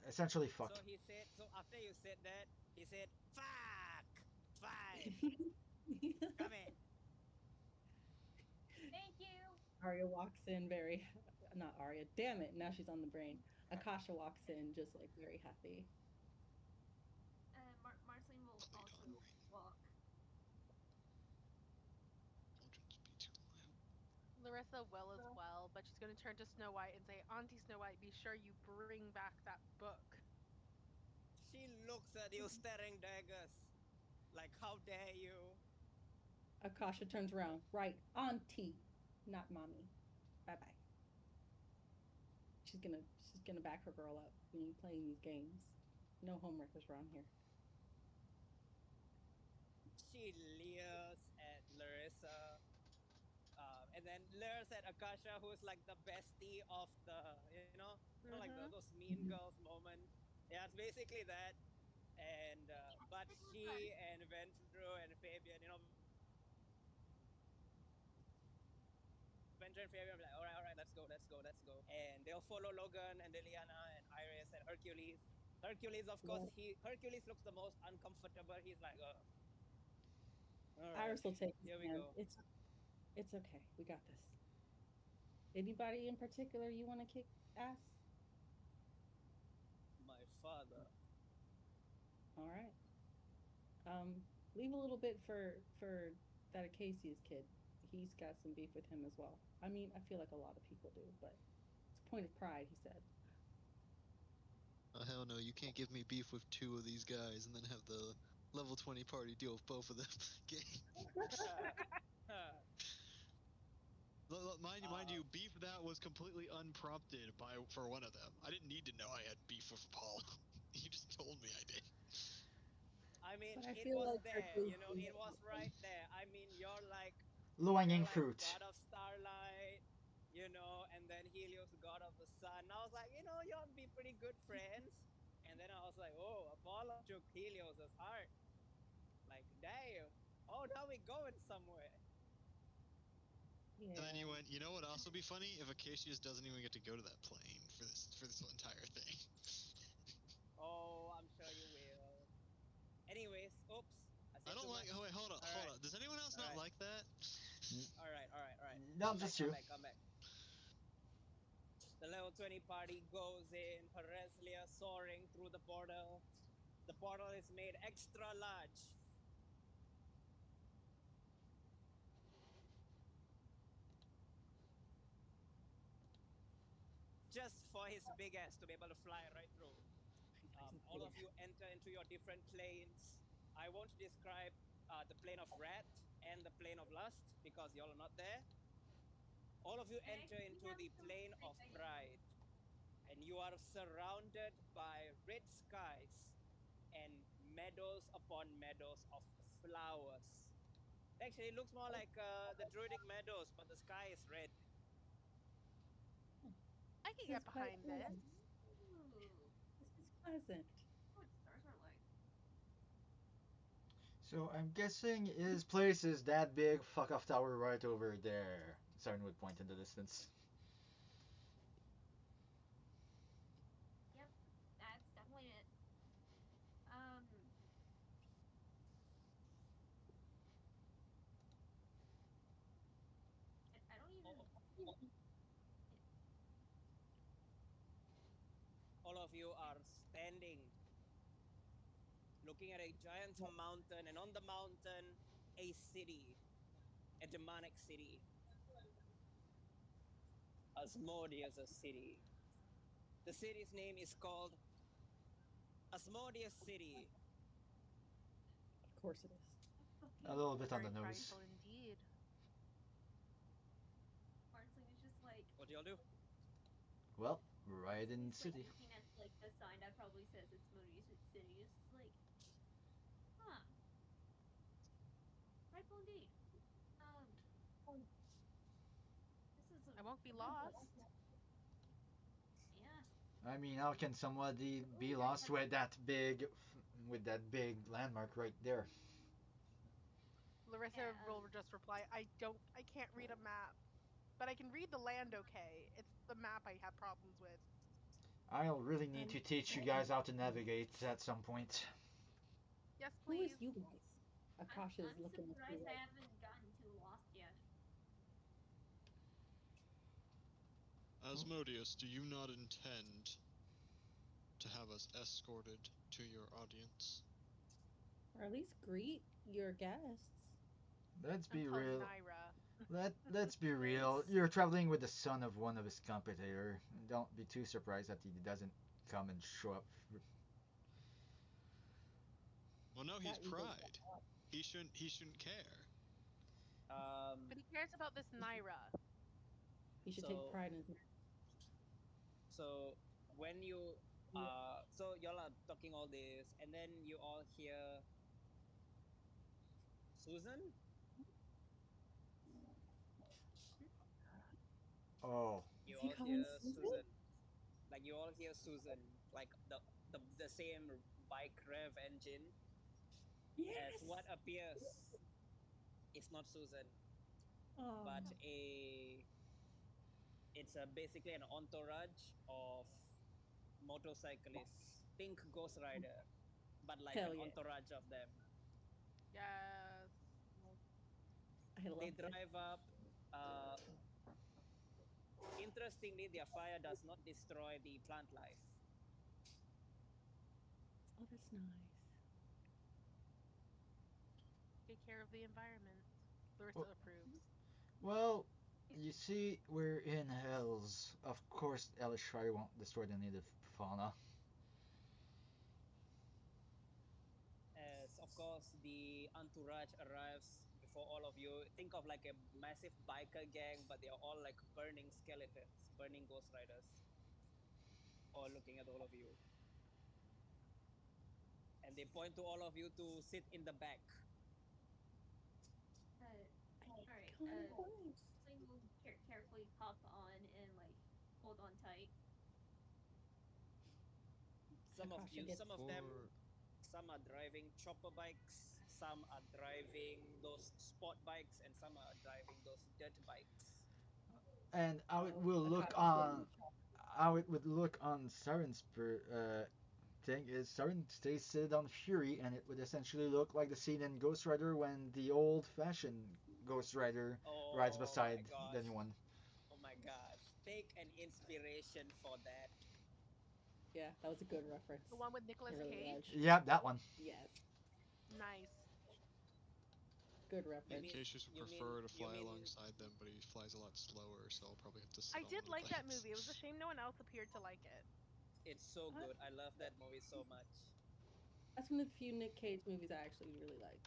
Essentially, fuck. So he said. So after you said that, he said, "Fuck! Fine, come in." Thank you. Arya walks in very, not Arya, damn it, now she's on the brain. Akasha walks in just like very happy. Marceline will Played also on brain. walk. Don't just be too loud. Larissa will as well, but she's going to turn to Snow White and say, Auntie Snow White, be sure you bring back that book. She looks at you staring daggers. Like, how dare you? Akasha turns around. Right, auntie, not mommy. Bye bye. She's gonna back her girl up. We ain't playing these games. No homeworkers around here. She leers at Larissa. And then leers at Akasha, who's like the bestie of the, like those mean girls moment. Yeah, it's basically that. And but she and Ventru and Fabian, Ventru and Fabian are like, all right, let's go. And they'll follow Logan and Liliana and Iris and Hercules. Hercules, of course, Yeah. Hercules looks the most uncomfortable. He's like, all right, Iris will take his here we hand. go. It's okay. We got this. Anybody in particular you want to kick ass? My father. All right. Leave a little bit for that Acacia's kid. He's got some beef with him as well. I mean, I feel like a lot of people do, but it's a point of pride, he said. Oh, hell no, you can't give me beef with two of these guys and then have the level 20 party deal with both of them. Mind you, beef that was completely unprompted for one of them. I didn't need to know I had beef with Apollo. You just told me I did. I mean, But I it feel was like there, it was right there. I mean, you're like Low-hanging fruit. god of starlight, and then Helios, god of the sun. I was like, you'll be pretty good friends. And then I was like, oh, Apollo took Helios's heart. Like, damn. Oh, now we're going somewhere. yeah. And then you went, you know what would also be funny? If Acacius doesn't even get to go to that plane for this entire thing. Oh, I'm sure you will. Anyways, oops. I I said don't too like. much. Oh wait, hold on. Does anyone else not Alright. like that? Alright. No, Come back, just come you. back, come back. The level 20 party goes in, Pereslia soaring through the portal. The portal is made extra large. Just for his big ass to be able to fly right through. All of you enter into your different planes. I won't describe the plane of wrath and the plane of lust because y'all are not there. All of you enter into the plane of pride, and you are surrounded by red skies and meadows upon meadows of flowers. Actually, it looks more like the druidic meadows, but the sky is red. I can This get is quite behind this. pleasant. Ooh, This is pleasant. what stars are like. So I'm guessing his place is that big fuck off tower right over there. Siren would point in the distance. Yep, that's definitely it. Um, I don't even. All of you are standing, looking at a giant mountain, and on the mountain, a city, a demonic city. Asmodeus city. The city's name is called Asmodeus City. Of course it is. A little bit on Very the nose. prideful indeed. Marceline is just like. What do y'all do? Well, right in the He's like city. looking at like the sign that probably says it's Moody's City. It's just like, huh, prideful indeed. This is I won't be a good place. lost. Yeah. I mean, how can somebody be lost with that big landmark right there? Larissa Yeah. will just reply, I can't read a map. But I can read the land okay. It's the map I have problems with. I'll really need to teach you guys how to navigate at some point. Yes, Who is please. you guys? Akasha is I'm looking at you surprised I like, haven't gotten too lost yet. Asmodeus, do you not intend to have us escorted to your audience? or at least greet your guests. Let's I'm be telling real. Naira. Let's be real. It's You're traveling with the son of one of his competitor. Don't be too surprised that he doesn't come and show up. Well, no, he's That eagle's got pride. He shouldn't care. But he cares about this Naira. He should take so pride in his so when you so y'all are talking all this, and then you all hear Susan. Oh, You Is he all calling hear Susan? Susan. Like you all hear Susan, like the same bike rev engine as what Yes. appears. It's not Susan, Oh, but basically an entourage of motorcyclists. Think Ghost Rider, but like hell an yeah. entourage of them. Yes. I They love it. drive up. Uh, Interestingly, their fire does not destroy the plant life. Oh, that's nice. Take care of the environment. Larissa well, approves. well, you see, we're in Hells. Of course, Elishari won't destroy the native fauna. As of course the entourage arrives before all of you. Think of like a massive biker gang, but they are all like burning skeletons, burning ghost riders, all looking at all of you. And they point to all of you to sit in the back. All right. Kind of fun. Sling will carefully hop on and like hold on tight. Akasha gets Some of them, For some are driving chopper bikes, some are driving those sport bikes, and some are driving those dirt bikes. And how it will look Akasha's getting on how it would look on Siren's thing is Siren stays seated on Fury, and it would essentially look like the scene in Ghost Rider when the old-fashioned Ghost Rider rides Oh my beside the gosh. new one. Oh my gosh. Take an inspiration for that. Yeah, that was a good reference. The one with It Nicolas really was. Cage. Yeah, that one. Yes, Nice. good You me, reference. mean Cassius would you mean prefer to you fly mean alongside them, but he flies a lot slower, so I'll probably have to sit I on one did of the like that bikes. movie. It was a shame no one else appeared to like it. it's so I, good. I love that movie so much. that's one of the few Nick Cage movies I actually really like.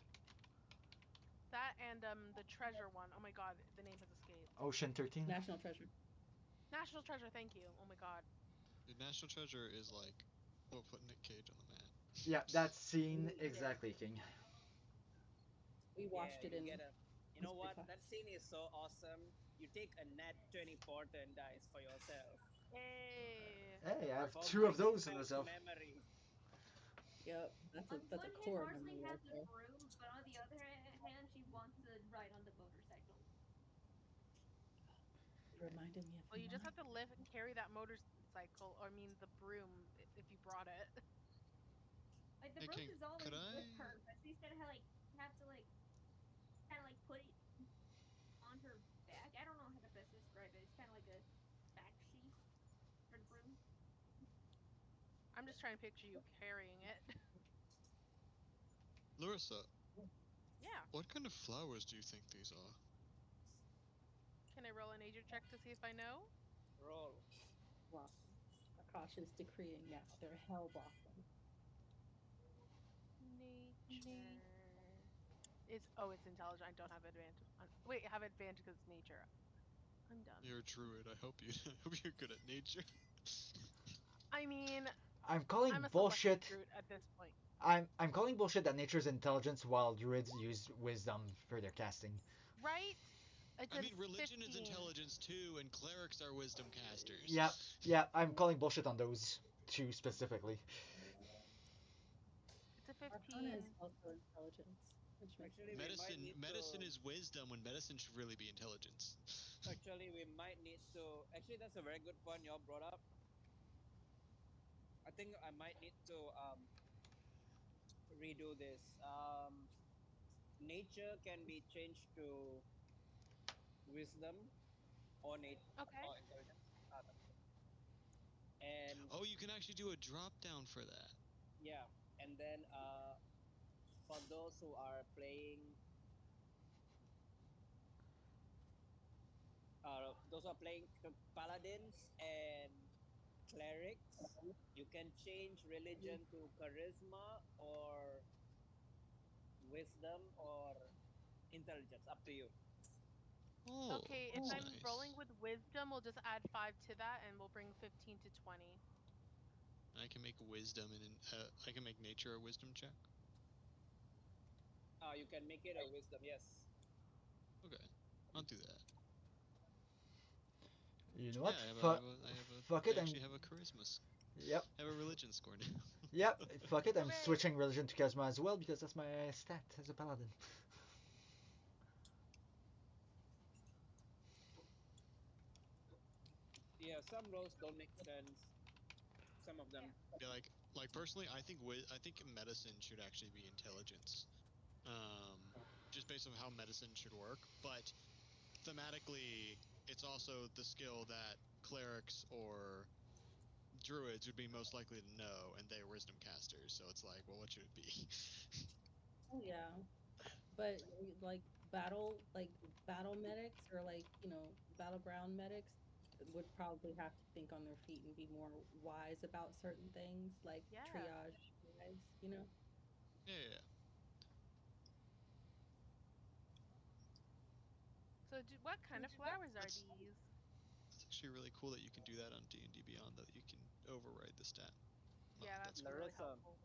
That and the treasure one. Oh my god, the name has escaped. Ocean 13. National Treasure. National Treasure, thank you. Oh my god. The National Treasure is like what put Nick Cage on the map. Yeah, that scene Yeah, exactly, King. we Yeah, watched it you in get a you know history what? class. That scene is so awesome. You take a nat 20 Porton dice for yourself Hey. Hey, I have for two of bringing those in back myself. memory. Yep, On that's a one hand, core Marsley memory has right a there. broom, but on the other hand, she wants to ride on the motorcycle. It reminded me of Well, you just mine. have to lift carry that motorcycle, or I mean the broom if you brought it. Like the Hey broom King, is could always with I? her, but she's gonna have to kind of like put it on her back. I don't know how to best describe it. It's kind of like a back sheath for the broom. I'm just trying to picture you carrying it. Larissa, Yeah. what kind of flowers do you think these are? Can I roll a nature check to see if I know? Roll. Blossom. Akasha's decreeing now. They're hell blossom. Nature. It's intelligent. I don't have advantage. Wait, I have advantage because it's nature. I'm done. You're a druid. I hope you. I hope you're good at nature. I mean, I'm calling I'm a selective bullshit. druid at this point. I'm calling bullshit that nature's intelligence while druids use wisdom for their casting. Right? It's I a mean, religion is 15. intelligence too, and clerics are wisdom Yeah, casters. yeah, I'm calling bullshit on those two specifically. It's a Arcana is 15. also intelligence, which makes Actually, sense. we might Medicine, need medicine to. is wisdom when medicine should really be intelligence. Actually, we might need to. Actually, that's a very good point y'all brought up. I think I might need to redo this. Nature can be changed to wisdom or Okay. or intelligence. And Oh, you can actually do a drop down for that. yeah, and then for those who are playing those are playing paladins and clerics. You can change religion to charisma or wisdom or intelligence. Up to you. Oh, Okay, if that's I'm nice. rolling with wisdom, we'll just add 5 to that and we'll bring 15 to 20. I can make wisdom and I can make nature a wisdom check. You can make it a wisdom. Yes. Okay, I'll do that. You know what? Yeah, Fuck I it. actually have a charisma. Yep. I have a religion score now. Yep. Fuck it. I'm Hooray! switching religion to charisma as well because that's my stat as a paladin. Yeah. Some roles don't make sense. Some of them. Yeah, like personally, I think medicine should actually be intelligence. Just based on how medicine should work, but thematically, it's also the skill that clerics or druids would be most likely to know, and they are wisdom casters. So it's like, well, what should it be? Oh yeah, but like battle medics or battleground medics would probably have to think on their feet and be more wise about certain things, like Yeah. triage wise, you know. Yeah. So, what kind of flowers are That's these? It's actually really cool that you can do that on D&D Beyond. That you can override the stat. Yeah, That's that's cool. really Larissa, helpful.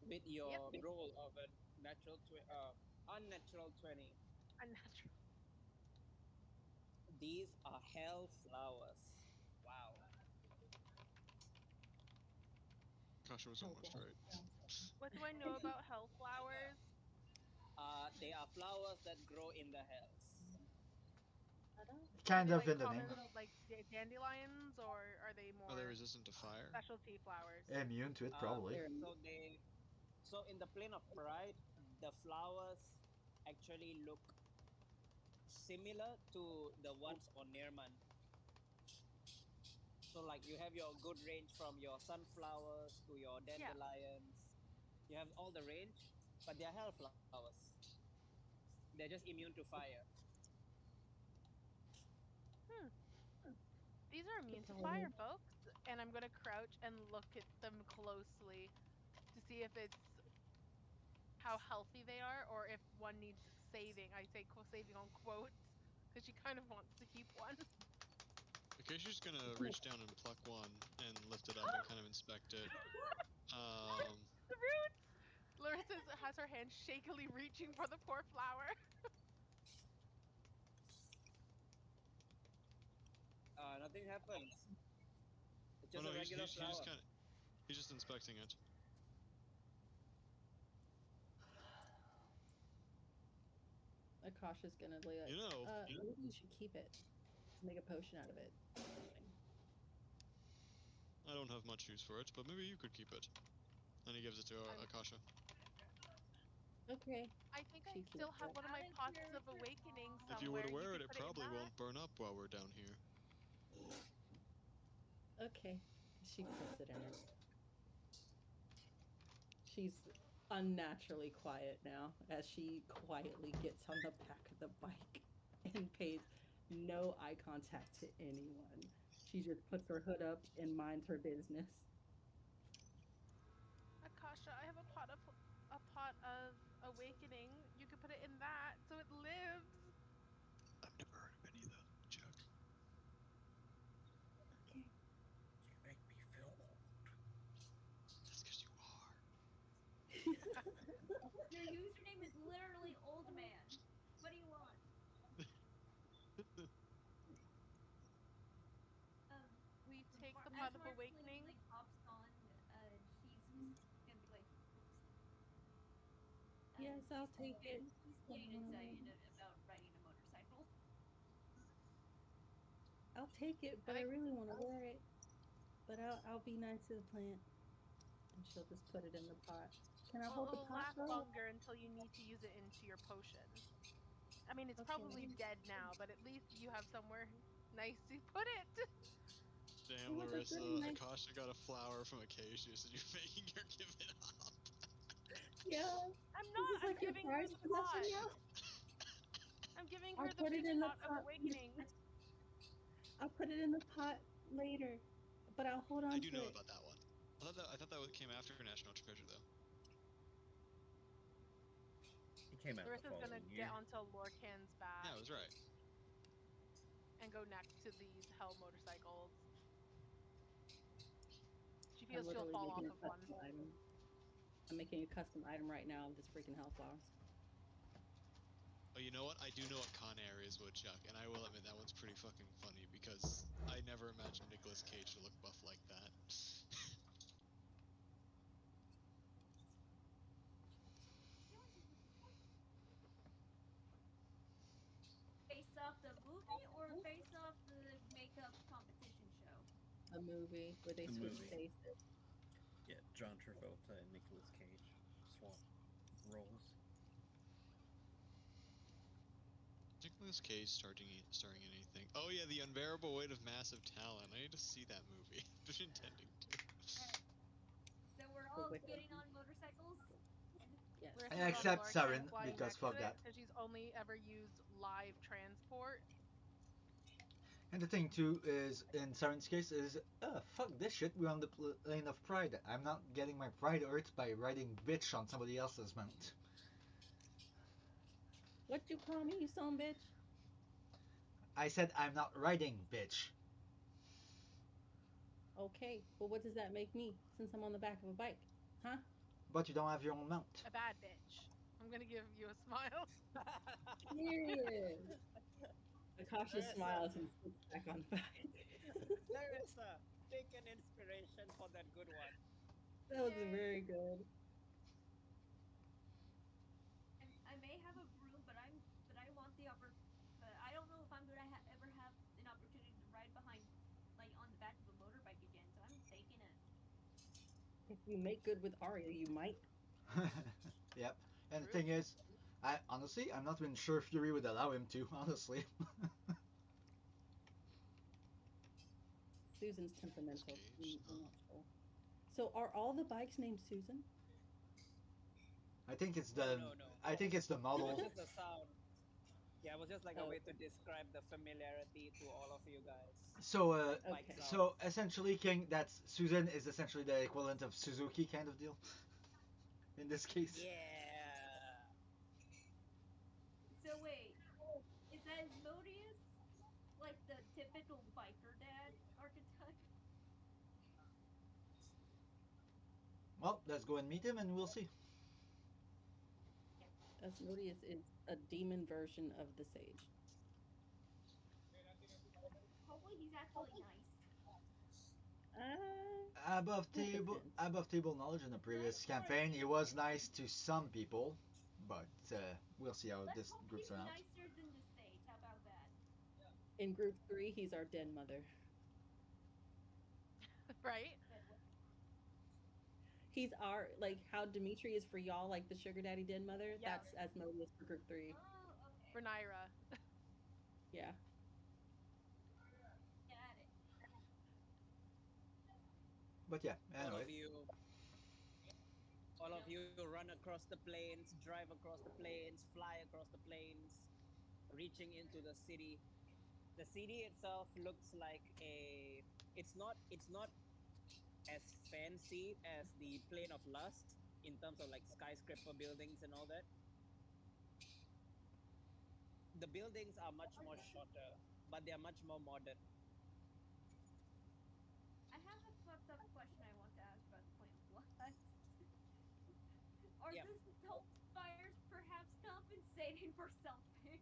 with Yep, your roll of a unnatural 20, unnatural. these are hell flowers. Wow. Kasha was Oh, almost wow. right. What do I know about hell flowers? They are flowers that grow in the hells. Are Kind they of like in the name. common, like dandelions, or are they Are they more resistant to fire? specialty flowers? Immune to it, probably. They're So in the plane of pride, the flowers actually look similar to the ones on Nirman. So like you have your good range from your sunflowers to your Yeah. dandelions. You have all the range, but they are hell flowers. They're just immune to fire. Hmm. These are good immune to Halloween. fire, folks. And I'm gonna crouch and look at them closely to see if it's how healthy they are, or if one needs saving. I say saving on quotes because she kind of wants to keep one. Akashi's gonna reach down and pluck one and lift it up and kind of inspect it. The roots. Larissa has her hand shakily reaching for the poor flower. Nothing happens. It's Oh just no, a regular flower. he's just inspecting it. Akasha's gonna be like, You know, maybe you should keep it. Make a potion out of it. I don't have much use for it, but maybe you could keep it. And he gives it to Akasha. Okay. I think I She still keeps have it. one of my Out of pots of character. awakening Aw. If you were to somewhere. You wear it, could it put it in probably that. won't burn up while we're down here. Okay. She puts it in it. She's unnaturally quiet now as she quietly gets on the back of the bike and pays no eye contact to anyone. She just puts her hood up and minds her business. Akasha, I have a pot of awakening. You could put it in that so it lives. I've never heard of any of those. Chuck. Okay. You make me feel old. That's because you are. Your username is literally old man. What do you want? We take the As pot of Marceline awakening. like hops on, she's just gonna be like, Yes, I'll take it. she's getting excited about riding a motorcycle. I'll take it, but And I I really want to wear it. But I'll be nice to the plant. And she'll just put it in the pot. Can I well, hold the it'll pot last though? longer until you need to use it into your potion. I mean, it's probably Okay. dead now, but at least you have somewhere nice to put it. Damn, It was a really Larissa. nice. Akasha got a flower from Acacia, so you're making her give it up. Yeah. I'm Is not. this I'm like your giving her prized the possession pot. now? I'm giving I'll her the put it peach in the pot of pot. awakening. I'll put it in the pot later, but I'll hold on I do to know it. about that one. I thought that came after National Treasure though. It came out the Larissa's gonna following get year. onto Lorcan's back Yeah, I was right. and go next to these hell motorcycles. She I'm feels she'll literally fall off making a of one. custom item. I'm making a custom item right now of this freaking hellflowers. Oh, you know what? I do know what Con Air is, Woodchuck, and I will admit that one's pretty fucking funny because I never imagined Nicolas Cage to look buff like that. Face Off the movie or Face Off the makeup competition show? A movie where they A switch movie. faces. Yeah, John Travolta and Nicolas Cage swap roles. Nicolas Cage starring in anything? Oh yeah, The Unbearable Weight of Massive Talent. I need to see that movie. I've been intending to. Alright. So we're The all Wicked getting One. on motorcycles? Yes. Larissa's on Except Lorcan Saren, flying because next to fuck it that. because she's only ever used live transport. And the thing too is, in Saren's case, is fuck this shit. We're on the plane of pride. I'm not getting my pride hurt by riding bitch on somebody else's mount. What you call me, you son bitch? I said I'm not riding bitch. Okay, well, what does that make me since I'm on the back of a bike? Huh? But you don't have your own mount. A bad bitch. I'm gonna give you a smile. Period. A cautious Larissa. smile as he sits back on bike. Larissa, take an inspiration for that good one. That was Yay. very good. I may have a broom, but I want the but I don't know if I'm gonna ever have an opportunity to ride behind, like on the back of a motorbike again. So I'm taking it. If you make good with Arya, you might. Yep. And the True. thing is, I'm not even sure Fury would allow him to, honestly. Susan's temperamental. Cage, I'm not sure. So are all the bikes named Susan? I think it's No, the no, no. I think it's the It was model. just the sound. Yeah, it was just like a Oh. way to describe the familiarity to all of you guys. So Like bike Okay. sounds. so essentially, King, that's Susan is essentially the equivalent of Suzuki kind of deal. In this case. Yeah. So wait, is Asmodeus like the typical biker dad archetype? Well, let's go and meet him, and we'll see. Asmodeus is a demon version of the sage. Hopefully he's actually nice. Above That table, depends. above table knowledge in the previous campaign, he was nice to some people, but we'll see how Let's this hope groups he's turn out. nicer than the sage. How about that? In group 3, he's our den mother. Right? He's our, like, how Dimitri is for y'all, like the sugar daddy den mother. Yeah. That's Asmodeus for group 3. Oh, okay. For Naira. Yeah. Got it. But yeah, All anyway. of you run across the plains, drive across the plains, fly across the plains, reaching into the city. The city itself looks like it's not as fancy as the Plain of Lust in terms of like skyscraper buildings and all that. The buildings are much more shorter, but they are much more modern. I have a fucked up question I want to ask about the Plain of Lust. Are Yep. the tall spires perhaps compensating for something?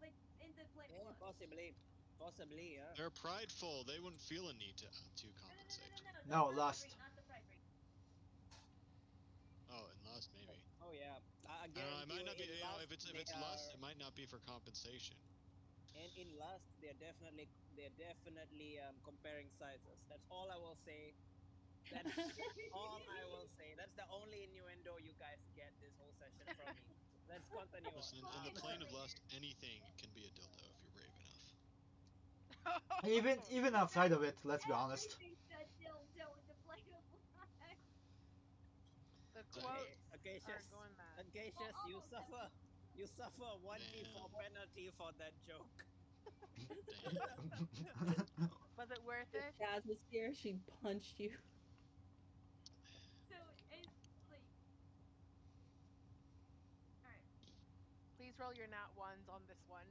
Like in the Plain of Yeah, Lust? possibly, yeah. They're prideful. They wouldn't feel a need to compensate. No, Not Lust. not the pride ring. Oh, and Lust maybe. Oh yeah. I I don't know. It might guarantee not be. in You know, Lust if they it's Lust, are, it might not be for compensation. and in Lust they're definitely comparing sizes. That's all I will say. That's all I will say. That's the only innuendo you guys get this whole session from me. Let's continue on. Listen, in the Plane of Lust, anything can be a dildo if you're brave enough. Even outside of it, let's be honest. Everything's a dildo in the Plain of Lust. The Okay, quotes are Acacius, going mad. Acacius, you Almost suffer. You suffer 1d4 Damn. penalty for that joke. Damn. Was it worth If it? Jazz was here, she'd punch you. So it's like, all right. Please roll your nat ones on this one.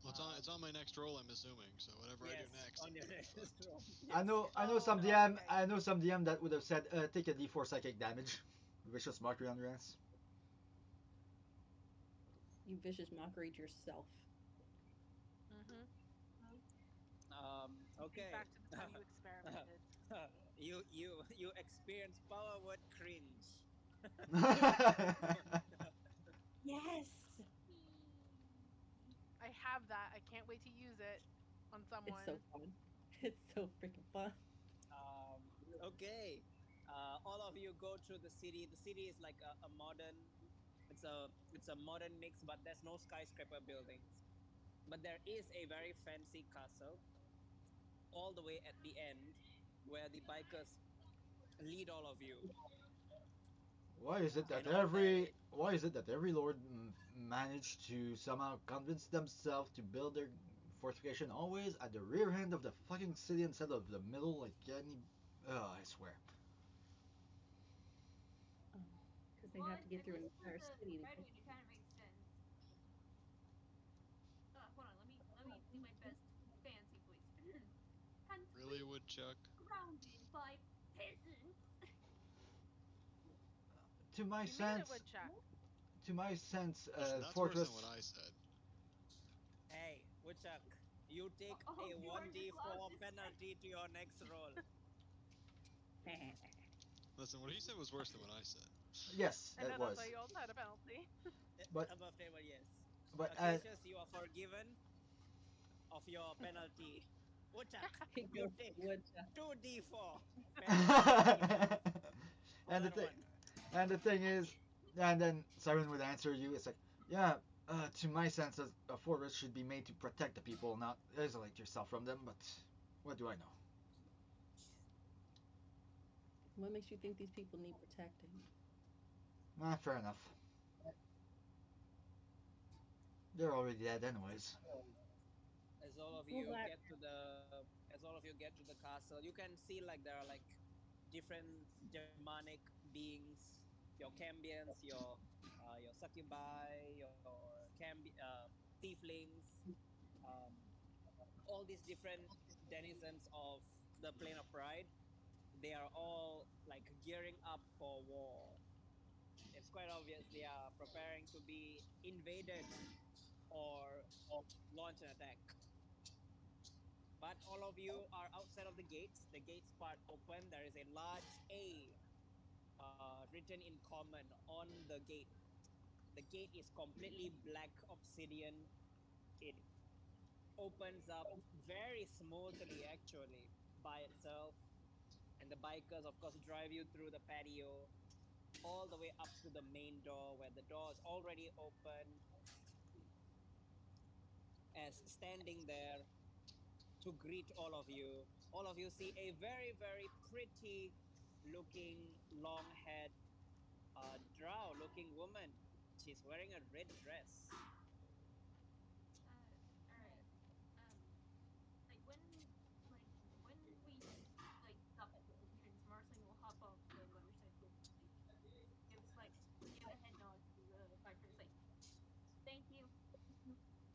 Well, it's on my next roll, I'm assuming. So whatever I do Yes, next, on I'm your gonna be next fucked. roll. I Yes. know some Oh, DM. okay. I know some DM that would have said, take a D4 psychic damage. Vicious mockery on your ass. You vicious mockery yourself. Mm-hmm. Think Okay. back to the time you experimented. You experience power word cringe. Yes! I have that. I can't wait to use it on It's so someone. fun. It's so freaking fun. Okay. All of you go through the city. The city is like a modern. It's a modern mix, but there's no skyscraper buildings. But there is a very fancy castle all the way at the end, where the bikers lead all of you. And all that why is it that every lord managed to somehow convince themselves to build their fortification always at the rear end of the fucking city instead of the middle like any I swear. Because they'd Well, have to get at through an least for entire the city to Red get. Wing, it kind of makes sense. Hold on, let me do my best fancy voice. Really, Country woodchuck? surrounded by peasants. To my You made it, sense, Woodchuck. Listen, that's worse than what fortress. I said. hey, Woodchuck, you take Oh, a you are just loud 1d4 this time. penalty to your next roll. Listen, what he said was worse than what I said. Yes, I that know that's why was. you also had a penalty. But Above table, yes. but Cassius, you are forgiven of your penalty. Woodchuck, you Go take woodchuck. 2d4 penalty for and the that thing one. and the thing is, and then Siren would answer you. It's like, yeah. To my sense, a fortress should be made to protect the people, not isolate yourself from them. But what do I know? What makes you think these people need protecting? Fair enough. They're already dead, anyways. As all of Well, you that get to the castle, you can see like there are like different demonic beings, your cambions, your succubi, your tieflings, um, all these different denizens of the plane of pride. They are all like gearing up for war. It's quite obvious they are preparing to be invaded or launch an attack. But all of you are outside of the gates. The gates part open. There is a large A written in common on the gate. The gate is completely black obsidian. It opens up very smoothly, actually, by itself. And the bikers, of course, drive you through the patio all the way up to the main door, where the door is already open, as standing there to greet all of you. All of you see a very, very pretty looking, long haired, drow looking woman. She's wearing a red dress. All right. Um, like like when we like stop at the entrance, Marceline will hop off the motorcycle, like give a head nod to the bikers, like thank you,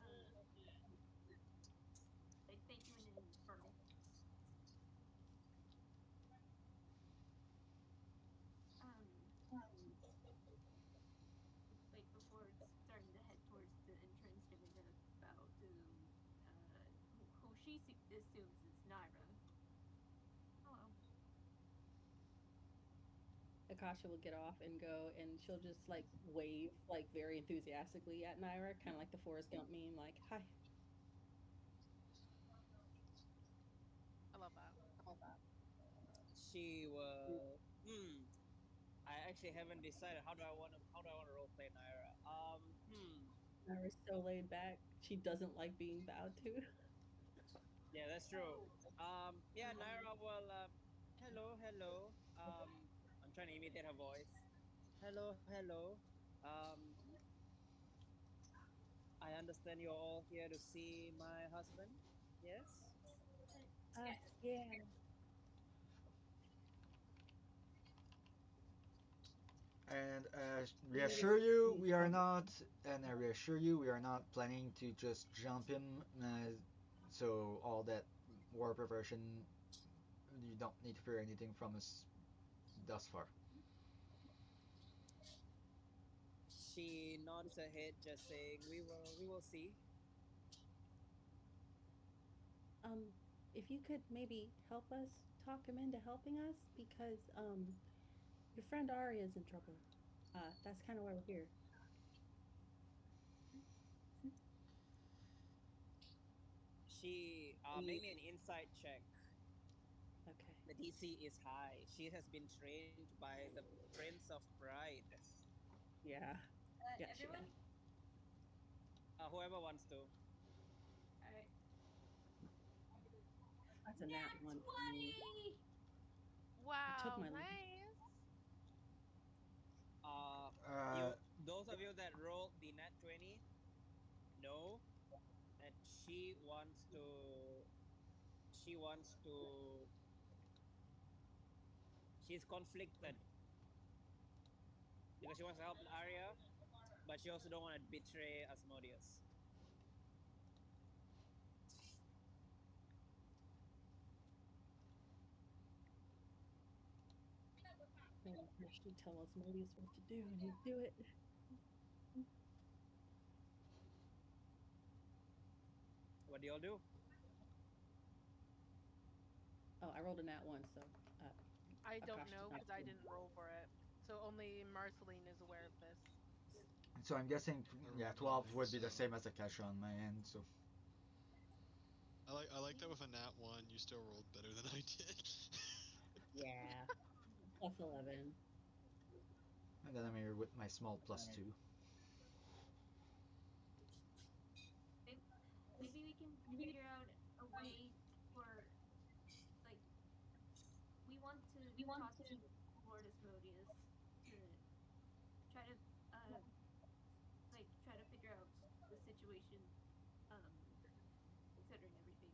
uh, like thank you in informing. Um, like before starting to head towards the entrance, giving a bow to who she assumes is Naira. Hello. Akasha will get off and go, and she'll just like wave like very enthusiastically at Naira, kind of like the Forrest Gump meme, like "Hi." I love that. She will. I actually haven't decided how do I want to role play Naira. Naira's so laid back. She doesn't like being bowed to. Yeah, that's true. Yeah, Naira will. Hello, hello. I'm trying to imitate her voice. Hello, hello. Um, I understand you're all here to see my husband. Yes. Yeah. And Notice reassure you, he's we are got- not, and I reassure you, we are not planning to just jump him. So all that war preparation, you don't need to fear anything from us thus far. She nods her head, just saying, "We will see." Um, if you could maybe help us talk him into helping us because your friend Ari is in trouble. That's kind of why we're here. She make me an insight check. Okay. The DC is high. She has been trained by the Prince of Pride. Yeah. Yeah. Everyone? Whoever wants to. Alright. That's a nat Nat one for me. 20! I took Wow, my nice. You those of you that rolled the nat 20 know that she wants to she's conflicted because she wants to help Arya, but she also don't want to betray Asmodeus. Man, I should tell Asmodeus what to do and he'd do it. What do y'all do? Oh, I rolled a nat one, so uh, I don't Akash know did not because I do. didn't roll for it. So only Marceline is aware of this. So I'm guessing, I yeah, rolled 12 9, would be the so same as Akasha on my end. So I like that with a nat 1, you still rolled better than I did. Yeah. Plus 11. and then I'm here with my small +2. Maybe we can figure out a way for, like, we want to talk to Lord Asmodeus to try to, uh, try to figure out the situation, um, considering everything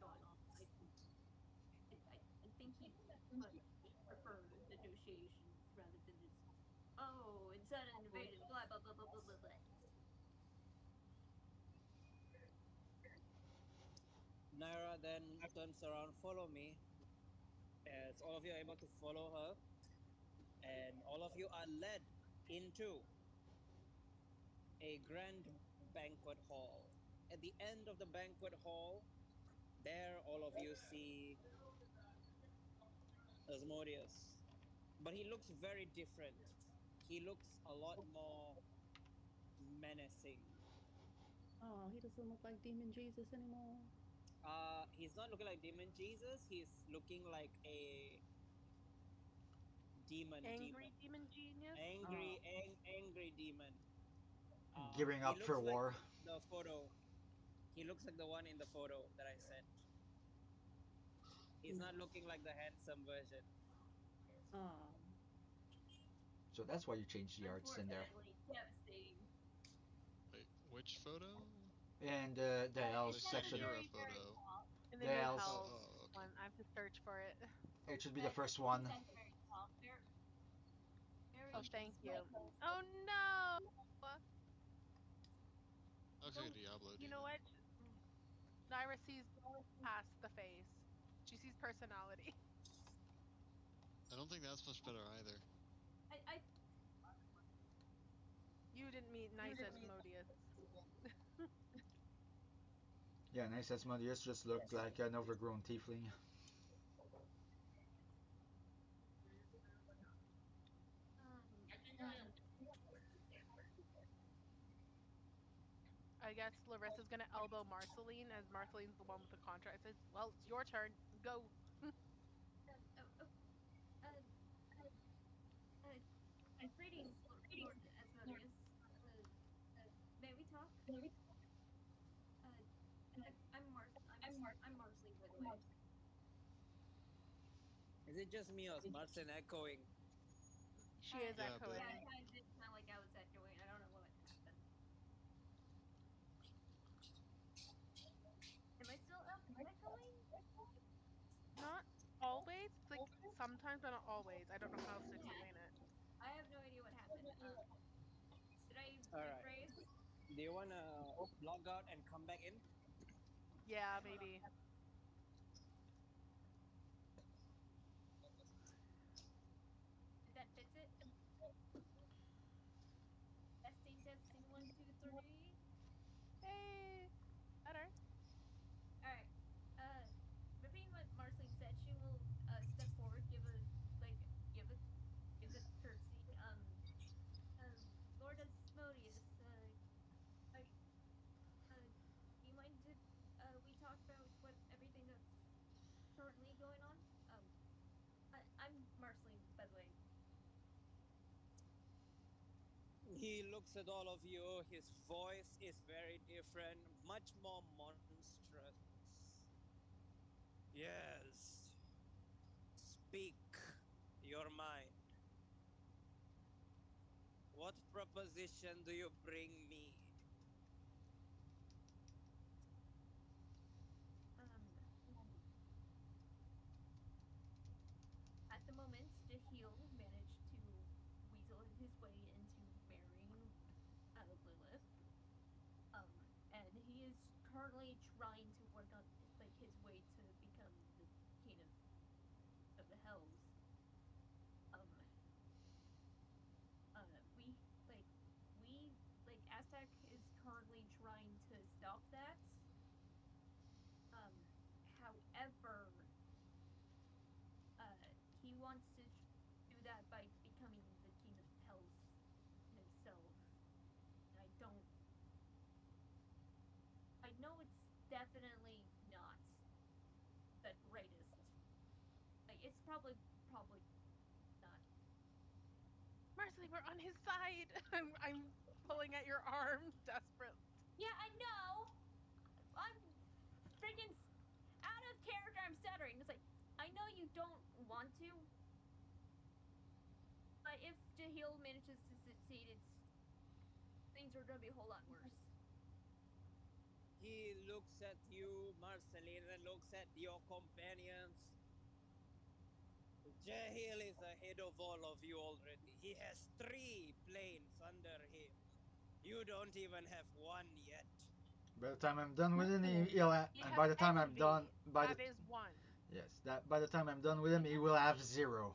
going on. I think he'd much prefer negotiations rather than just, oh, and sudden invasion, blah, blah, blah, blah, blah, blah, blah. Naira then turns around, follow me, as all of you are able to follow her, and all of you are led into a grand banquet hall. At the end of the banquet hall, there all of you see Asmodeus. But he looks very different. He looks a lot more menacing. Oh, he doesn't look like Demon Jesus anymore. He's not looking like Demon Jesus. He's looking like a demon. Angry demon genius? Oh. Angry demon. Gearing He up for looks like war. the photo. He looks like the one in the photo that I sent. He's not looking like the handsome version. Oh. So that's why you changed the arts in there. Unfortunately, devastating. Wait, which photo? And the Oh, L's I It's see at the section. very, Mira very photo. top. In the The new L's. Oh, hell oh, okay. one. I have to search for it. It should be the first It's one. at the very top. Oh, Very thank is you. like, Oh no! Okay, Well, Diablo you know demon. what? Naira sees past the face. She sees personality. I don't think that's much better either. I You didn't meet nice Asmodeus. Yeah, nice Asmodeus just looked like an overgrown tiefling. uh, I guess Larissa's gonna elbow Marceline as Marceline's the one with the contract. Says, "Well, it's your turn. Go." uh, uh, uh, greetings, Lord Asmodeus. Uh, may we talk? Uh, I'm Marceline, by the way. Is it just me or is Marcin echoing? She is Yeah, a bit. Yeah, echoing. it kind of did sound like I was echoing. I don't know what happened. Am I still echoing? Not always. Like sometimes, but not always. I don't know how else to explain it. I have no idea what happened. Did I All right. rephrase? Do you wanna log out and come back in? Yeah, Alright, hold on. maybe. Did that fix it? Testing, testing, 1, 2, 3. Hey, better. Alright. Uh, repeating what Marceline said, she will step forward, like give a give a curtsy. Lord Asmodeus, I do you mind if we talk about what everything that's currently going on? I'm Marceline, by the way. He looks at all of you. His voice is very different, much more monstrous. Yes. Speak your mind. What proposition do you bring me? Um, at the moment, Jahil managed to weasel his way into marrying Lilith. And he is currently trying to work on like his way to become the king of the Hells. Um, we like we like Aztec is currently trying to stop that. However, he wants to do that by becoming the king of Hells himself. And I know it's definitely not the greatest. Like it's probably not. Marcely, we're on his side. I'm pulling at your arm, desperate. Yeah, I know. I'm freaking out of character. I'm stuttering. It's like I know you don't want to, but if Jahil manages to succeed, things are gonna be a whole lot worse. He looks at you, Marceline, and looks at your companions. Jahil is ahead of all of you already. He has 3 planes under him. You don't even have one yet. By the time I'm done with him, That's he'll We and have by the time I'm done, envy. That is one. yes, that by the time I'm done with him, he will have 0.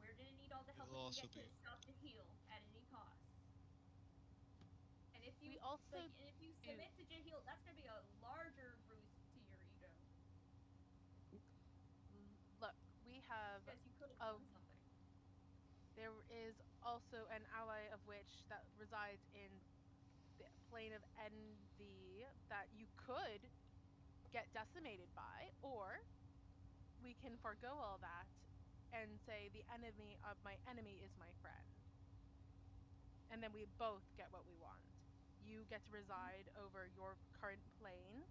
We're gonna need all the He help will we can also get to be. stop Jahil at any cost. And if you We also and if you do. submit to Jahil, that's gonna be a larger bruise to your ego Look, we have because you could have a. done something. There is also an ally of which that resides in the plane of envy that you could get decimated by, or we can forego all that and say the enemy of my enemy is my friend. And then we both get what we want. You get to reside over your current plane,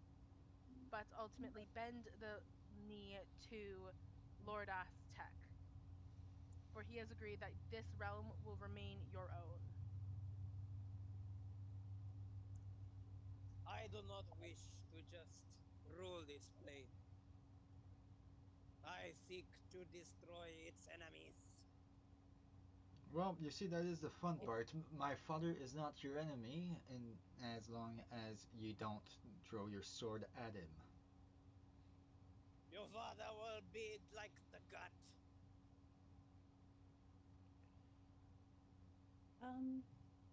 but ultimately bend the knee to Lord Aztec, for he has agreed that this realm will remain your own. I do not wish to just rule this plane. I seek to destroy its enemies. Well, you see, that is the fun part. My father is not your enemy, and as long as you don't throw your sword at him. Your father will be like the gut.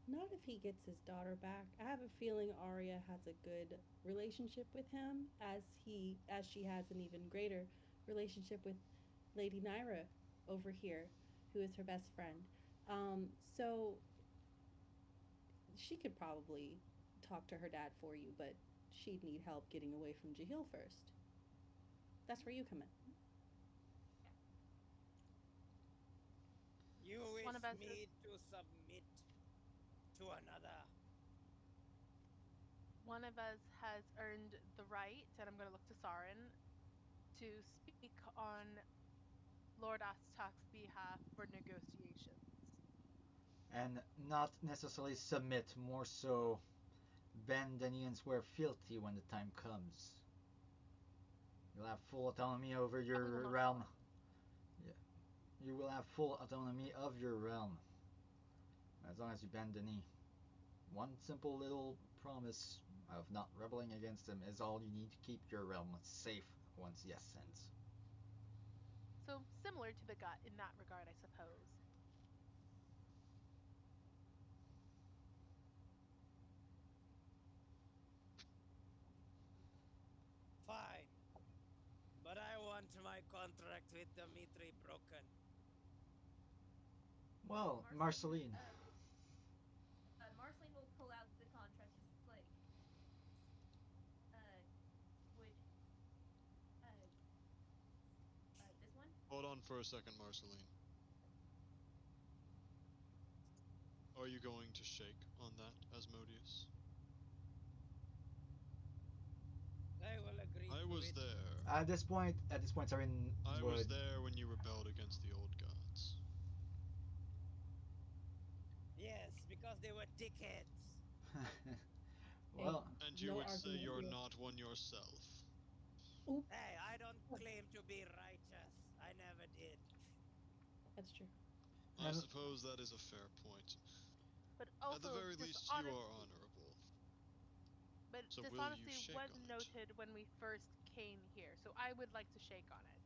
Not if he gets his daughter back. I have a feeling Arya has a good relationship with him as she has an even greater relationship with Lady Nyra over here, who is her best friend. So she could probably talk to her dad for you, but she'd need help getting away from Jahil first. That's where you come in. Yeah. You One of wish us has me to submit to another. earned the right, and I'm going to look to Sarin to speak on Lord Aztec's behalf for negotiations. and not necessarily submit, more so bend the knee and swear fealty when the time comes. You'll have full autonomy over And we will your not realm. follow. Yeah. You will have full autonomy of your realm as long as you bend the knee. One simple little promise of not rebelling against him is all you need to keep your realm safe once yes ends. So similar to the gut in that regard, I suppose. Fine. But I want my contract with Dmitri broken. Well, Marceline, Marceline. Marceline will pull out the contract, just like, would, this one? Hold on for a second, Marceline. Are you going to shake on that, Asmodeus? I will agree I to was it. there. At this point, Sarin I was would. there when you rebelled against the old gods. Yes, because they were dickheads. Well, And you No would say argument you're here. not one yourself. Oop, Hey, I don't claim to be righteous. I never did. that's true. I and suppose that is a fair point. But At the also very least, you are honorable. but So will you dishonesty shake was on it? noted when we first came here, so I would like to shake on it.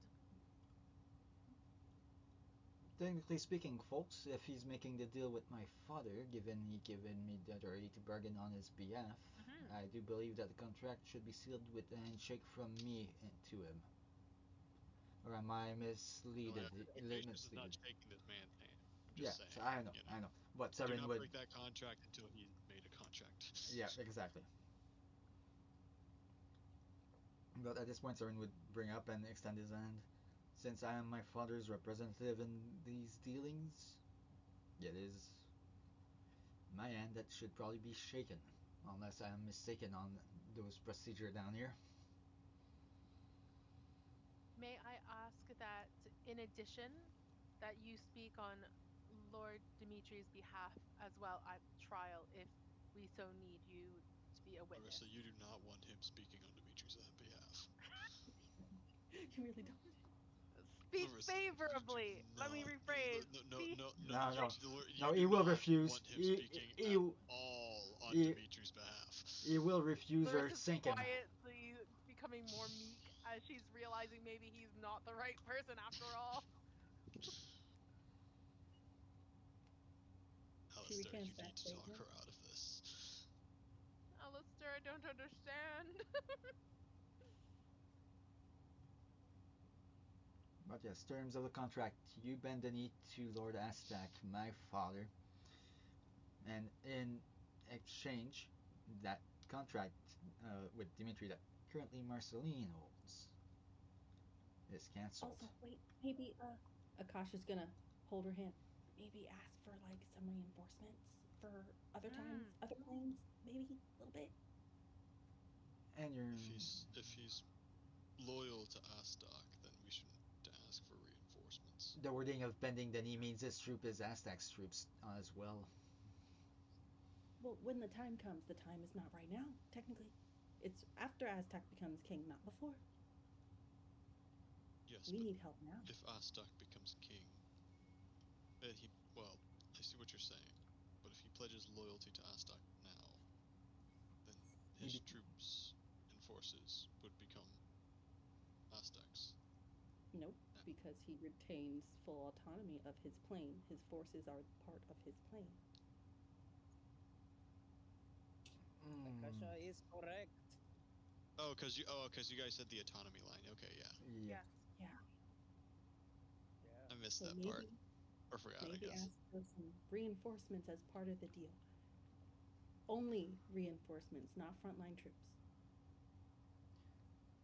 technically speaking, folks, if he's making the deal with my father, given he given me the authority to bargain on his behalf, Mm-hmm. I do believe that the contract should be sealed with a handshake from me to him. Or am I No, misleaded? expectations is not shaking this man's hand. I'm Yeah, just saying, so I know, you know. I know. But Do Sarin not would. break that contract until he's made a contract. Yeah, exactly. But at this point, Sarin would bring up and extend his hand. Since I am my father's representative in these dealings, it is my hand that should probably be shaken, unless I am mistaken on those procedure down here. May I ask that, in addition, that you speak on Lord Dimitri's behalf as well at trial if we so need you to be a witness? Marissa, you do not want him speaking on Dimitri's behalf. You really don't. Speak Marissa, you favorably. do Let me not. rephrase. No, Speak. no, no, No, no, you no. do He will not refuse. want him speaking He at all on he, Dimitri's behalf. he will refuse or Larissa's sink him. quietly becoming more meek as she's realizing maybe he's not the right person after all. She Alistair, recants you that need to talk statement. her out of this. Alistair, I don't understand. But yes, terms of the contract. You bend the knee to Lord Astak, my father, and in exchange, that contract with Dimitri that currently Marceline holds is cancelled. Also, wait, maybe Akasha's gonna hold her hand. Maybe ask for like some reinforcements for other times, Mm. other claims, maybe a little bit. And you're If he's loyal to Astok, then we shouldn't ask for reinforcements. the wording of bending the knee means this troop is Aztec's troops as well. Well, when the time comes, the time is not right now, technically. It's after Aztec becomes king, not before. Yes, We but need help now. if Astok becomes king, well, I see what you're saying. But if he pledges loyalty to Astok now, then his troops and forces would become Aztecs. Nope, now. because he retains full autonomy of his plane. His forces are part of his plane. Akasha is correct. Cause you guys said the autonomy line. Okay, yeah. Yeah. Yes. Yeah. Yeah. I missed So that part. Or forgot, I maybe guess. ask for some reinforcements as part of the deal. Only reinforcements, not frontline troops.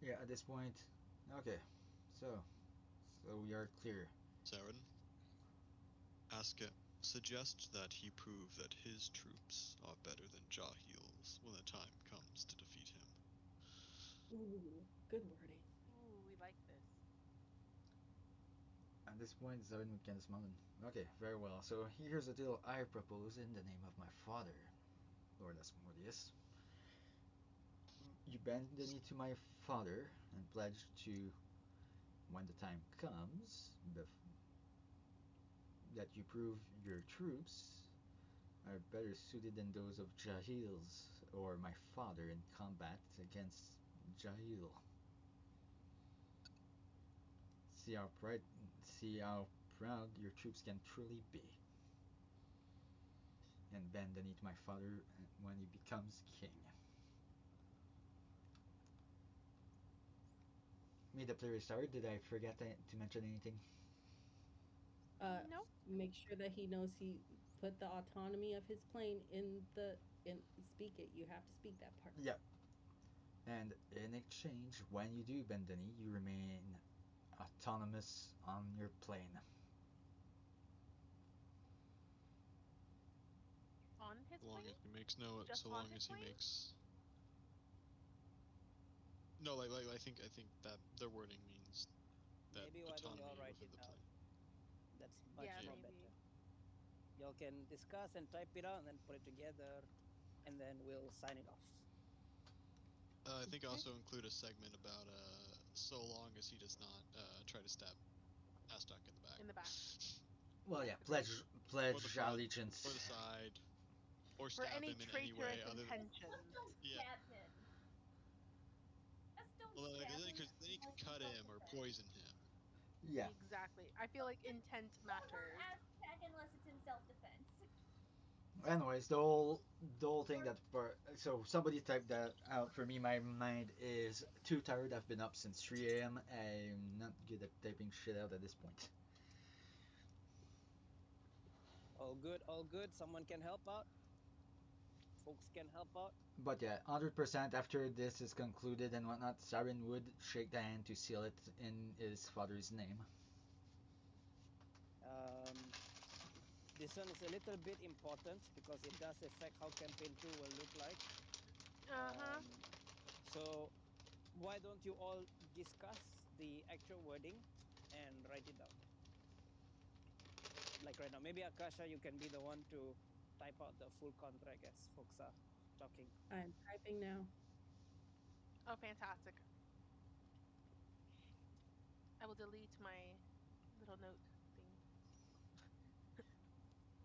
Yeah, at this point. Okay. So we are clear. Saren, suggest that he prove that his troops are better than Jahil's when the time comes to defeat him. Ooh, good wording. Ooh, we like this. At this point, Zoran can smile. Okay, very well. So here's the deal I propose in the name of my father, Lord Asmodeus. You bend the knee to my father and pledge to, when the time comes, that you prove your troops are better suited than those of Jahil's or my father in combat against Jahil. See how proud, see how proud your troops can truly be, and bend the knee to my father when he becomes king. May the player start. Did I forget to mention anything? No. Make sure that he knows he put the autonomy of his plane in speak it. You have to speak that part. Yeah. And in exchange, when you do bend the knee, you remain autonomous on your plane. On his So long plane? as he makes no, Just so on long his as he plane? makes no, I think that their wording means that Maybe why don't y'all autonomy write within it the out? plane. That's much Yeah, Yeah. more maybe. better. Y'all can discuss and type it out and then put it together, and then we'll sign it off. I think Okay. also include a segment about so long as he does not try to stab Astok in the back. In the back. Well, yeah, Agreed. pledge Or the pledge front, or allegiance. the side, or For stab any him in any way traitorous other than Just intentions. don't yeah. stab him. Just don't Well, stab him then he could unless in cut him or self-defense. poison him. Yeah. Exactly. I feel like intent Don't matters. ask check unless it's in self-defense. Anyways, the whole thing that so somebody typed that out for me. My mind is too tired. I've been up since 3 a.m. I'm not good at typing shit out at this point. All good, all good. Someone can help out. Folks can help out. But yeah, 100% after this is concluded and whatnot, Siren would shake the hand to seal it in his father's name. Um, this one is a little bit important because it does affect how campaign 2 will look like. Uh-huh. So why don't you all discuss the actual wording and write it down? Like right now, maybe Akasha, you can be the one to type out the full contract as folks are talking. I'm typing now. Oh, fantastic. I will delete my little note thing.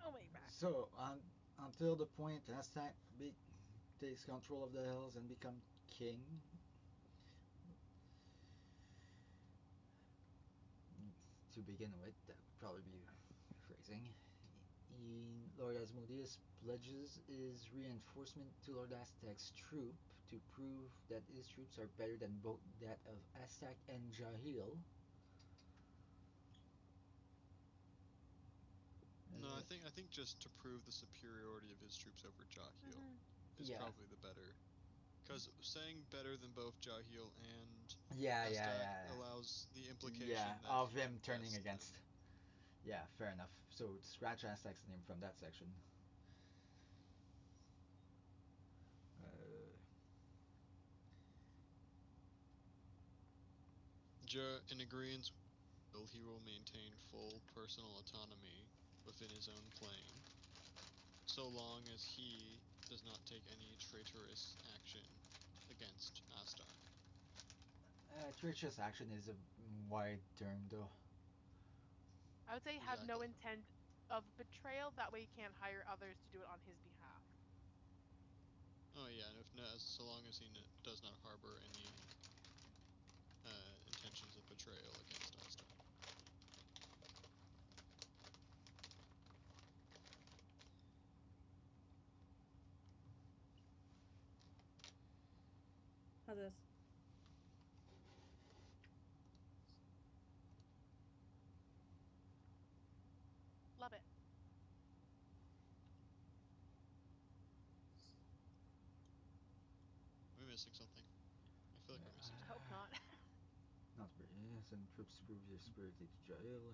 Oh, wait, back. So until the point Aztec takes control of the hills and become king, to begin with, that would probably be phrasing. Lord Asmodeus pledges his reinforcement to Lord Aztec's troop to prove that his troops are better than both that of Aztec and Jahil. No, I think just to prove the superiority of his troops over Jahil Mm-hmm. is Yeah. probably the better. Because saying better than both Jahil and Yeah, Aztak yeah. allows the implication Yeah, that of he him turning detests them. against. Yeah, fair enough. So scratch Aztec's name from that section. Uh, In agreement with he will maintain full personal autonomy within his own plane, so long as he does not take any traitorous action against Astak. treacherous action is a wide term, though. I would say have no Exactly. intent of betrayal. That way he can't hire others to do it on his behalf. Oh yeah, and if no, so long as he does not harbor any intentions of betrayal against Astak. How's this? Love it. Are we missing something? I feel like we're missing I something. hope not. Not very. Send troops to prove your superiority to Jael.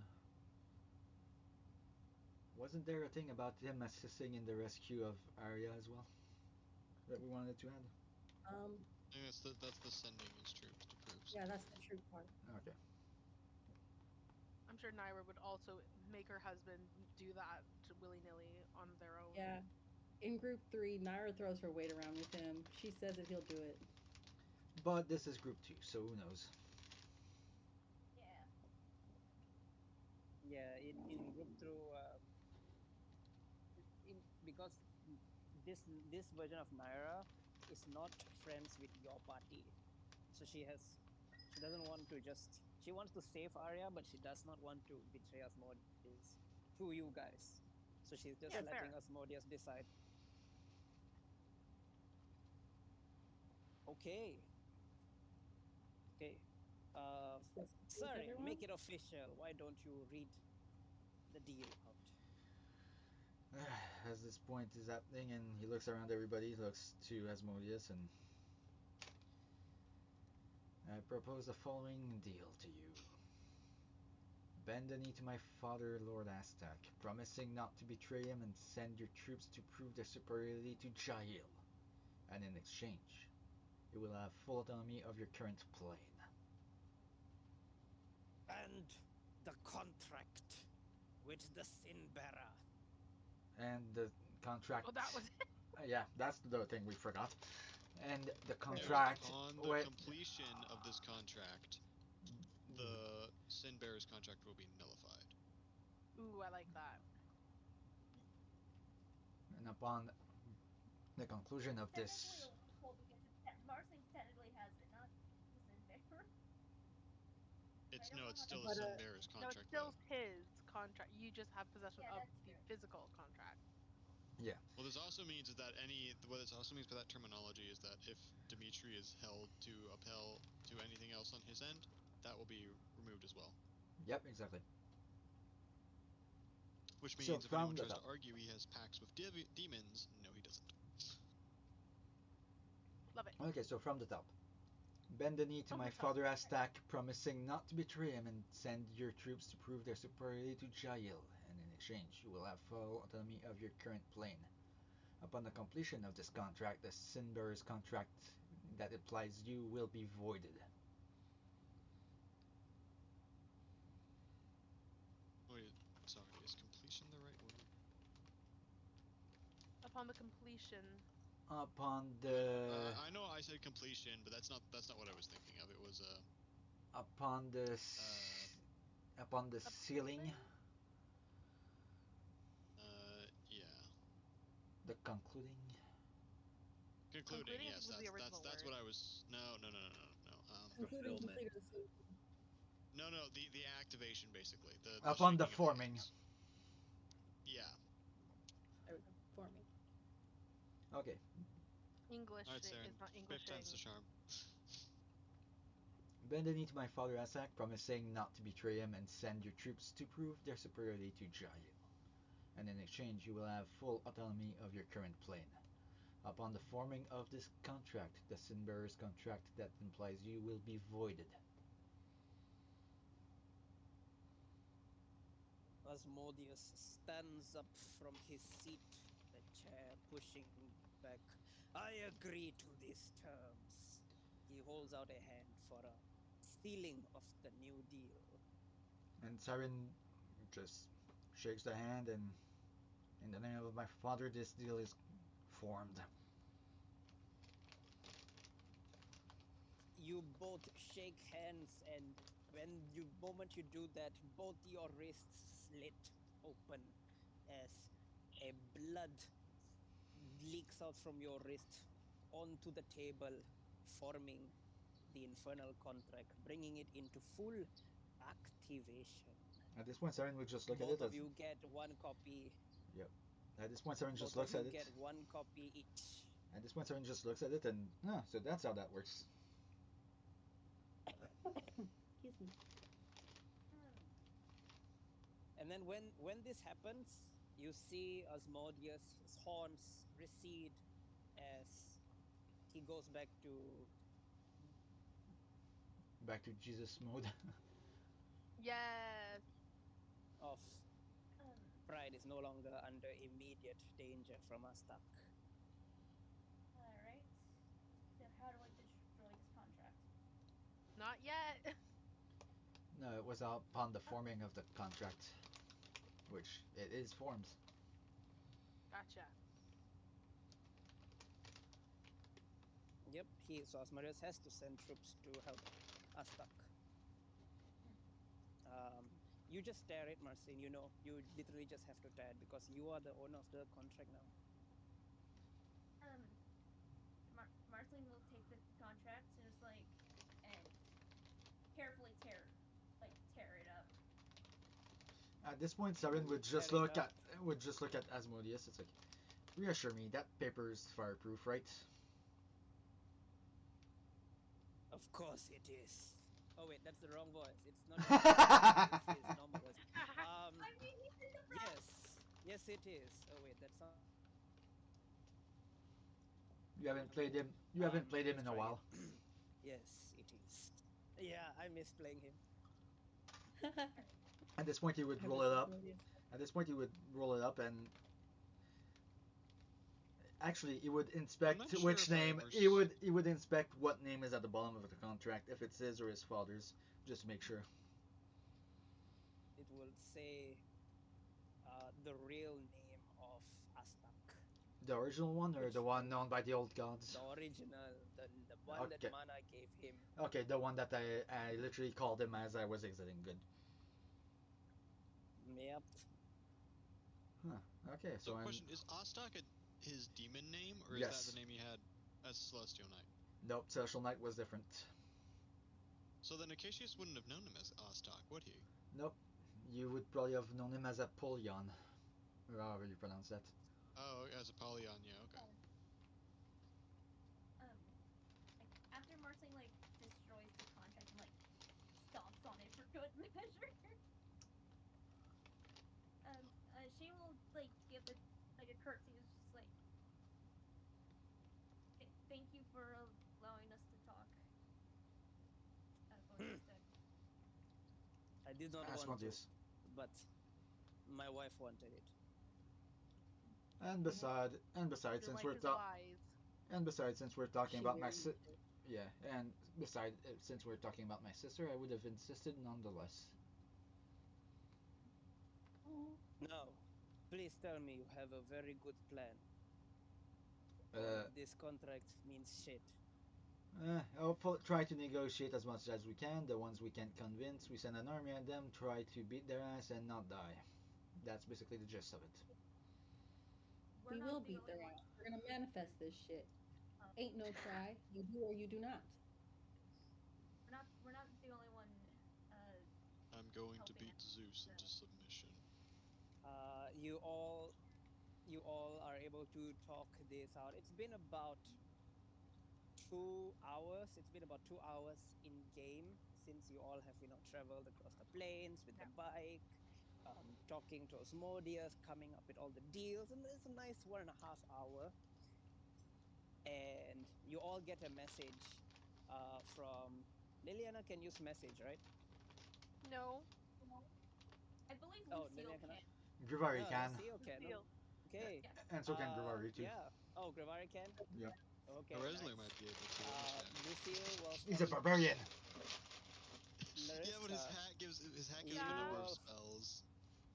Wasn't there a thing about him assisting in the rescue of Arya as well that we wanted to add? Um, I think that's the sending his troops to prove yeah, that's the superiority. true part. Okay. I'm sure Naira would also make her husband do that willy nilly on their own. Yeah. In group 3, Naira throws her weight around with him. She says that he'll do it. But this is group 2, so who knows? Yeah. Yeah, in group through because this version of Naira is not friends with your party, so she doesn't want to just she wants to save Arya, but she does not want to betray Asmodeus to you guys. So she's just Yeah, letting fair. Asmodeus decide. Okay, okay. So, Sorry, everyone? make it official. Why don't you read the deal out? As this point is happening, and he looks around everybody, looks to Asmodeus, and I propose the following deal to you. Bend the knee to my father, Lord Aztak, promising not to betray him and send your troops to prove their superiority to Jael. And in exchange, you will have full autonomy of your current plane. And the contract with the sin bearer. And the Oh, that contract. was Yeah, that's the thing we forgot. And the And contract. upon the Wait. completion of this contract, the Sin Bearer's contract will be nullified. Ooh, I like that. And upon the conclusion It's of technically a this. loophole because Marceline technically has it, not the Sin Bearer. I It's don't no, know it's how to still the But Sin Bearer's No, it's contract still though. his contract. You just have possession Yeah, of that's the true. physical contract. Yeah. Well, this also means is that what this also means by that terminology is that if Dimitri is held to appel to anything else on his end, that will be removed as well. Yep, exactly. Which So means if anyone from the tries to top. argue he has pacts with demons, no, he doesn't. Love it. Okay, so from the top. Bend the knee to From my the top. father Aztak, promising not to betray him and send your troops to prove their superiority to Jael, and in exchange you will have full autonomy of your current plane. Upon the completion of this contract, the Sinbearer's contract that applies you will be voided. Wait, sorry, is completion the right word? Upon the completion. Upon the I know I said completion, but that's not what I was thinking of. It was upon the uh upon the sealing, Appalling? yeah. the concluding. Concluding, Concluding, I yes, think, was the that's original that's word. what I was. No, no, no, no, no, no. including Fulfillment. complete or the same. No, the activation basically, the Upon the shaking of forming. hands. Yeah. There we go. Forming. Okay. All right, English is Saren, not fifth time's the Englishing. charm. Bend the knee to my father Azak, promising not to betray him and send your troops to prove their superiority to Jael. And in exchange, you will have full autonomy of your current plane. Upon the forming of this contract, the Sinbearer's contract that implies you will be voided. Asmodeus stands up from his seat, the chair pushing back. I agree to these terms. He holds out a hand for a sealing of the new deal. And Siren just shakes the hand, and in the name of my father, this deal is formed. You both shake hands, and moment you do that, both your wrists slit open as a blood leaks out from your wrist onto the table, forming the infernal contract, bringing it into full activation. At this point, Siren would just look at Both it of as. you get one copy. Yep. At this point, Siren just Both of looks you at it. get one copy each. At this point, Siren just looks at it, and so that's how that works. Excuse me. And then when this happens, you see Asmodeus, his horns recede as he goes back to Back to Jesus mode. Yes. of Um, Pride is no longer under immediate danger from Astak. Alright. So how do I destroy this contract? Not yet. No, it was upon the forming of the contract, which it is formed. Gotcha. Yep, he, so Asmodeus has to send troops to help Astak. You just stare at Marcin, you know, you literally just have to tear it because you are the owner of the contract now. Marceline will take the contract and just like and carefully tear it up. At this point, Saren would just Tear it look up. at Asmodeus. It's like, reassure me, that paper's fireproof, right? Of course it is. Oh wait, that's the wrong voice. It's not his voice, it's his normal voice. I mean, he's in the front. Yes, it is. Oh wait, that's not. You haven't played him. You haven't played him Let's in a try while. again. Yes, it is. Yeah, I miss playing him. At this point, he would I roll miss it up. Asmodeus. At this point, he would roll it up and actually he would inspect not sure which if I name. ever He would inspect what name is at the bottom of the contract, if it's his or his father's, just to make sure. It will say the real name of Astak. The original one or Which the one can known by the old gods? The original, the one Okay. that Mana gave him. Okay, the one that I literally called him as I was exiting. Good. Yep. Huh. Okay, So, so I'm. question: is Ostak his demon name, or is Yes. that the name he had as Celestial Knight? Nope, Social Knight was different. So then Acacius wouldn't have known him as Ostak, would he? Nope. You would probably have known him as Apollyon, or however you pronounce that. Oh, as Apollyon, yeah, okay. Like after Marceline like destroys the contract and like stomps on it for good measure. She will like give a curtsy. It's just like, thank you for allowing us to talk. Voice deck. I did not want to, Asmodeus. but my wife wanted it. And besides, Your since wife we're is wise. since we're talking She about my very much is. yeah, and besides, since we're talking about my sister, I would have insisted nonetheless. Oh, No, please tell me you have a very good plan. Uh, This contract means shit. I'll try to negotiate as much as we can. The ones we can't convince, we send an army at them, try to beat their ass and not die. That's basically the gist of it. We're we not will the beat only their ones. ass. We're gonna manifest this shit. Um, Ain't no try. You do or you do not. we're not the only one. I'm going to Helping beat Zeus into submission. You all are able to talk this out. It's been about 2 hours. It's been about 2 hours in game since you all have traveled across the plains with the bike, talking to Osmodius, coming up with all the deals, and it's a nice 1.5 hour. And you all get a message from Liliana. Can use message, right? No. I believe Oh, Lucille Liliana can. cannot. Grivari No, can, Lucille can. Lucille. Okay. Yeah. and so can Grivari too. Yeah. Oh, Gravari can. Yeah, Okay, Resler nice. might be able to. Let me check. Lucille will he's a spell barbarian. Yeah, but his Larissa. hat gives You him a number of will spells.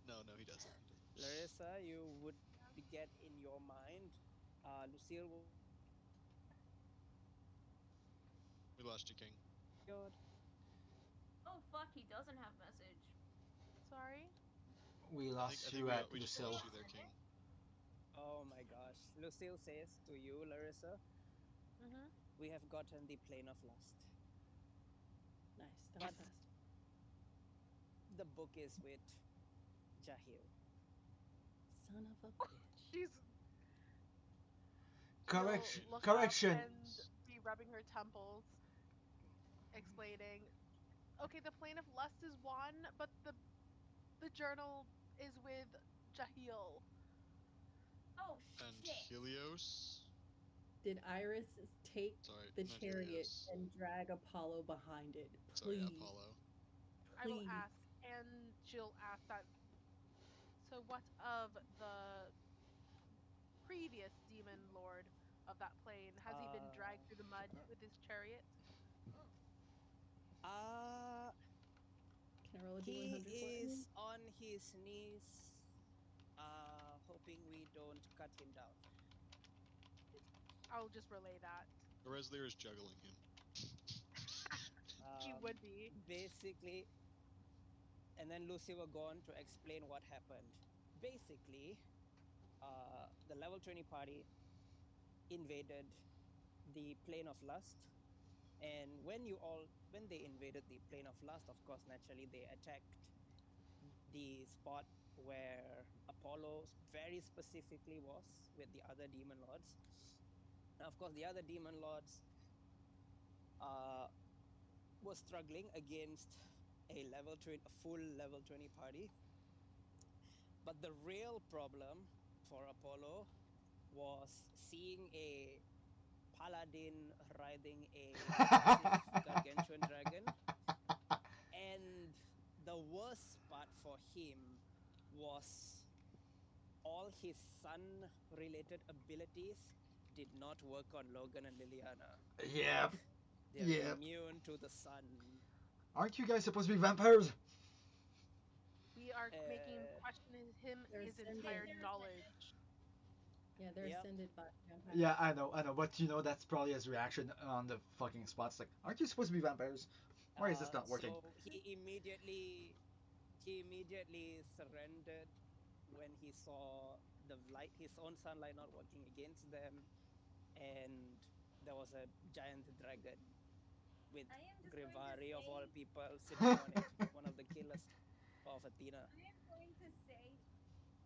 No, he doesn't. Larissa, you would get in your mind. Lucille will. We lost you, King. Oh fuck! He doesn't have message. Sorry. We I lost think you at we just Lucille. lost you there, King. Oh my gosh. Lucille says to you, Larissa, Mhm. we have gotten the plane of lust. Nice. That But was fast. the book is with Jahil. Son of a bitch. She's Correction. she'll look Correction. up and be rubbing her temples, explaining. Okay, the plane of lust is one, but the journal is with Jahil. Oh And shit! Helios. Did Iris take Sorry, the not chariot Helios. and drag Apollo behind it? Sorry, Please. Apollo. I will Please. ask, and she'll ask that. So, what of the previous demon lord of that plane? Has he been dragged through the mud with his chariot? Uh Can I roll a He D100 for him? is on his knees, hoping we don't cut him down. I'll just relay that. Reslier is juggling him. He would be. Basically, and then Lucy will go on to explain what happened. Basically, the level 20 party invaded the plane of lust, and when they invaded the plane of lust, of course, naturally they attacked the spot where Apollo very specifically was with the other demon lords. Now, of course, the other demon lords were struggling against a full level 20 party. But the real problem for Apollo was seeing a paladin riding a massive gargantuan dragon. And the worst part for him was all his sun related abilities did not work on Logan and Liliana. Yep. Like, they're Yep. immune to the sun. Aren't you guys supposed to be vampires? We are making him Uh, question They're his ascended. entire They're knowledge. Yeah, they're Yep. ascended by vampires. Yeah, I know, but you know that's probably his reaction on the fucking spots. Like, aren't you supposed to be vampires? Why is this not working? So he immediately surrendered when he saw the light, his own sunlight not working against them, and there was a giant dragon with I am just going to Grivari of all say, people sitting on it, one of the killers of Athena. I am going to say,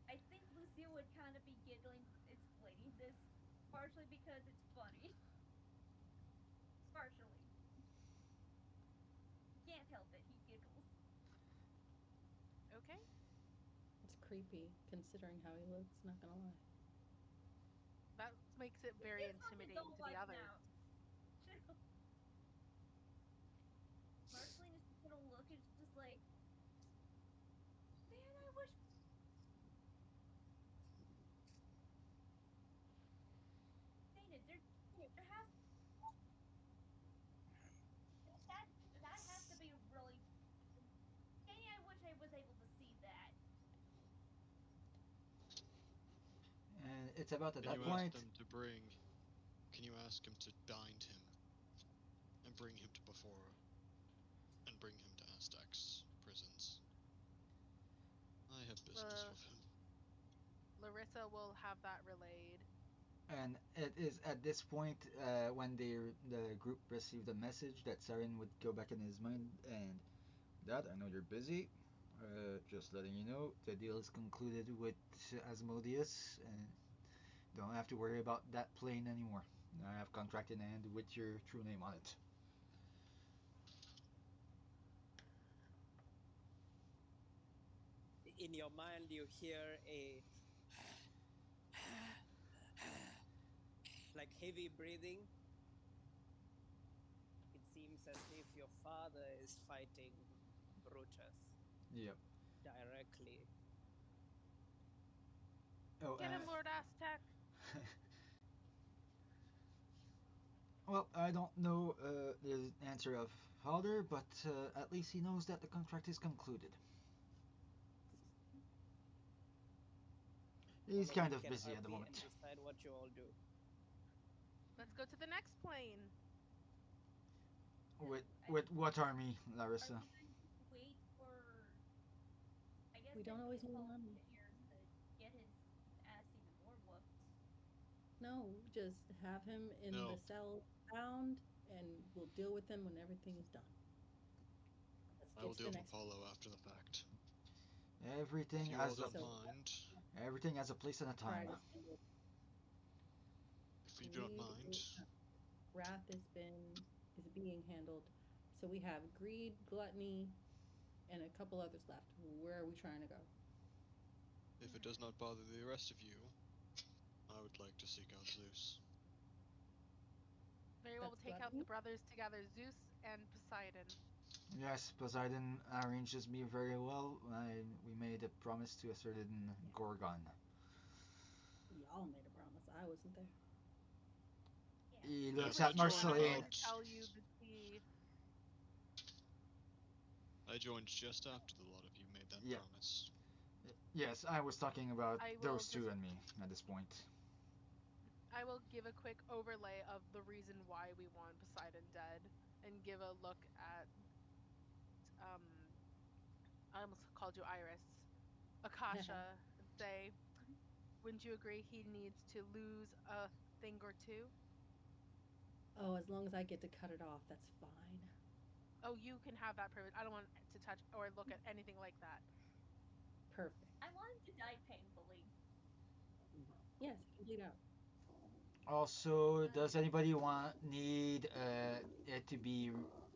I think Lucille would kind of be giggling explaining this, partially because it's funny. Partially. He can't help it, he giggles. Okay. It's creepy considering how he looks, not gonna lie. That makes it very He's fucking intimidating to the doll-like others. now. Chill. Marceline is just gonna look, it's just like, man, I wish. Dana, there has that has to be really. Dana, I wish I was able to see that. And it's about at Can that you ask point. them to bring? Can you ask him to bind him and bring him to before, and bring him to Aztec's prisons? I have business with him. Larissa will have that relayed. And it is at this point when the group received a message that Saren would go back in his mind and, Dad, I know you're busy. Just letting you know, the deal is concluded with Asmodeus, and don't have to worry about that plane anymore. I have contract in hand with your true name on it. In your mind, you hear a like heavy breathing. It seems as if your father is fighting Brutus Yep. directly. Oh, Get him, Lord Aztec! well, I don't know the answer of father, but at least he knows that the contract is concluded. He's All of kind you of can busy at the RP and moment. decide what you all do. Let's go to the next plane. With what army, Are Larissa? we going to wait for? I guess We don't that always need an Paul army. here to get his ass even more whooped. No, just have him in No. the cell bound, and we'll deal with him when everything is done. Let's I get will to deal the with next. Apollo after the fact. Everything If you all has a don't So- mind, everything has a place and a time. Pride is ended. if you don't Greed mind, is wrath is being handled. So we have greed, gluttony, and a couple others left. Where are we trying to go? if it does not bother the rest of you, I would like to seek out Zeus. Very well, That's we'll take out gluttony. the brothers together, Zeus and Poseidon. Yes, Poseidon arranges me very well. We made a promise to a certain Gorgon. Y'all made a promise. I wasn't there. Yeah. He Yes, looks I at Originally, I was joined going Marceline. to tell you the I joined just after the lot of you made that Yeah. promise. Yes, I was talking about I will those two just- and me at this point. I will give a quick overlay of the reason why we want Poseidon dead and give a look at I almost called you Iris, Akasha, and say, wouldn't you agree he needs to lose a thing or two? Oh, as long as I get to cut it off, that's fine. Oh, you can have that privilege. I don't want to touch or look at anything like that. Perfect. I want him to die painfully. Yes, you can bleed out. Also, does anybody need it to be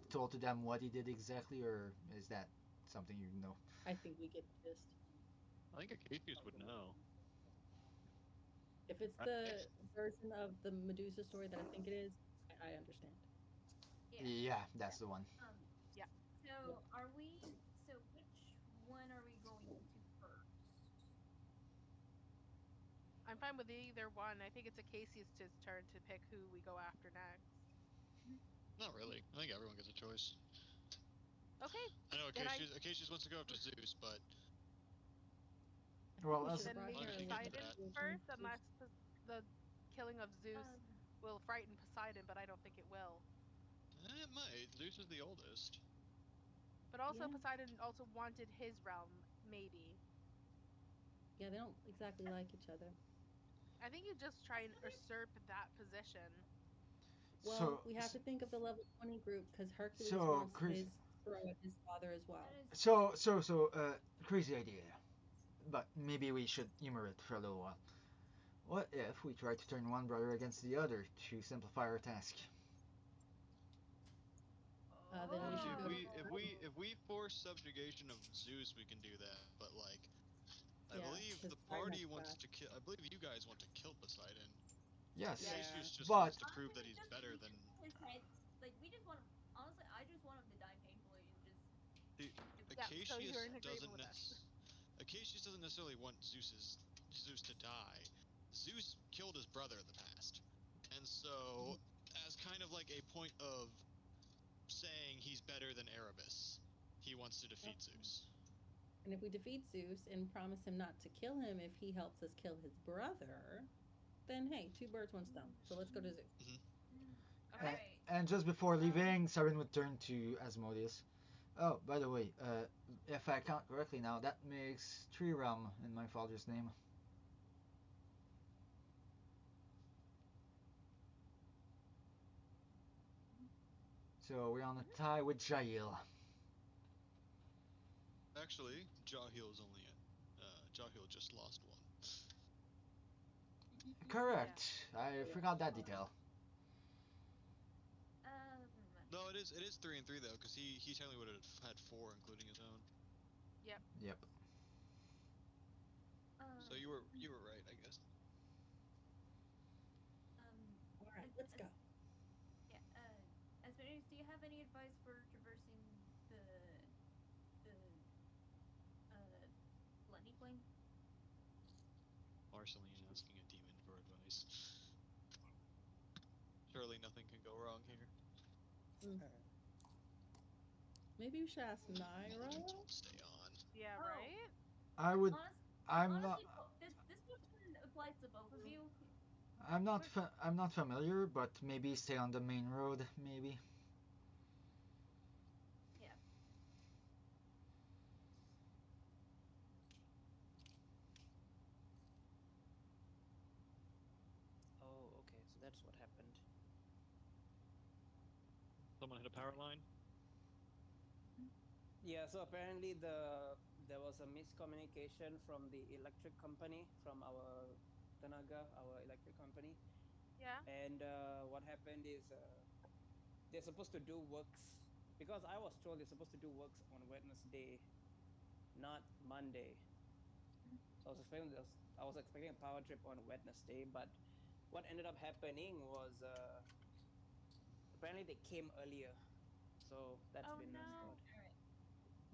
told to them what he did exactly, or is that something you know? I think we get the gist. I think Acacius would know. If it's the version of the Medusa story that I think it is, I understand. Yeah, that's the one. Yeah. So are we? So which one are we going to first? I'm fine with either one. I think it's Acacius' turn to pick who we go after next. Not really. I think everyone gets a choice. Okay. I know Then Acacius wants to go after Zeus, but I think Well, we as should have then brought maybe Why her don't you get along. to Poseidon that? first, unless the killing of Zeus Um, will frighten Poseidon, but I don't think it will. It might. Zeus is the oldest. But also Yeah. Poseidon also wanted his realm, maybe. Yeah, they don't exactly like each other. I think you just try and usurp that position. Well, so we have to think of the level 20 group because Hercules so wants Chris, his throw at his father as well. that is crazy idea, but maybe we should humor it for a little while. What if we try to turn one brother against the other to simplify our task? Then we See, should if go to we force subjugation of Zeus, we can do that. But like, I Yeah, believe because the Poseidon party has wants flash. to kill. I believe you guys want to kill Poseidon. Yes, Yeah. Acacius just but wants to prove that he's just better we than. just want his head. Like we just want him. Honestly, I just want him to die painfully and just. See, Yeah, so you're Acacius in agreement with us. Acacius doesn't necessarily want Zeus to die. Zeus killed his brother in the past, and so as kind of like a point of saying he's better than Erebus, he wants to defeat Zeus. And if we defeat Zeus and promise him not to kill him if he helps us kill his brother, then hey, two birds, one stone. So let's go to Zeus. Okay. Alright. and just before leaving, Siren would turn to Asmodeus. Oh, by the way, if I count correctly now, that makes 3 realm in my father's name. So we're on a tie with Jael. Actually, Jahil is only Jahil just lost one. Correct. I forgot that detail. Um. No, it is 3-3 though, because he technically would have had 4, including his own. Yep. So you were right, I guess. All right, let's go. Yeah. Asmodeus, do you have any advice for traversing the blending plane? Marceline asking a demon for advice. Surely nothing can go wrong here. Maybe we should ask Naira. Don't stay on. Yeah, Oh. right? I would. I'm not. Honestly, this question applies to both of you. I'm not familiar, but maybe stay on the main road. Maybe. Yeah. Oh, okay. So that's what happened. Someone hit a power line. Yeah. So apparently there was a miscommunication from the electric company, from our Tanaga, our electric company. Yeah. And what happened is they're supposed to do works, because I was told they're supposed to do works on Wednesday, not Monday. So I was expecting a power trip on Wednesday, but what ended up happening was apparently they came earlier, so that's Oh been no. restored. Alright.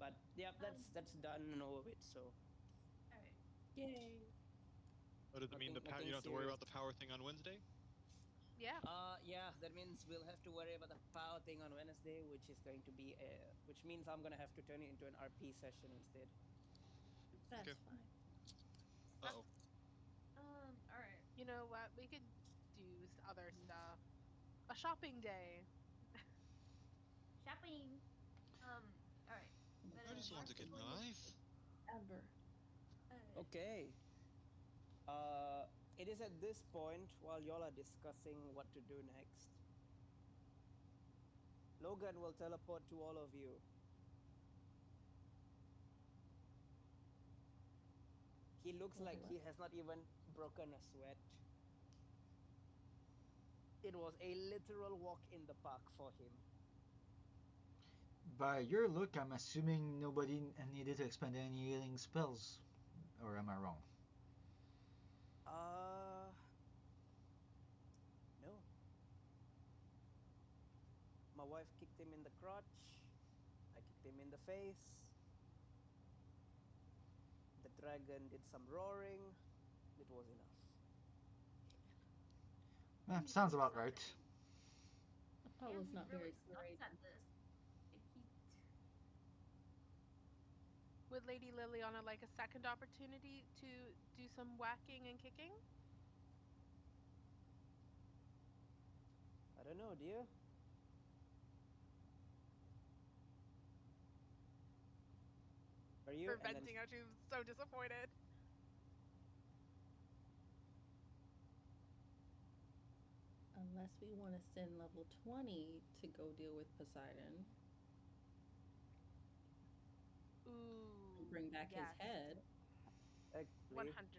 But yeah, that's done and over with. So Alright. Yay. Oh, does it mean nothing you don't have to worry serious. about the power thing on Wednesday? Yeah. Yeah, that means we'll have to worry about the power thing on Wednesday, which is going to be which means I'm gonna have to turn it into an RP session instead. That's Okay. fine. Uh-oh. All right. You know what? We could do other stuff. A shopping day. Shopping. All right. But I just want to get a Marceline is knife. Ever. Okay. Uh, it is at this point, while y'all are discussing what to do next, Logan will teleport to all of you. He looks like he has not even broken a sweat. It was a literal walk in the park for him. By your look, I'm assuming nobody needed to expend any healing spells. Or am I wrong? Uh, no. My wife kicked him in the crotch. I kicked him in the face. The dragon did some roaring. It was enough. Sounds about right. That was he not really very sucks great. at this. Like, Would Lady Liliana like a second opportunity to do some whacking and kicking? I don't know, dear. Are you? For And then venting out, she was so disappointed. Unless we want to send level 20 to go deal with Poseidon Ooh. and bring back his Yes. head. actually, 100%.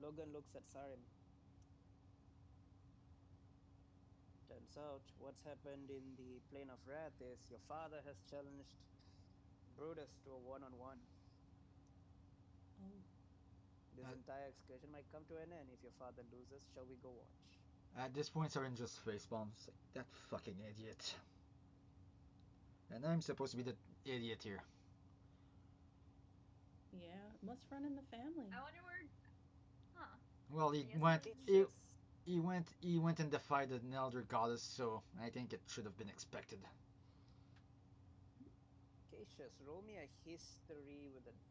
Logan looks at Sarim. Turns out, what's happened in the plane of wrath is your father has challenged Brutus to a one-on-one. Oh, This entire excursion might come to an end if your father loses. Shall we go watch? At this point, Soren just facepalms. Like, that fucking idiot. And I'm supposed to be the idiot here. yeah. It must run in the family. I wonder where. Huh. Well, he Yes, went. it's He went and defied an elder goddess, so I think it should have been expected. Cassius, roll me a history with advantage.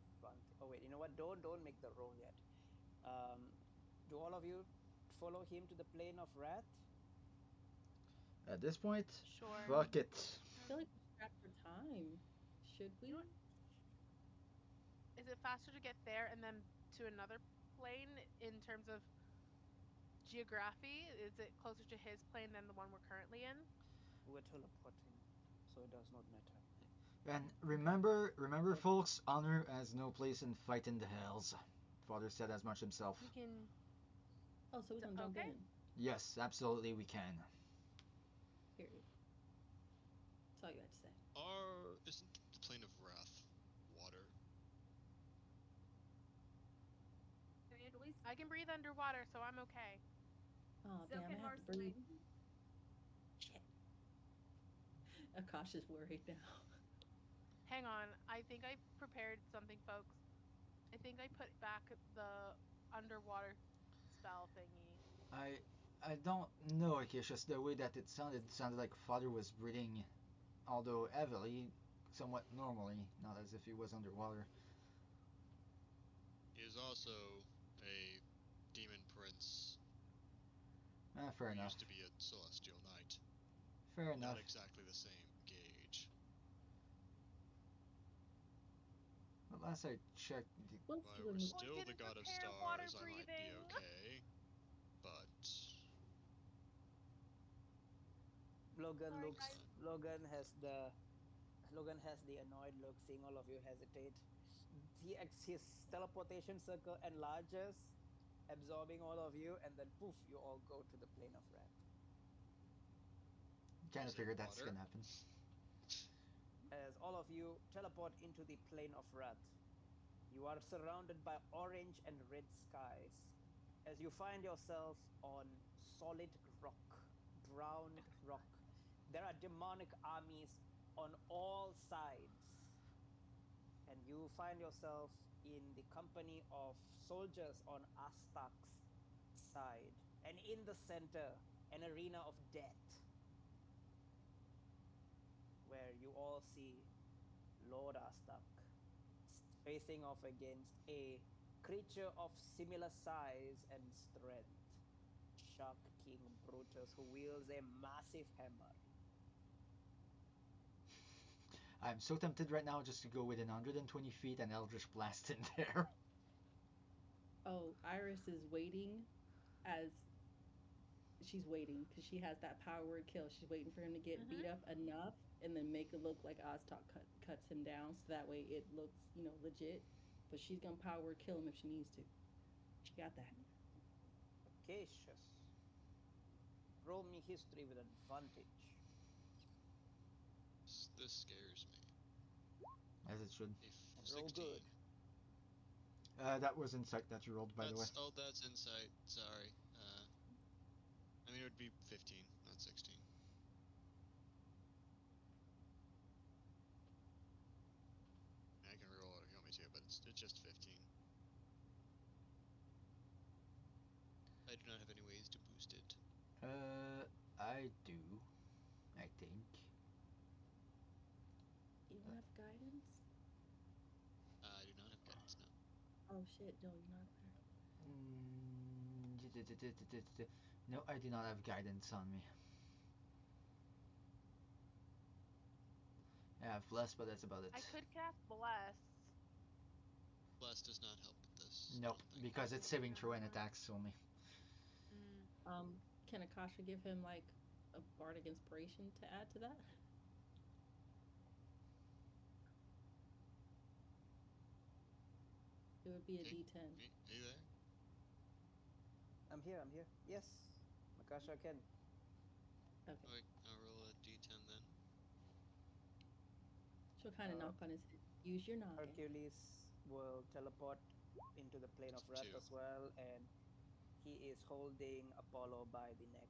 Oh wait, you know what? Don't make the roll yet. Do all of you follow him to the plane of wrath? At this point, Sure. fuck it. I feel like we're strapped for time. Should we? You know what? Is it faster to get there and then to another plane in terms of geography? Is it closer to his plane than the one we're currently in? We're teleporting, so it does not matter. And remember, folks, honor has no place in fighting the hells. Father said as much himself. We can. Oh, so we can jump Okay. in. Yes, absolutely, we can. Period. That's all you had to say. Isn't the plane of wrath water? I mean, at least I can breathe underwater, so I'm okay. Oh, so damn, can I have to breathe. Marceline. Shit. Akash is worried now. Hang on. I think I prepared something, folks. I think I put back the underwater spell thingy. I I don't know, Akishus. The way that it sounded like Father was breathing, although heavily, somewhat normally, not as if he was underwater. He is also a demon prince Fair who enough. used to be a celestial knight. Fair Not enough. exactly the same gauge. But last I checked, We'll If see I when were we. still the didn't god of prepare water stars, I might be breathing. okay. But Logan Sorry, looks. guys. uh, Logan has the annoyed look, seeing all of you hesitate. His teleportation circle enlarges, absorbing all of you, and then poof, you all go to the plane of wrath. kind of is it figured that's water? gonna happen. As all of you teleport into the plane of wrath, you are surrounded by orange and red skies as you find yourself on solid rock, drowned rock. There are demonic armies on all sides, and you find yourself in the company of soldiers on Astak's side And in the center, an arena of death, where you all see Lord Astak facing off against a creature of similar size and strength, Shark King Brutus, who wields a massive hammer. I'm so tempted right now just to go within 120 feet and Eldritch Blast in there. Oh, Iris is waiting as she's waiting because she has that power word kill. She's waiting for him to get beat up enough and then make it look like Oztok cuts him down so that way it looks, legit. But she's gonna power word kill him if she needs to. She got that. Cautious. Roll me history with advantage. This scares me. As it should. And roll good. That was insight that you rolled, by the way. Oh, that's insight. Sorry. I mean, it would be 15, not 16. I can reroll it if you want me to, but it's just 15. I do not have any ways to boost it. I do. I think. You don't have guidance? I do not have guidance, no. Oh shit, no, you're not there. No, I do not have guidance on me. I have bless, but that's about it. I could cast bless. Bless does not help with this. Nope, because it's saving throw and attacks only. Can Akasha give him like a bardic inspiration to add to that? It would be a D10. Are you there? I'm here. Yes, Makasha can. Okay. Alright, I'll roll a D10 then. She'll kind of knock on his head. Use your noggin. Hercules will teleport into the plane of wrath as well, and he is holding Apollo by the neck,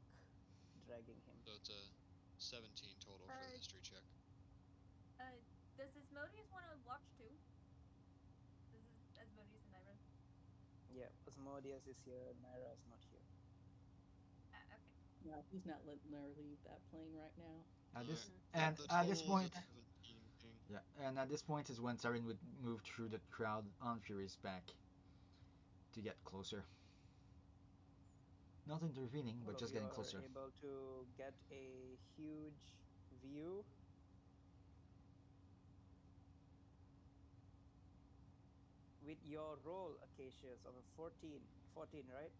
dragging him. So it's a 17 total for the history check. Does Asmodeus want to watch too? This is Asmodeus and Naira. Yeah, Asmodeus is here, Naira is not here. Okay. No, he's not letting her leave that plane right now. At this point, 17, yeah, and at this point is when Sarin would move through the crowd on Fury's back to get closer. Not intervening, but just getting closer. Able to get a huge view. With your roll, Acacius, of a 14, right?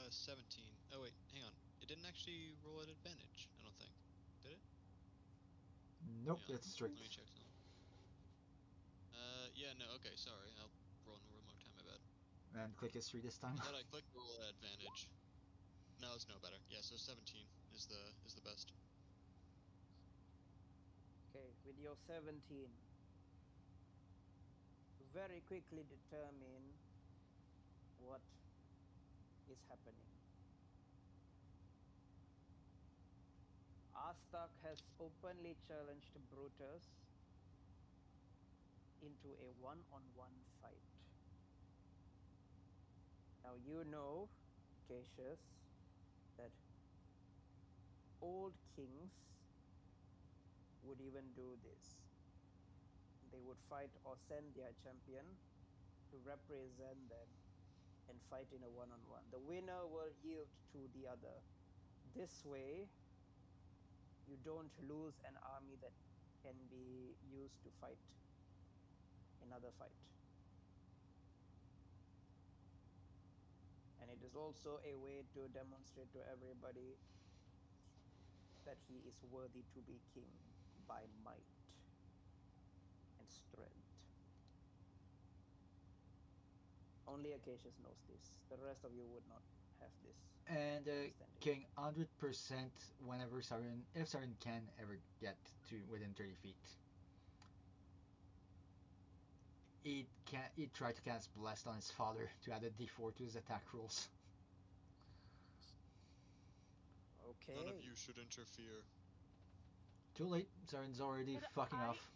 17. Oh wait, hang on. It didn't actually roll at advantage, I don't think. Did it? Nope, it's strict. Let me check something. Yeah, no, okay, sorry. I'll roll one more time, my bad. And click history this time. I thought I clicked roll at advantage. No, it's no better. Yeah, so 17 is the best. Okay, with your 17, very quickly determine what is happening. Astak has openly challenged Brutus into a one-on-one fight. Now you know, Cassius, that old kings would even do this. They would fight or send their champion to represent them and fight in a one-on-one. The winner will yield to the other. This way, you don't lose an army that can be used to fight another fight. And it is also a way to demonstrate to everybody that he is worthy to be king by might and strength. Only Acacius knows this. The rest of you would not have this. And King, 100% whenever Sarin, if Sarin can ever get to within 30 feet, he'd try to cast Blessed on his father to add a d4 to his attack rolls. Okay. None of you should interfere. Too late. Sarin's already fucking off.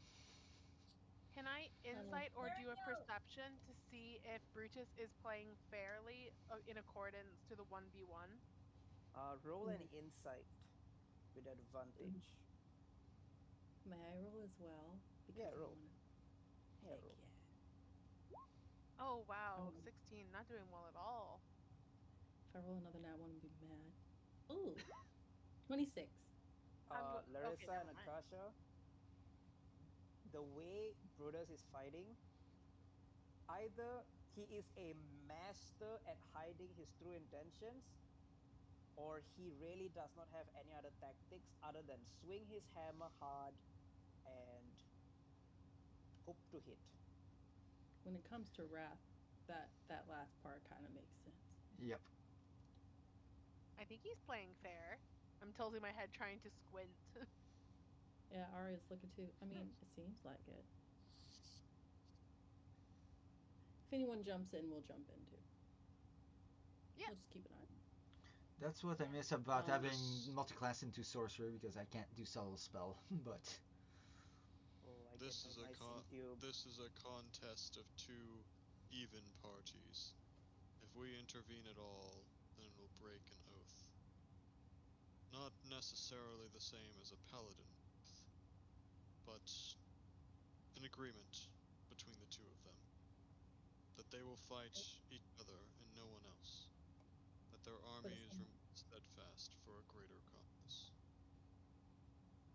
Can I insight or do a perception to see if Brutus is playing fairly in accordance to the 1v1? Roll an insight with advantage. May I roll as well? Because Yeah, I roll. wanna... Yeah, Heck roll. yeah. Oh, wow. Oh. 16. Not doing well at all. If I roll another nat one, I'm gonna be mad. Ooh. 26. Okay, Larissa never and mind. Akasha, the way Brutus is fighting, either he is a master at hiding his true intentions, or he really does not have any other tactics other than swing his hammer hard and hope to hit. When it comes to wrath, that last part kind of makes sense. Yep. I think he's playing fair. I'm tilting my head trying to squint. Yeah, Arya's looking too. I mean, it seems like it. If anyone jumps in, we'll jump in too. Yeah. We'll just keep an eye. That's what I miss about having This- multi-class into sorcerer because I can't do subtle spell. But Oh, I This get is my a sync tube. this is a contest of two even parties. If we intervene at all, then it will break an oath. Not necessarily the same as a paladin oath, but an agreement between the two of them. That they will fight each other and no one else. That their armies remain steadfast for a greater cause.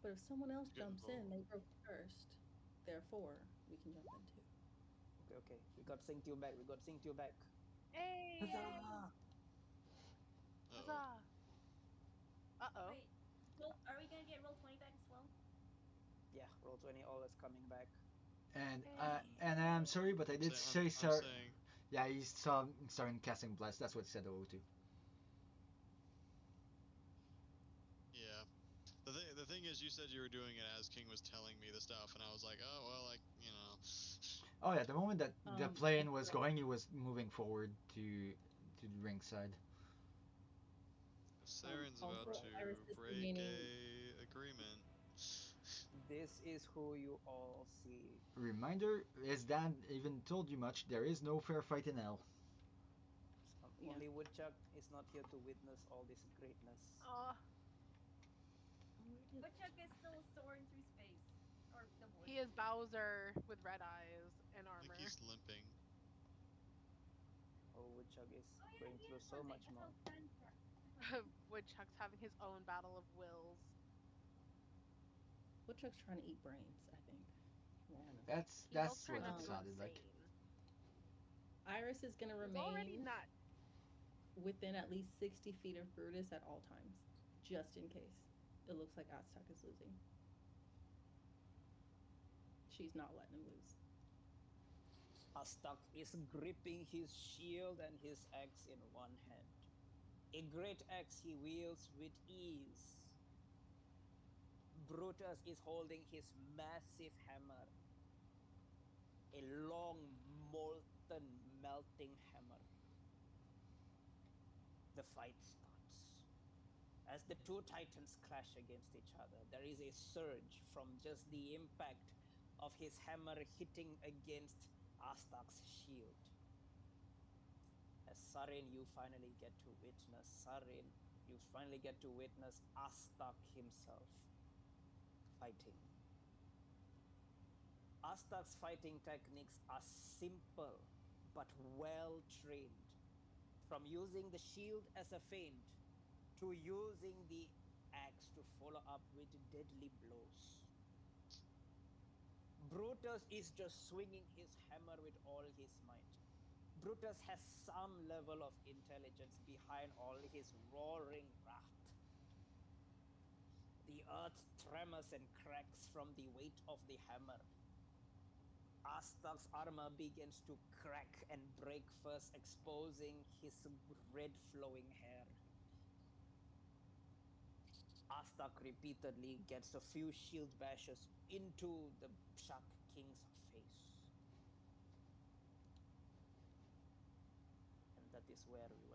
But if someone else Get jumps in, involved. they broke first. Therefore, we can jump in too. Okay. We got sync tube back. We got sync tube back. Hey! Huzzah! Huzzah! Uh-oh. Wait, are we gonna get roll 20 back as well? Yeah, roll 20 all is coming back. and I'm sorry, but I did say I'm sir. saying Yeah, he's starting casting bless. That's what he said O2. yeah. The thing is, you said you were doing it as King was telling me the stuff, and I was like, oh well, like Oh yeah, the moment that the Um, plane was going, he was moving forward to the ringside. Saren's about also, Iris to is break remaining. a agreement. This is who you all see. Reminder: His dad even told you much. There is no fair fight in hell. Yeah. Only Woodchuck is not here to witness all this greatness. Woodchuck is still soaring through space. Or the wood. He is Bowser with red eyes and I think armor. he's limping. Oh, Woodchuck is Oh yeah, going he through is so limping. much That's more. how friends are. I forgot. Woodchuck's having his own battle of wills. Woodchuck's trying to eat brains, I think. He's also That's trying what not it to go sounded like. insane. Iris is going to He's already remain nuts. within at least 60 feet of Brutus at all times, just in case. It looks like Aztec is losing. She's not letting him lose. Astak is gripping his shield and his axe in one hand. A great axe he wields with ease. Brutus is holding his massive hammer, a long, molten, melting hammer. The fight starts. As the two titans clash against each other, there is a surge from just the impact of his hammer hitting against Astak's shield. As Sarin, you finally get to witness Astak himself fighting. Astak's fighting techniques are simple but well trained. From using the shield as a feint to using the axe to follow up with deadly blows. Brutus is just swinging his hammer with all his might. Brutus has some level of intelligence behind all his roaring wrath. The earth tremors and cracks from the weight of the hammer. Astak's armor begins to crack and break first, exposing his red flowing hair. Astak repeatedly gets a few shield bashes into the Shark King's face. And that is where we